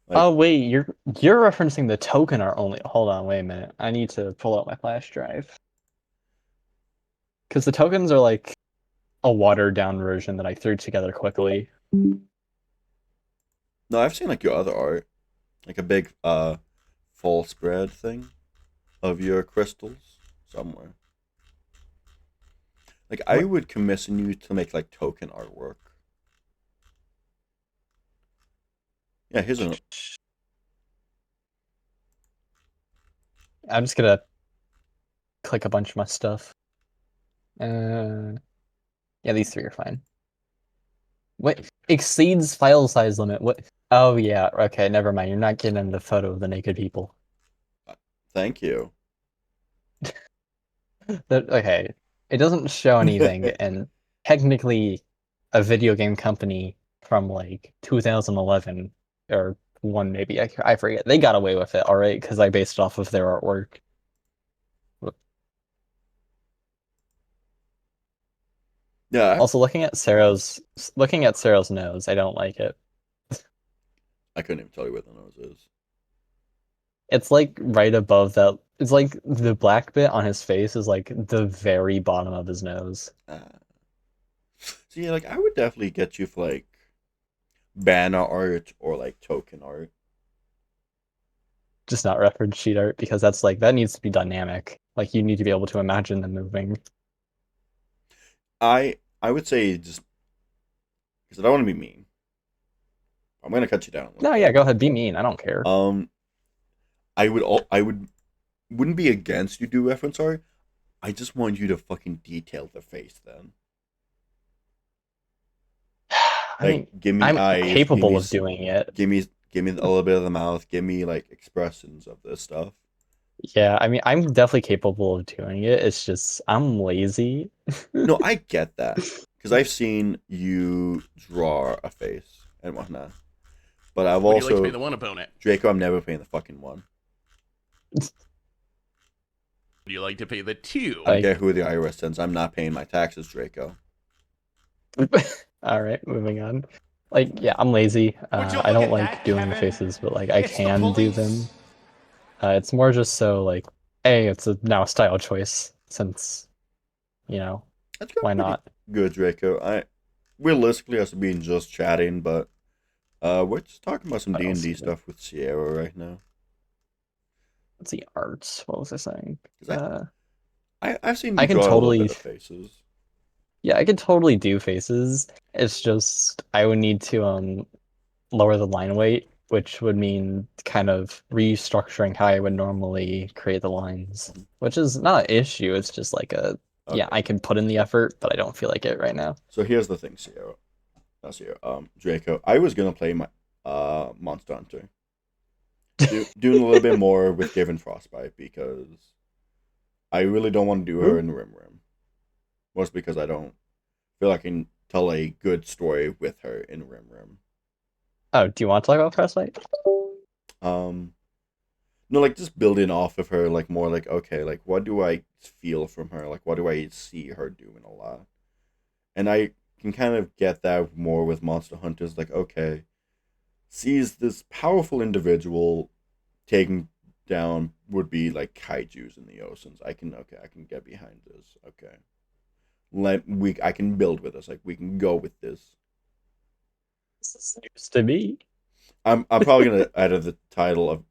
Like, Oh wait, you're referencing the token art only. Hold on, wait a minute. I need to pull out my flash drive. Because the tokens are like a watered down version that I threw together quickly. No, I've seen like your other art, like a big full spread thing of your crystals somewhere. Like I What? would commission you to make like token artwork. Yeah, here's an I'm just gonna click a bunch of my stuff. Yeah, these three are fine. What exceeds file size limit? What? Oh yeah, okay, never mind. You're not getting the photo of the naked people. thank you. Okay, it doesn't show anything, and technically, a video game company from like 2011 or one maybe I forget. They got away with it, all right, because I based it off of their artwork. Yeah, Also, looking at Sarah's nose, I don't like it. I couldn't even tell you where the nose is. It's like right above that It's like the black bit on his face is like the very bottom of his nose. So yeah, like I would definitely get you for like banner art or like token art. Just not reference sheet art because that's like that needs to be dynamic. Like you need to be able to imagine them moving. I would say just because I don't want to be mean. I'm gonna cut you down. No, yeah, go ahead, be mean. I don't care. I wouldn't be against you do reference art. I just want you to fucking detail the face then. I mean, give me I'm eyes, capable of doing it. Give me a little bit of the mouth. Give me like expressions of this stuff. Yeah, I mean, I'm definitely capable of doing it. It's just I'm lazy. No, I get that because I've seen you draw a face and whatnot. But I've Would also you like to pay the one opponent? Draco. I'm never paying the fucking one. Would you like to pay the two? I don't care who the IRS sends. I'm not paying my taxes, Draco. All right, moving on. Like, yeah, I'm lazy. I don't like doing the faces, but like I can do them. It's more just so like, it's now a style choice since, why not? Good, Draco. Realistically, us being just chatting, but we're just talking about some D&D stuff with Sierra right now. Let's see, arts. What was I saying? I've seen you I can draw totally a little bit of faces. Yeah, I could totally do faces. It's just I would need to lower the line weight, which would mean kind of restructuring how I would normally create the lines, which is not an issue. It's just like yeah, I can put in the effort, but I don't feel like it right now. So here's the thing, Sierra. Not Sierra. Draco. I was gonna play my Monster Hunter. Doing a little bit more with Given Frostbite because I really don't want to do her in Rim Rim. Mostly because I don't feel I can tell a good story with her in Rim Rim. Oh, do you want to talk about Frostbite? No, like just building off of her, like more like okay, like what do I feel from her? Like what do I see her doing a lot? And I can kind of get that more with Monster Hunters, like okay, sees this powerful individual taking down would be like kaijus in the oceans. I can get behind this. Okay. I can build with this. Like we can go with this. This is news to me. I'm probably gonna add the title of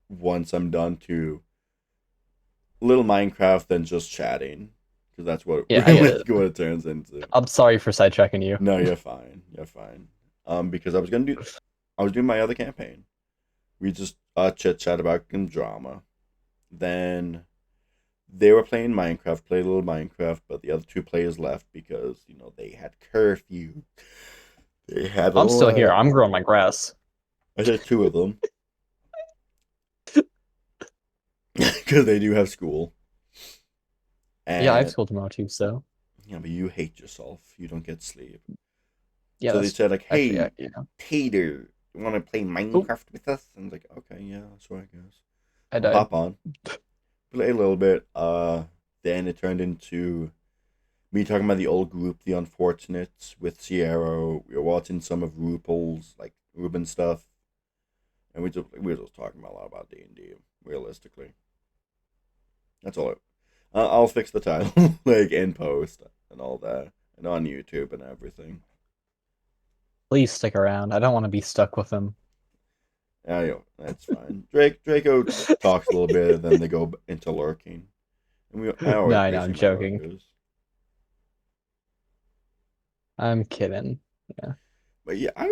once I'm done to little Minecraft than just chatting because that's what what it turns into. I'm sorry for sidetracking you. No, you're fine. You're fine. Because I was doing my other campaign. We just chit chat about drama. Then they were playing Minecraft, played a little Minecraft, but the other two players left because they had curfew. I'm still here. I'm growing my grass. I said two of them because they do have school. And, yeah, I have school tomorrow too. So. Yeah, but you hate yourself. You don't get sleep. Yeah. So they said like, "Hey, actually, Tater, you want to play Minecraft with us?" And I was like, "Okay, yeah, sure, I guess." I died. Hop on, play a little bit. Then it turned into me talking about the old group, the Unfortunates, with Sierra. We were watching some of RuPaul's like Ruben stuff, and we were just talking about a lot about D&D. Realistically, that's all. I'll fix the title like in post and all that, and on YouTube and everything. Please stick around. I don't want to be stuck with him. Yeah, that's fine. Draco talks a little bit, then they go into lurking. And No, I'm joking. Lurkers. I'm kidding. Yeah. But yeah, I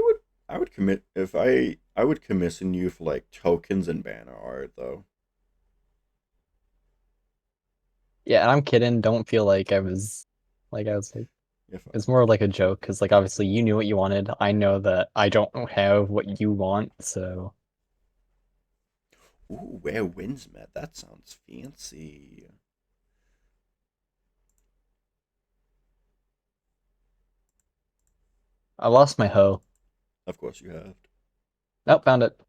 would commit if I would commission you for like tokens and banner art though. Yeah, and I'm kidding. Don't feel like I was like it's more like a joke because like obviously you knew what you wanted. I know that I don't have what you want, so. Ooh, where winds met. That sounds fancy. I lost my hoe. Of course you have. Nope, found it.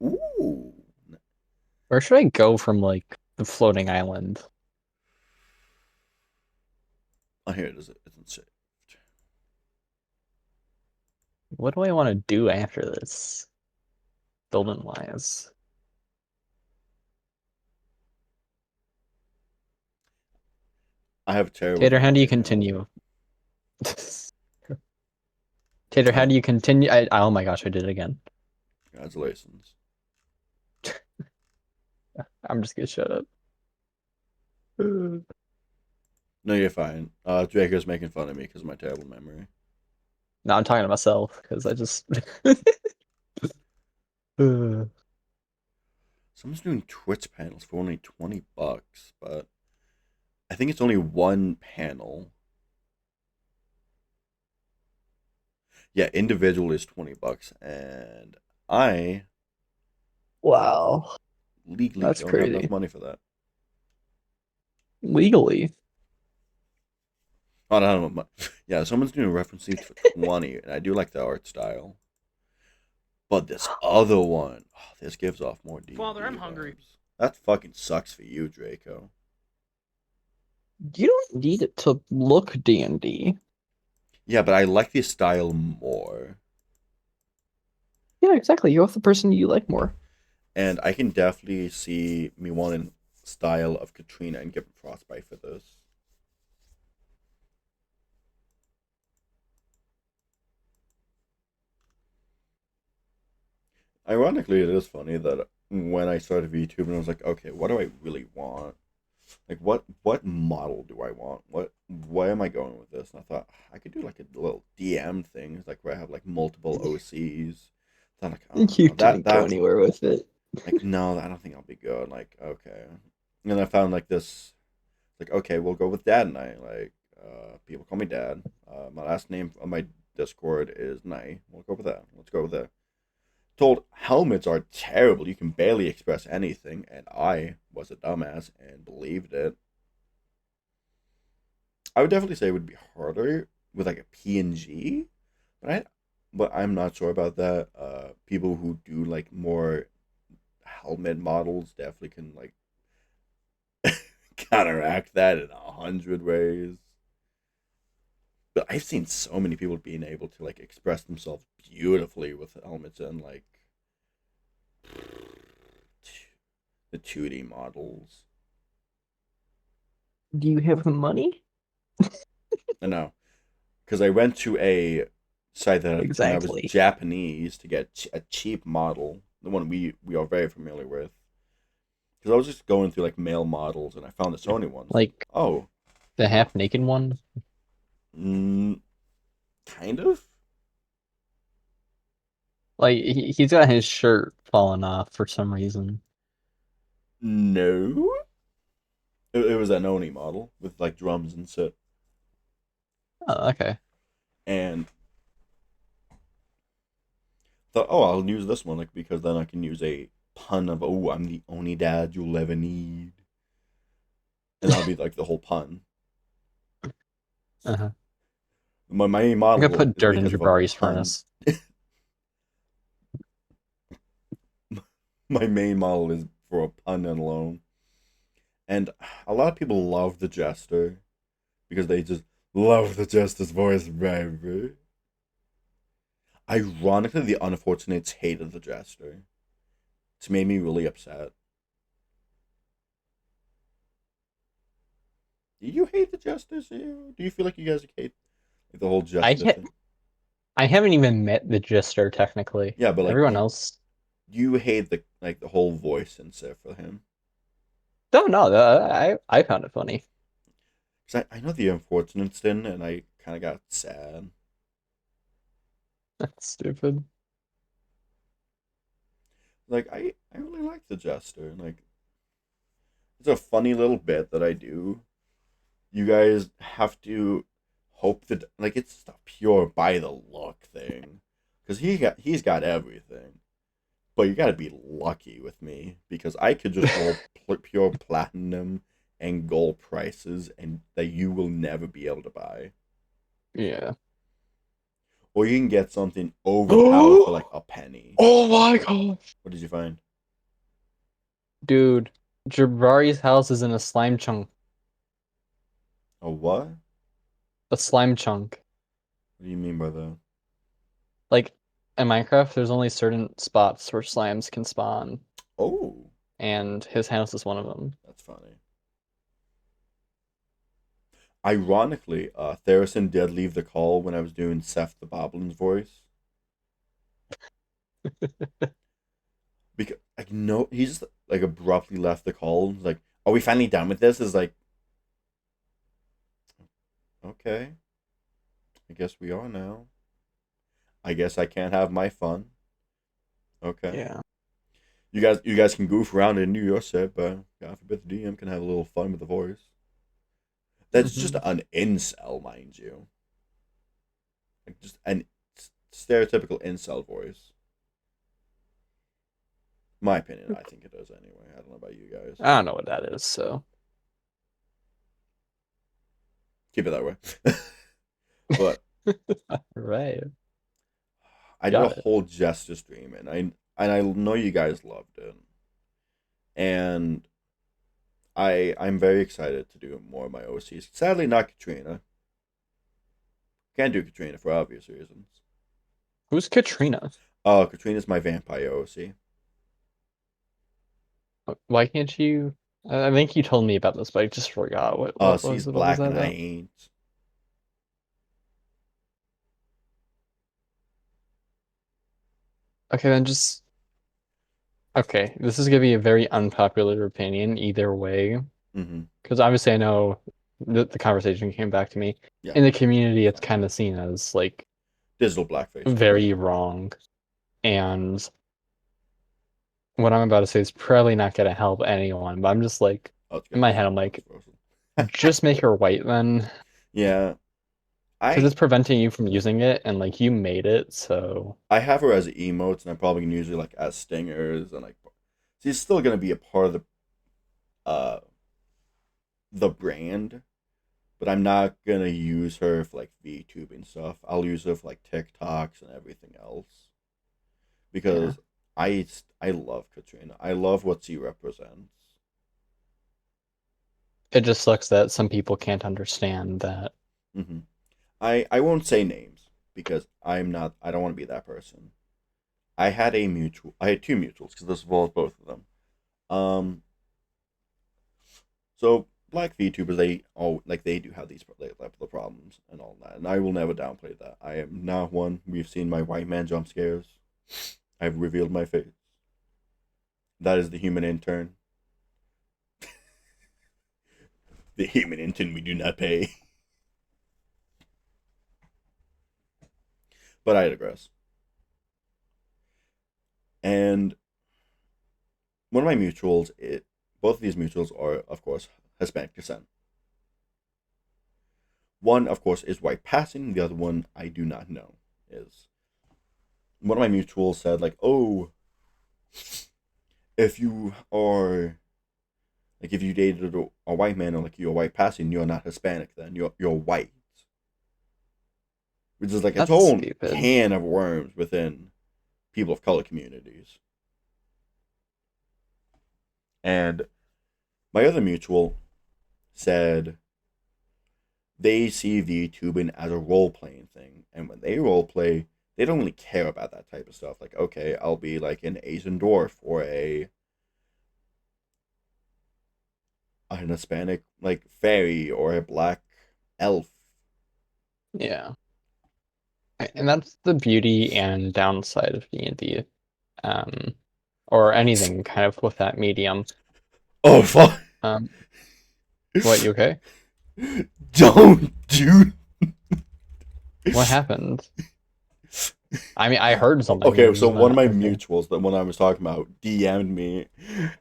Ooh. Where should I go from like the floating island? Oh, here it is. It's saved. What do I want to do after this? Building wise. I have terrible. Tater, how do you memory now. continue? Tater, how do you continue? Oh my gosh, I did it again. Congratulations. I'm just gonna shut up. No, you're fine. Draco's making fun of me because of my terrible memory. No, I'm talking to myself because I just. Someone's doing Twitch panels for only $20, but I think it's only one panel. Yeah, individual is $20, and I Wow. legally That's don't have crazy. enough money for that. Legally. Oh, I don't know. Yeah, someone's doing reference seats for 20, and I do like the art style. But this other one, this gives off more D&D Father, I'm hungry. vibes. That fucking sucks for you, Draco. You don't need it to look D&D. Yeah, but I like this style more. Yeah, exactly. You're the person you like more. And I can definitely see me wanting style of Katrina and Gibbon Frostbite for this. Ironically, it is funny that when I started YouTube and I was like, okay, what do I really want? Like, what model do I want? Why am I going with this? And I thought I could do like a little DM thing, like where I have like multiple OCs. Then like, oh, You no, didn't go anywhere with it. like, no, I don't think I'll be good. Like, okay. And I found like this, like, okay, we'll go with Dad Knight. Like, people call me Dad. My last name on my Discord is Knight. We'll go with that. Let's go with that. Told helmets are terrible. You can barely express anything, and I was a dumbass and believed it. I would definitely say it would be harder with like a PNG, but I'm not sure about that. People who do like more helmet models definitely can like counteract that in 100 ways. But I've seen so many people being able to like express themselves beautifully with helmets and like the 2D models. Do you have the money? I know, because I went to a site that when I was Japanese to get a cheap model, the one we are very familiar with. Because I was just going through like male models and I found the Sony ones. Like, oh, the half naked one? Kind of. Like, he's got his shirt falling off for some reason. No. It was an Oni model with like drums and shit. Oh, okay. And thought, oh, I'll use this one like because then I can use a pun of, oh, I'm the only dad you'll ever need. And that'll be like the whole pun. Uh-huh. My main model. I'm gonna put dirt in Jabari's furnace. My main model is for a pun and alone. And a lot of people love the Jester because they just love the Jester's voice, baby. Ironically, the Unfortunates hated the Jester. It's made me really upset. Do you hate the Jester, too? Do you feel like you guys hate the whole Jester thing? I haven't even met the Jester technically. Yeah, but like everyone else. You hate the whole voice and stuff for him. No, I found it funny. Cause I know the Unfortunates didn't, and I kind of got sad. That's stupid. Like I really like the Jester. Like it's a funny little bit that I do. You guys have to hope that like it's a pure by the look thing, because he's got everything. But you gotta be lucky with me because I could just roll pure platinum and gold prices and that you will never be able to buy. Yeah. Or you can get something overpowered for like a penny. Oh my gosh. What did you find? Dude, Jabari's house is in a slime chunk. A what? a slime chunk. What do you mean by that? Like in Minecraft, there's only certain spots where slimes can spawn, Oh, and his house is one of them. that's funny. Ironically, Theresen did leave the call when I was doing Seth the Boblin's voice. Because like no, he just like abruptly left the call. Like, are we finally done with this? Is like, okay, I guess we are now. I guess I can't have my fun. Okay. Yeah. You guys can goof around and do your set, but God forbid the DM can have a little fun with the voice. That's just an incel, mind you. Like just an stereotypical incel voice. My opinion, I think it is anyway. I don't know about you guys. I don't know what that is, so Keep it that way. But right. I did a whole Jester stream, and I know you guys loved it, and I'm very excited to do more of my OCs. Sadly, not Katrina. Can't do Katrina for obvious reasons. Who's Katrina? Oh, Katrina's my vampire OC. Why can't you? I think you told me about this, but I just forgot. What She's was black that and I about? ain't. Okay, then just. Okay, this is gonna be a very unpopular opinion either way, Mm-hmm. because obviously I know the conversation came back to me. Yeah. In the community, it's kind of seen as like Digital blackface. very wrong, and what I'm about to say is probably not gonna help anyone. But I'm just like, in my head, I'm like, just make her white then. Yeah. Because it's preventing you from using it, and like you made it, so I have her as emotes, and I'm probably gonna use her like as stingers, and like she's still gonna be a part of the brand, but I'm not gonna use her for like VTubing stuff. I'll use her for like TikToks and everything else, because I love Katrina. I love what she represents. it just sucks that some people can't understand that. Mm-hmm. I won't say names because I don't want to be that person. I had two mutuals because this involves both of them. So black VTubers, they do have these the problems and all that, and I will never downplay that. I am not one. We've seen my white man jump scares. I've revealed my face. That is the human intern. The human intern we do not pay. But I digress. And one of my mutuals, both of these mutuals are, of course, Hispanic descent. One, of course, is white passing. The other one, I do not know. Is one of my mutuals said like, "Oh, if you dated a white man or like you're white passing, you're not Hispanic. Then you're white." Which is like its own can of worms within people of color communities. And my other mutual said they see VTubing as a role-playing thing. And when they role-play, they don't really care about that type of stuff. Like, okay, I'll be like an Asian dwarf or an Hispanic like fairy or a black elf. Yeah. And that's the beauty and downside of D&D, or anything kind of with that medium. Oh fuck! What? You okay? Don't, dude. What happened? I mean, I heard something. Okay, so one of my mutuals, the one I was talking about, DM'd me,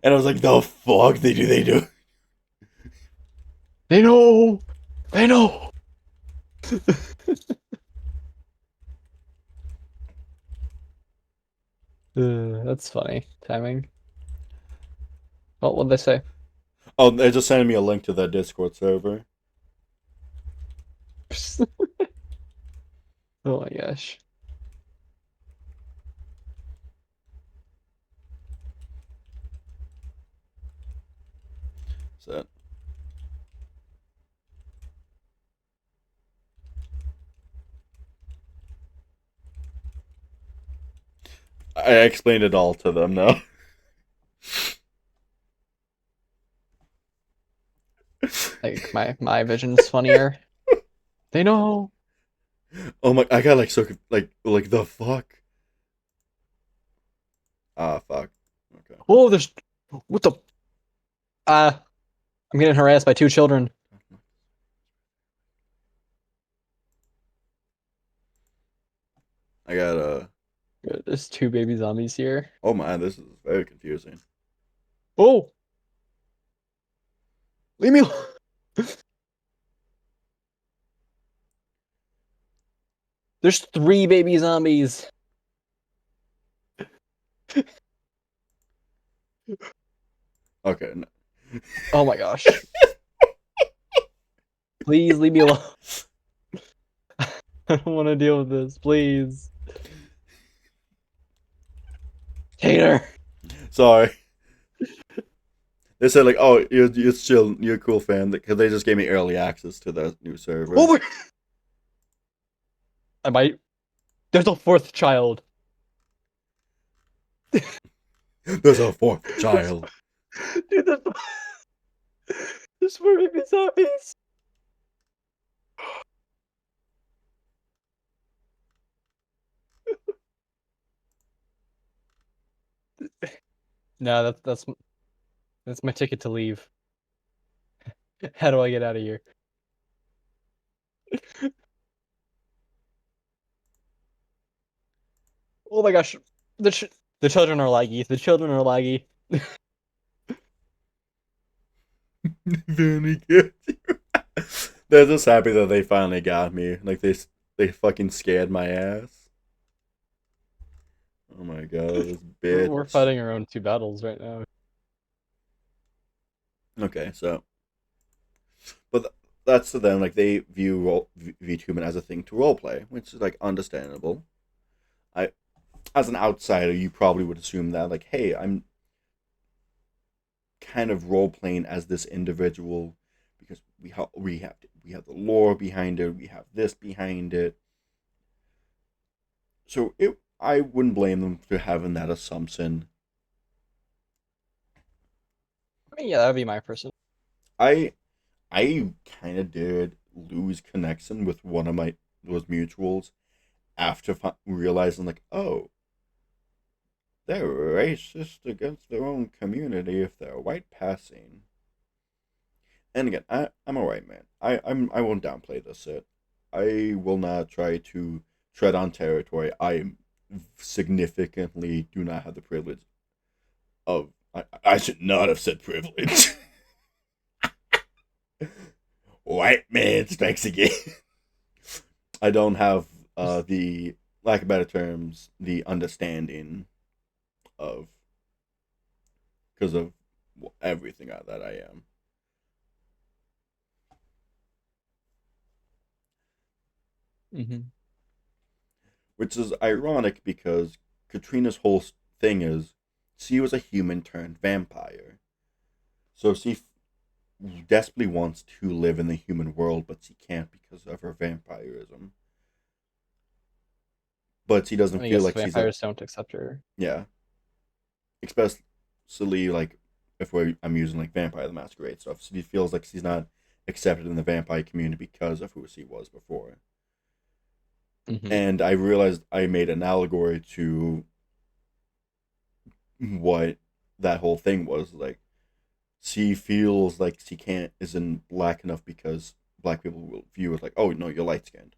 and I was like, "The fuck they do? They know! They know!" That's funny timing. Well, what'd they say? Oh, they just sent me a link to their Discord server. Oh my gosh. So, I explained it all to them now. Like my vision's funnier. They know. Oh my! I got like so like the fuck. Ah, fuck. Okay. Oh, there's what the. I'm getting harassed by 2 children. I got There's 2 baby zombies here. Oh man, this is very confusing. Oh! Leave me alone! There's 3 baby zombies! Okay. No. Oh my gosh. Please leave me alone. I don't want to deal with this, please. Tater! Sorry. They said like, oh, you're still you're a cool fan because they just gave me early access to the new server. Oh my... I might... There's a 4th child. There's a 4th child. Dude, there's 4 baby zombies. No, that's my ticket to leave. How do I get out of here? Oh my gosh, the children are laggy. The children are laggy. Very good. They're just happy that they finally got me. Like they fucking scared my ass. Oh my god, this bitch. We're fighting our own 2 battles right now. Okay, so, but that's to them. Like they view VTubing as a thing to roleplay, which is like understandable. As an outsider, you probably would assume that, like, hey, I'm kind of role playing as this individual because we have the lore behind it, we have this behind it. So I wouldn't blame them for having that assumption. I mean, yeah, that'd be my person. I kind of did lose connection with one of those mutuals after realizing, like, oh, they're racist against their own community if they're white passing. And again, I'm a white man. I won't downplay this shit. I will not try to tread on territory. I significantly do not have the privilege of. I should not have said privilege. White man strikes again. I don't have the lack of better terms, the understanding of because of everything that I am. Mm-hmm. Which is ironic because Katrina's whole thing is she was a human turned vampire. So she desperately wants to live in the human world, but she can't because of her vampirism. But she doesn't feel like vampires don't accept her. Yeah. Especially like if I'm using like Vampire the Masquerade stuff. She feels like she's not accepted in the vampire community because of who she was before. Mm-hmm. And I realized I made an allegory to what that whole thing was. Like, she feels like she isn't black enough because black people will view it like, oh no, you're light skinned.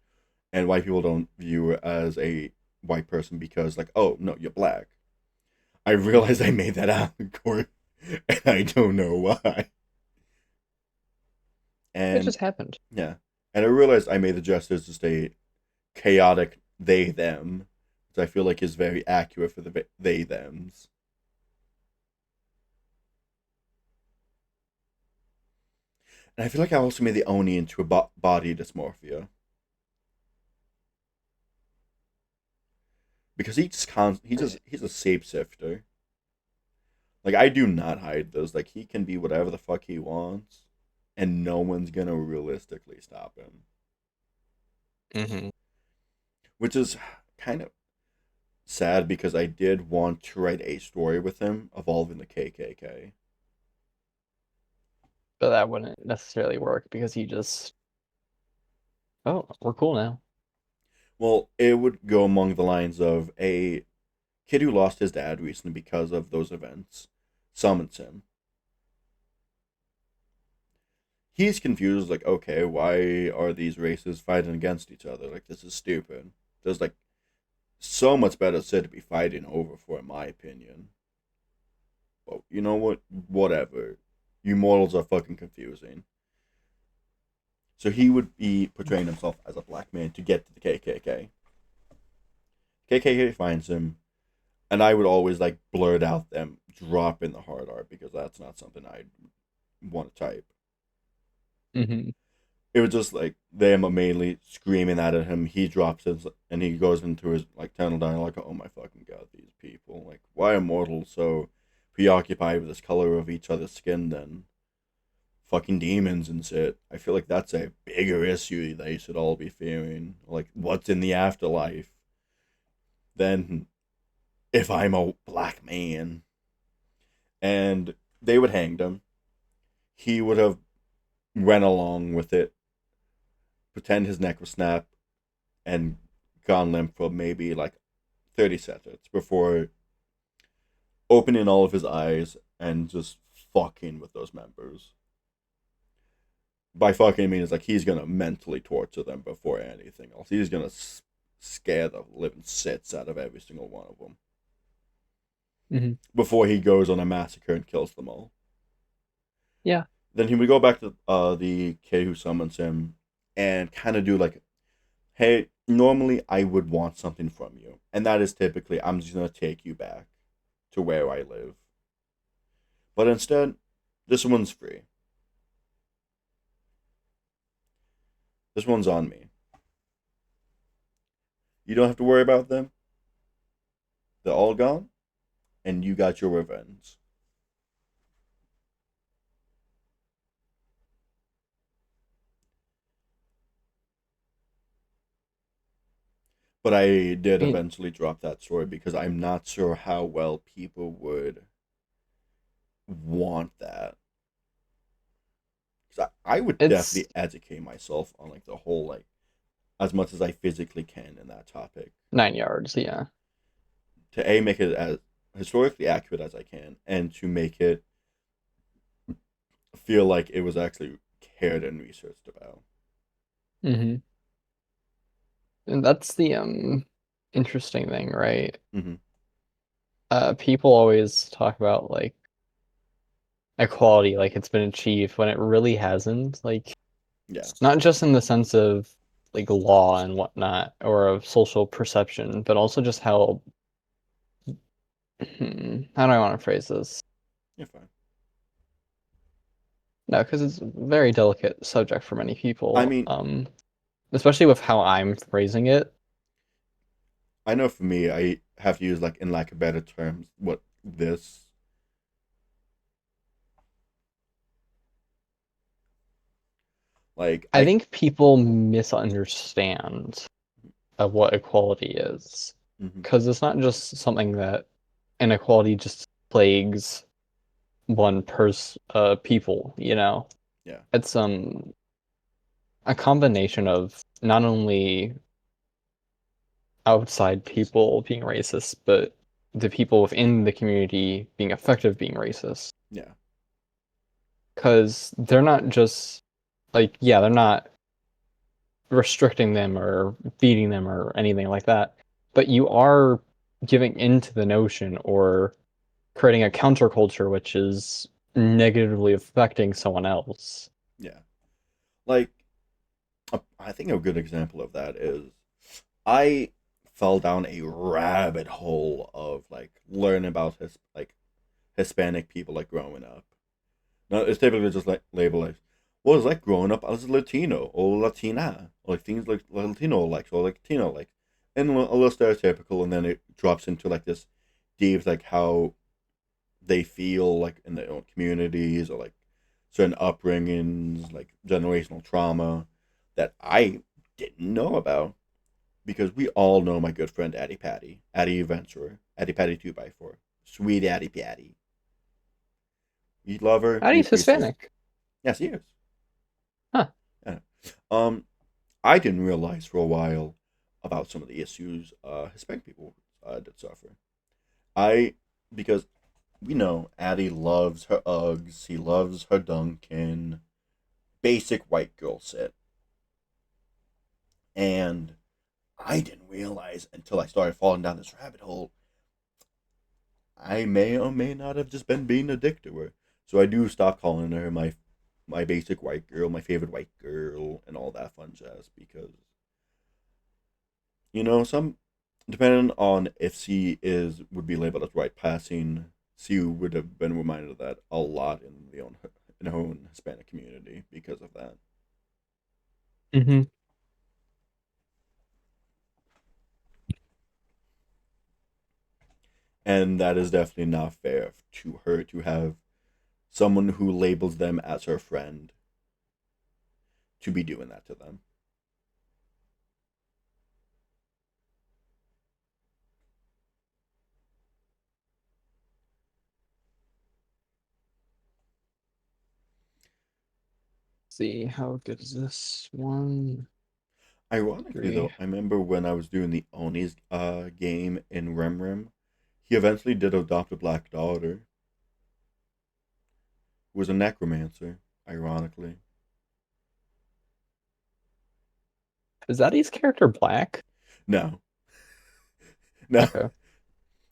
And white people don't view her as a white person because, like, oh no, you're black. I realized I made that allegory, and I don't know why. And it just happened. Yeah, and I realized I made the gestures just a chaotic they them, which I feel like is very accurate for the they thems. And I feel like I also made the Oni into a body dysmorphia. Because he's a shapeshifter. Like, I do not hide those. Like, he can be whatever the fuck he wants, and no one's gonna realistically stop him. Mm-hmm. Which is kind of sad because I did want to write a story with him involving the KKK. But that wouldn't necessarily work because he just, oh, we're cool now. Well, it would go among the lines of a kid who lost his dad recently because of those events summons him. He's confused, like, okay, why are these races fighting against each other? Like, this is stupid. There's, like, so much better shit to be fighting over for, in my opinion. But you know what? Whatever. You mortals are fucking confusing. So he would be portraying himself as a black man to get to the KKK. KKK finds him, and I would always, like, blurt out them drop in the hard art because that's not something I'd want to type. Mm-hmm. It was just like them mainly screaming at him. He drops his and he goes into his like tunnel dialogue. Oh my fucking god, these people! Like, why are mortals so preoccupied with this color of each other's skin than fucking demons and shit? I feel like that's a bigger issue they should all be fearing. Like, what's in the afterlife? Than if I'm a black man. And they would hang him. He would have went along with it, pretend his neck was snapped, and gone limp for maybe like 30 seconds before opening all of his eyes and just fucking with those members. By fucking, I mean, it's like he's gonna mentally torture them before anything else. He's gonna scare the living shits out of every single one of them. Mm-hmm. Before he goes on a massacre and kills them all. Yeah. Then he would go back to the kid who summons him and kind of do like, hey, normally I would want something from you. And that is typically, I'm just going to take you back to where I live. But instead, this one's free. This one's on me. You don't have to worry about them. They're all gone. And you got your revenge. But I did eventually drop that story because I'm not sure how well people would want that. Because I would definitely educate myself on like the whole, like, as much as I physically can in that topic. 9 yards, yeah. To make it as historically accurate as I can, and to make it feel like it was actually cared and researched about. Mm-hmm. And that's the interesting thing, right? Mm-hmm. People always talk about like equality, like it's been achieved when it really hasn't. Like, yeah, not just in the sense of like law and whatnot, or of social perception, but also just how do I want to phrase this? You're fine. No, because it's a very delicate subject for many people. I mean, especially with how I'm phrasing it. I know for me, I have to use, like, in lack of better terms, what this. Like, I think people misunderstand of what equality is. Because it's not just something that inequality just plagues one people, you know? Yeah. It's a combination of not only outside people being racist, but the people within the community being effective being racist. Yeah. Because they're not just, like, yeah, they're not restricting them or beating them or anything like that, but you are giving into the notion or creating a counterculture which is negatively affecting someone else. Yeah. Like, I think a good example of that is I fell down a rabbit hole of, like, learning about Hispanic people, like, growing up. Now, it's typically just, like, labeled as, what is like growing up as a Latino or Latina, or, like, things like Latino likes or like Latino likes, and a little stereotypical, and then it drops into, like, this deep, like, how they feel, like, in their own communities, or, like, certain upbringings, like generational trauma that I didn't know about. because we all know my good friend Addie Patty, Addie Venturer, Addie Patty 2x4, sweet Addie Patty. We love her. We Addie's appreciate her. Hispanic. Yes, he is. Huh. Yeah. I didn't realize for a while about some of the issues Hispanic people did suffer. Because we know Addie loves her Uggs, he loves her Dunkin', basic white girl shit. And I didn't realize until I started falling down this rabbit hole, I may or may not have just been being a dick to her. So I do stop calling her my basic white girl, my favorite white girl, and all that fun jazz, because some, depending on if she would be labeled as white passing, she would have been reminded of that a lot in her own Hispanic community because of that. Mm-hmm. And that is definitely not fair to her to have someone who labels them as her friend to be doing that to them. See, how good is this one? Ironically, Three. though, I remember when I was doing the Oni's game in Rem, he eventually did adopt a black daughter who was a necromancer, ironically. Is Addie's character black? No. No. Okay.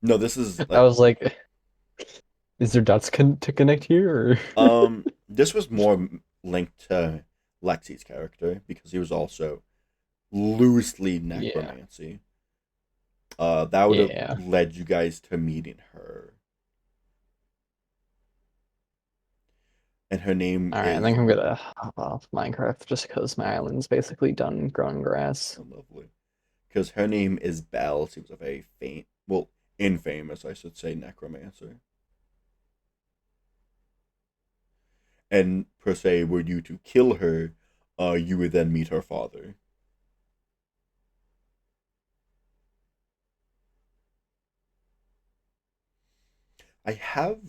No, this is I was like, is there dots to connect here? Or? This was more linked to Lexi's character because he was also loosely necromancy. That would have led you guys to meeting her. And her name Alright, I think I'm gonna hop off Minecraft just because my island's basically done growing grass. Oh, lovely. Because her name is Belle. She was a very infamous, I should say, necromancer. And per se, were you to kill her, you would then meet her father. I have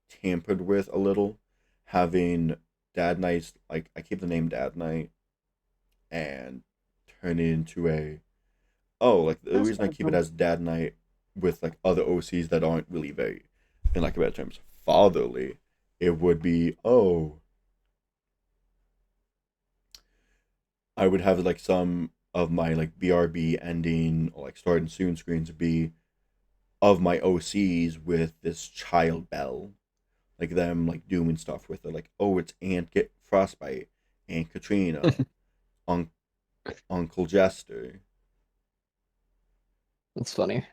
tampered with a little, having Dad Night, like, I keep the name Dad Night, and turn it into the reason I keep it as Dad Night with, like, other OCs that aren't really very, in like better terms, fatherly, it would be, I would have, like, some of my, like, BRB ending, or, like, starting soon screens be of my OCs with this child Belle. Like, them, like, doing stuff with her. Like, it's Aunt Frostbite, Aunt Katrina, Uncle Jester. That's funny.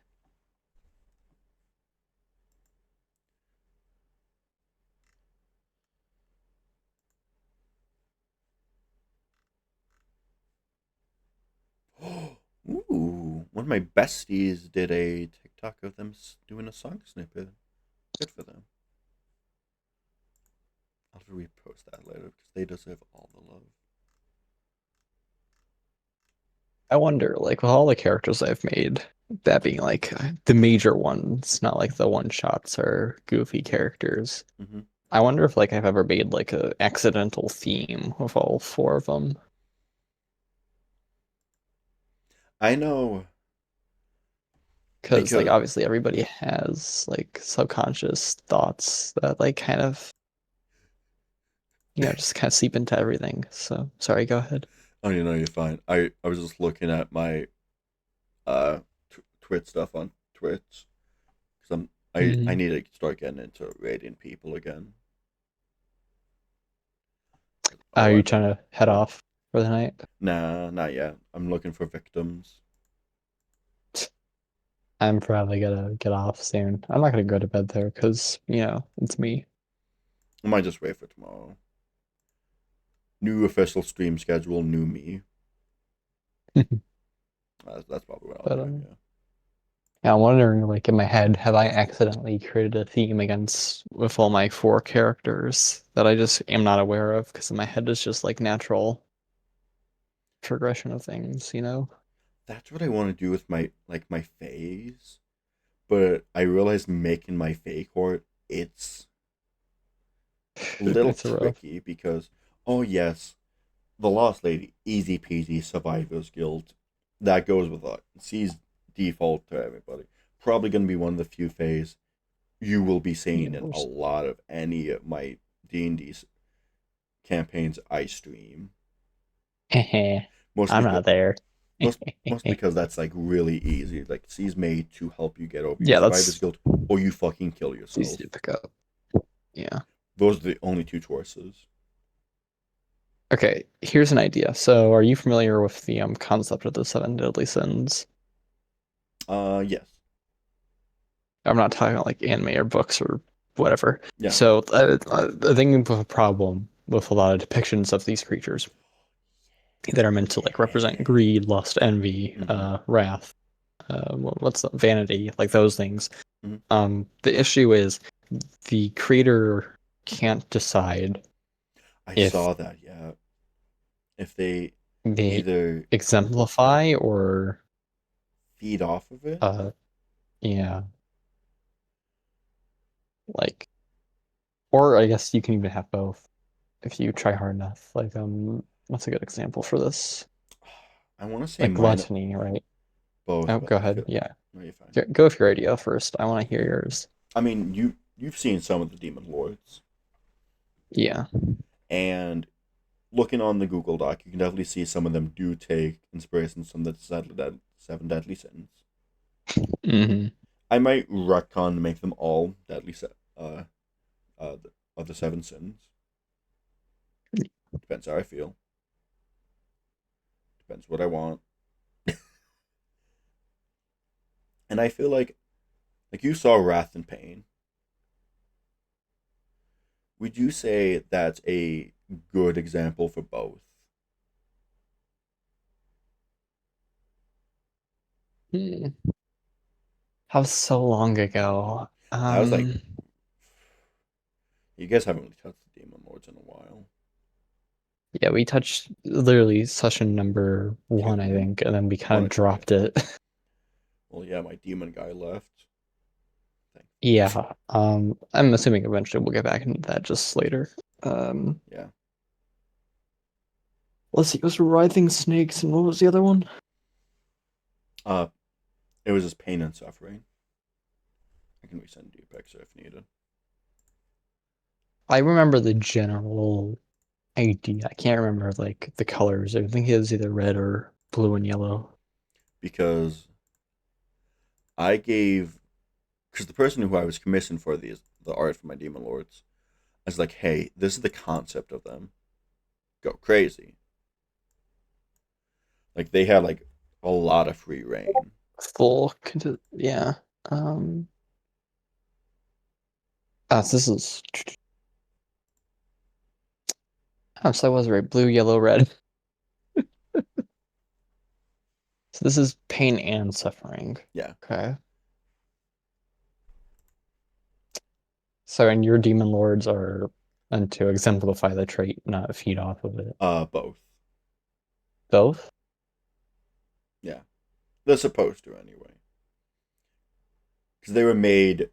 Ooh, one of my besties did a TikTok of them doing a song snippet. Good for them. I'll have to repost that later because they deserve all the love. I wonder, like, with all the characters I've made, that being like the major ones, not like the one shots or goofy characters. Mm-hmm. I wonder if like I've ever made like a accidental theme with all 4 of them. I know. Because like obviously everybody has like subconscious thoughts that like kind of just kind of seep into everything. So sorry, go ahead. Oh, you're fine. I was just looking at my Twitch stuff on Twitch because I need to start getting into raiding people again. Are you trying to head off for the night? Nah, not yet. I'm looking for victims. I'm probably gonna get off soon. I'm not gonna go to bed there because it's me. I might just wait for tomorrow. New official stream schedule, new me. That's probably what I'll do. Yeah, I'm wondering, like, in my head, have I accidentally created a theme with all my 4 characters that I just am not aware of because in my head it's just like natural progression of things, that's what I want to do with my phase, but I realized making my fake art, it's a little It's rough. tricky because, oh yes, the Lost Lady, easy peasy, Survivor's Guild, that goes with it. She's default to everybody. Probably going to be one of the few phase you will be seeing in a lot of any of my D&D campaigns I stream. Mostly I'm not there. Most because that's like really easy. Like she's made to help you get over your Yeah, Survivor's that's Guild, or you fucking kill it's yourself. easy to pick up. Yeah. Those are the only two choices. Okay, here's an idea. So, are you familiar with the concept of the seven deadly sins? Yes. I'm not talking about like anime or books or whatever. Yeah. So, the thing with a problem with a lot of depictions of these creatures that are meant to like represent greed, lust, envy, wrath, what's the, vanity, like those things. Mhm. The issue is the creator can't decide I saw that, yeah. If they either exemplify or feed off of it. Yeah. Like, or I guess you can even have both if you try hard enough. Like, what's a good example for this? I want to say Like gluttony, right? both. Oh, go ahead. Yeah. No, you're fine. Go with your idea first. I want to hear yours. I mean, you've seen some of the Demon Lords. Yeah. And looking on the Google Doc, you can definitely see some of them do take inspiration from the seven deadly sins. Mm-hmm. I might retcon to make them all deadly of the seven sins. Depends how I feel. Depends what I want. And I feel like you saw Wrath and Pain. Would you say that's a good example for both? That was so long ago. That was like, you guys haven't really touched the Demon Lords in a while. Yeah, we touched literally session number 1, I think, and then we kind of dropped it. Well, yeah, my demon guy left. Yeah, I'm assuming eventually we'll get back into that just later. Yeah. Let's see, it was Writhing Snakes, and what was the other one? It was just Pain and Suffering. I can resend you a picture if needed. I remember the general idea. I can't remember like the colors. I think it was either red or blue and yellow. Because the person who I was commissioned for the art for my Demon Lords, I was like, hey, this is the concept of them. Go crazy. Like they had like a lot of free reign. Yeah. So this is. Oh, so I was right. Blue, yellow, red. So this is pain and suffering. Yeah. Okay. So, and your demon lords are meant to exemplify the trait, not feed off of it. Both. Both? Yeah. They're supposed to anyway. Because they were made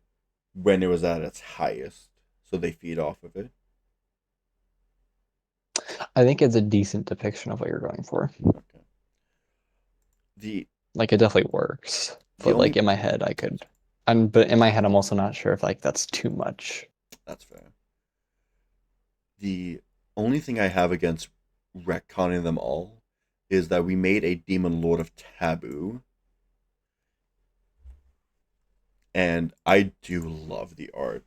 when it was at its highest, so they feed off of it. I think it's a decent depiction of what you're going for. Okay. Like it definitely works. But like in my head but in my head I'm also not sure if like that's too much. That's fair. The only thing I have against retconning them all is that we made a Demon Lord of Taboo. And I do love the art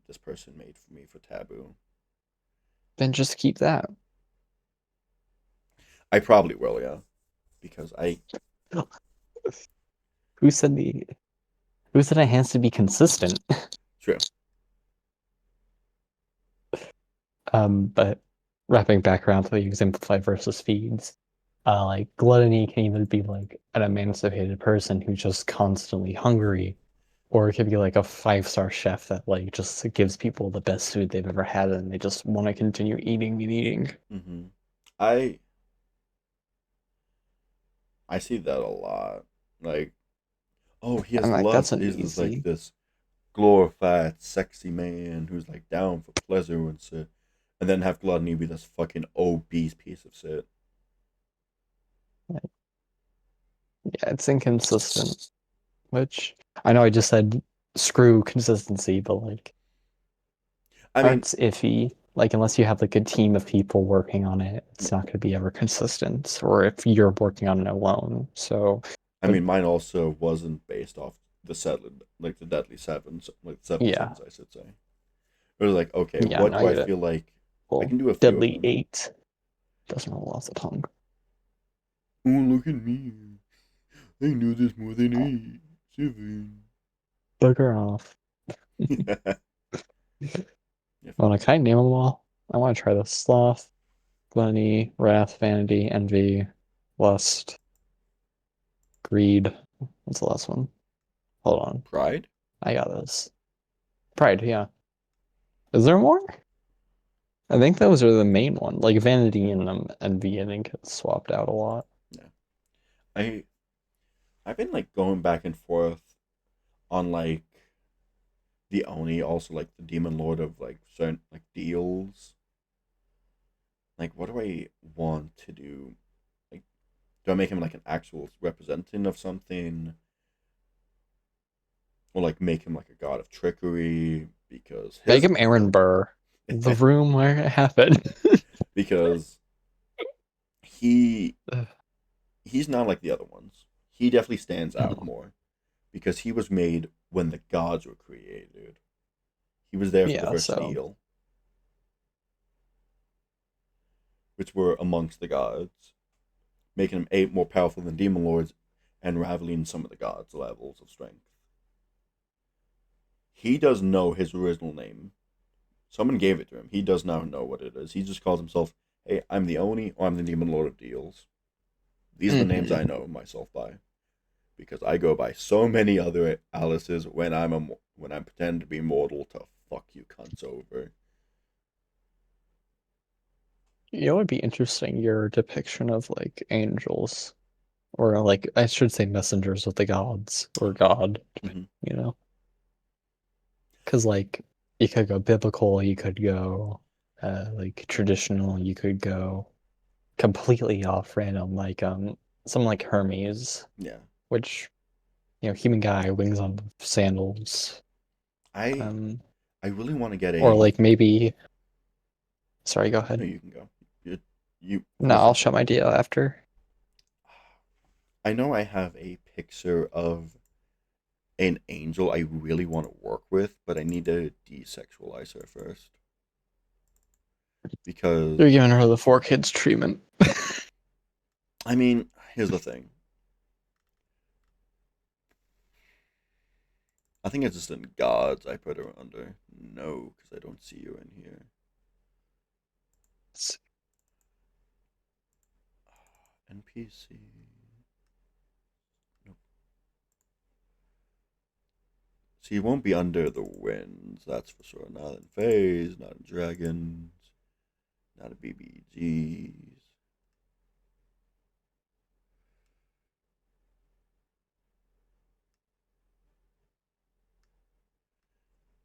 this person made for me for Taboo. Then just keep that. I probably will, yeah. Because Who said it has to be consistent? True. But wrapping back around to the exemplify versus feeds, like gluttony can either be like an emancipated person who's just constantly hungry, or it could be like a 5-star chef that like just gives people the best food they've ever had and they just want to continue eating and eating. Mm-hmm. I I see that a lot. Like, oh, he has I'm like, that's lust. an He's just like easy. this glorified, sexy man who's like down for pleasure and shit. And then have gluttony be this fucking obese piece of shit. Yeah, it's inconsistent. Which I know I just said screw consistency, but like I mean, art's iffy. Like unless you have like a team of people working on it, it's not going to be ever consistent. Or if you're working on it alone, so mine also wasn't based off the seven, like the Deadly Sevens, like Seven yeah, Sins, I should say. It was like, okay, yeah, what no, do I I get it. feel like I Well, can do a few of Deadly them? 8 doesn't roll off the tongue. Oh, look at me! I know this more than 7. Bugger off. Yeah, Well, I kind of name them all. I want to try this. Sloth, gluttony, wrath, vanity, envy, lust, greed. What's the last one? Hold on. Pride. I got this. Pride, yeah. Is there more? I think those are the main one. Like vanity and envy, I think, gets swapped out a lot. Yeah, I've been like going back and forth on like the Oni, also like the Demon Lord of like certain like deals. Like, what do I want to do? Like, do I make him like an actual representation of something, or like make him like a god of trickery? Because Make him Aaron Burr. The room where it happened. because he's not like the other ones. He definitely stands out more because he was made when the gods were created. He was there for the Yeah, first so deal, which were amongst the gods, making him 8 more powerful than demon lords and rivaling some of the gods' levels of strength. He doesn't know his original name. Someone gave it to him. He does not know what it is. He just calls himself, hey, I'm the Oni or I'm the Demon Lord of Deals. These are the names I know myself by. Because I go by so many other Alices when I'm pretending to be mortal to fuck you cunts over. you know, it'd be interesting your depiction of like angels, or like I should say messengers of the gods or God. Mhm. You know, because like you could go biblical, you could go like traditional, you could go completely off random, like something like Hermes, Yeah. which human guy, wings on sandals, I really want to get or a. like maybe. Sorry, go ahead. No, you can go. You No, first I'll off, shut my deal after. I know I have a picture of an angel I really want to work with, but I need to desexualize her first. Because You're giving her the 4 kids treatment. I mean, here's the thing. I think it's just in gods I put her under. No, because I don't see you in here. NPC. Nope. So you won't be under the winds, that's for sure. Not in phase, not in dragons, not in BBGs.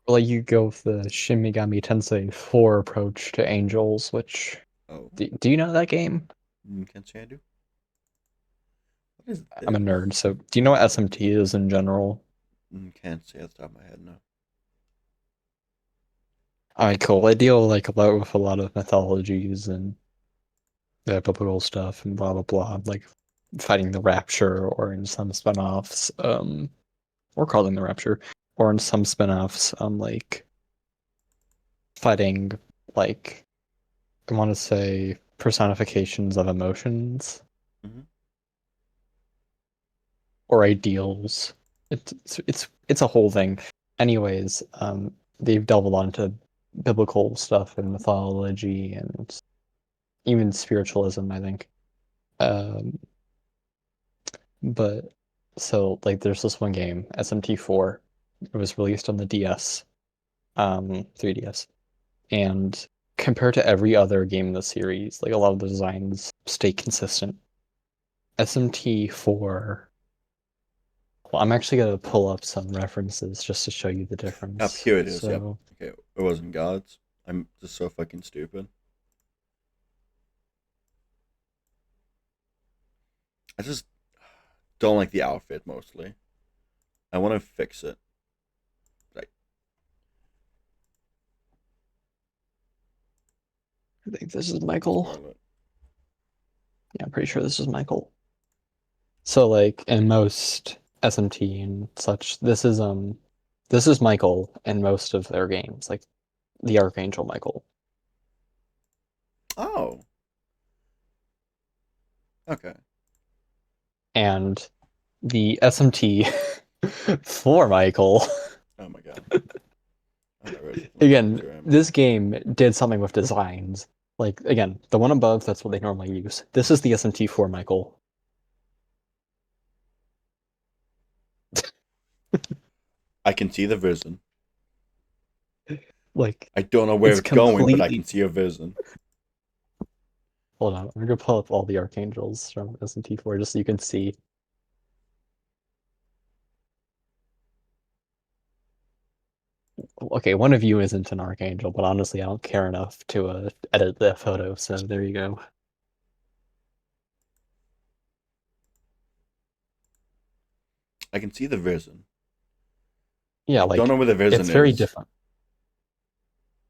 Like you go with the Shin Megami Tensei 4 approach to angels, which Oh, do you know that game? can't say I do. What is this? I'm a nerd, so do you know what SMT is in general? Can't say off the top of my head, no. Alright, cool. I deal like a lot with a lot of mythologies and biblical stuff and blah blah blah, like fighting the Rapture, or in some spin-offs, or calling the Rapture, or in some spin-offs, like fighting like I want to say personifications of emotions. Mhm. Or ideals. It's a whole thing. Anyways, they've delved a lot into biblical stuff and mythology and even spiritualism, I think. But so like there's this one game, SMT4. It was released on the DS, 3DS, and compared to every other game in the series, like a lot of the designs stay consistent. SMT4. Well, I'm actually gonna pull up some references just to show you the difference. Up here it is. Yep. So, Okay, it wasn't Gods. I'm just so fucking stupid. I just don't like the outfit mostly. I want to fix it. Like, I think this is Michael. Scarlet. Yeah, I'm pretty sure this is Michael. So like in most SMT and such, this is Michael in most of their games, like the Archangel Michael. Oh. Okay. And the SMT for Michael. Oh my god. Again, this game did something with designs. Like again, the one above, that's what they normally use. This is the SMT for Michael. I can see the vision. Like I don't know where it's it's going, but I completely- can see a vision. Hold on, I'm gonna pull up all the Archangels from SMT4 just so you can see. Okay, one of you isn't an Archangel, but honestly, I don't care enough to edit the photo, so there you go. I can see the vision. Yeah, I like don't know where the vision it's very is, different.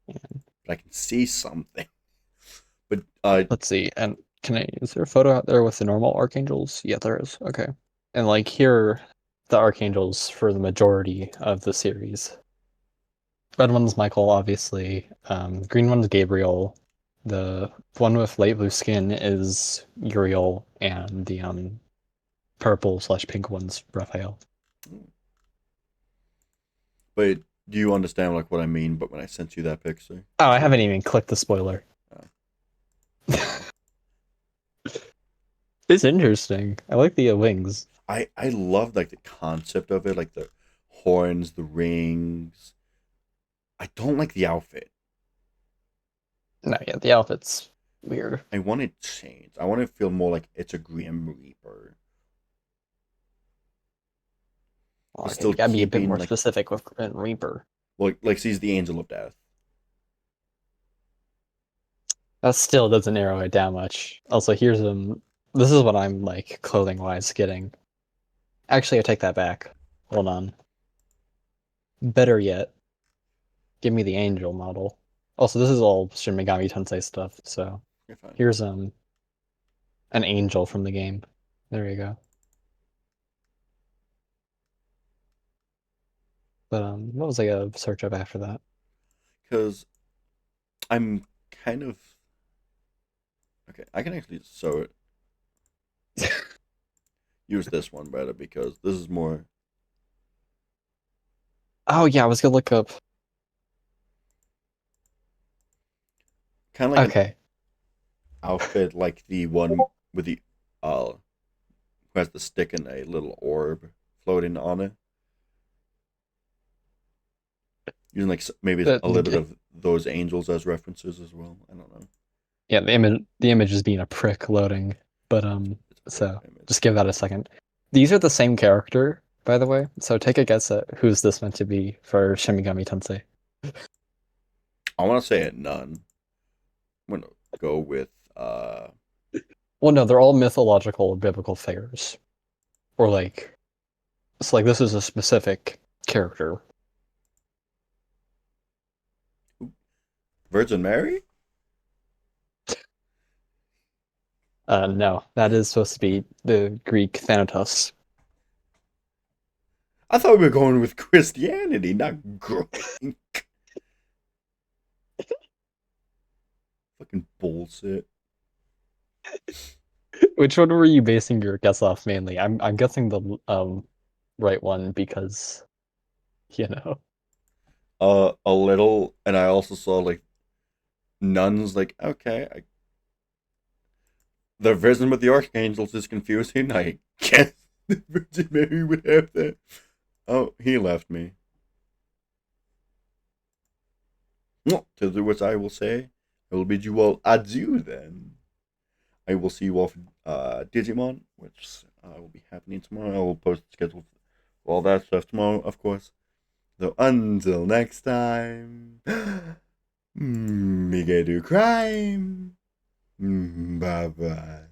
but I can see something. But Let's see, and is there a photo out there with the normal Archangels? Yeah, there is. Okay. And like here, the Archangels for the majority of the series. Red one's Michael, obviously. Green one's Gabriel. The one with light blue skin is Uriel, and the purple/pink one's Raphael. but do you understand like what I mean? But when I sent you that picture, Oh, I haven't even clicked the spoiler. It's interesting. I like the wings. I love like the concept of it, like the horns, the rings. I don't like the outfit. No, yeah, the outfit's weird. I want it changed. I want to feel more like it's a Grim Reaper. Okay, still you gotta be a bit keeping, more like- specific with Reaper. Like he's the Angel of Death. That still doesn't narrow it down much. Also, here's this is what I'm like clothing wise getting. Actually, I take that back. Hold on. Better yet, give me the angel model. Also, this is all Shin Megami Tensei stuff, so You're fine. here's an angel from the game. There you go. But what was I gonna search up after that? Because I'm kind of okay. I can actually sew it. Use this one better because this is more. Oh yeah, I was gonna look up. Kind of like an Okay. outfit like the one with the who has the stick and a little orb floating on it. Using like maybe The- a little bit of those angels as references as well. I don't know. Yeah, the image is being a prick loading, but It's a so pretty image. just give that a second. These are the same character, by the way. So take a guess at who's this meant to be for Shin Megami Tensei. I want to say it none. I'm gonna go with Well, no, they're all mythological or biblical figures, or like it's like this is a specific character. Virgin Mary. No, that is supposed to be the Greek Thanatos. I thought we were going with Christianity, not Greek. Fucking bullshit. Which one were you basing your guess off mainly? I'm guessing the right one because you know. A little, and I also saw like nuns. Like, okay, the vision with the archangels is confusing. I guess the Virgin Mary would have that. Oh, he left me. Well, to which I will say, I will bid you all adieu then. I will see you all for Digimon, which will be happening tomorrow. I will post the schedule for all that stuff tomorrow, of course. So until next time, Miguel do crime. Bye bye.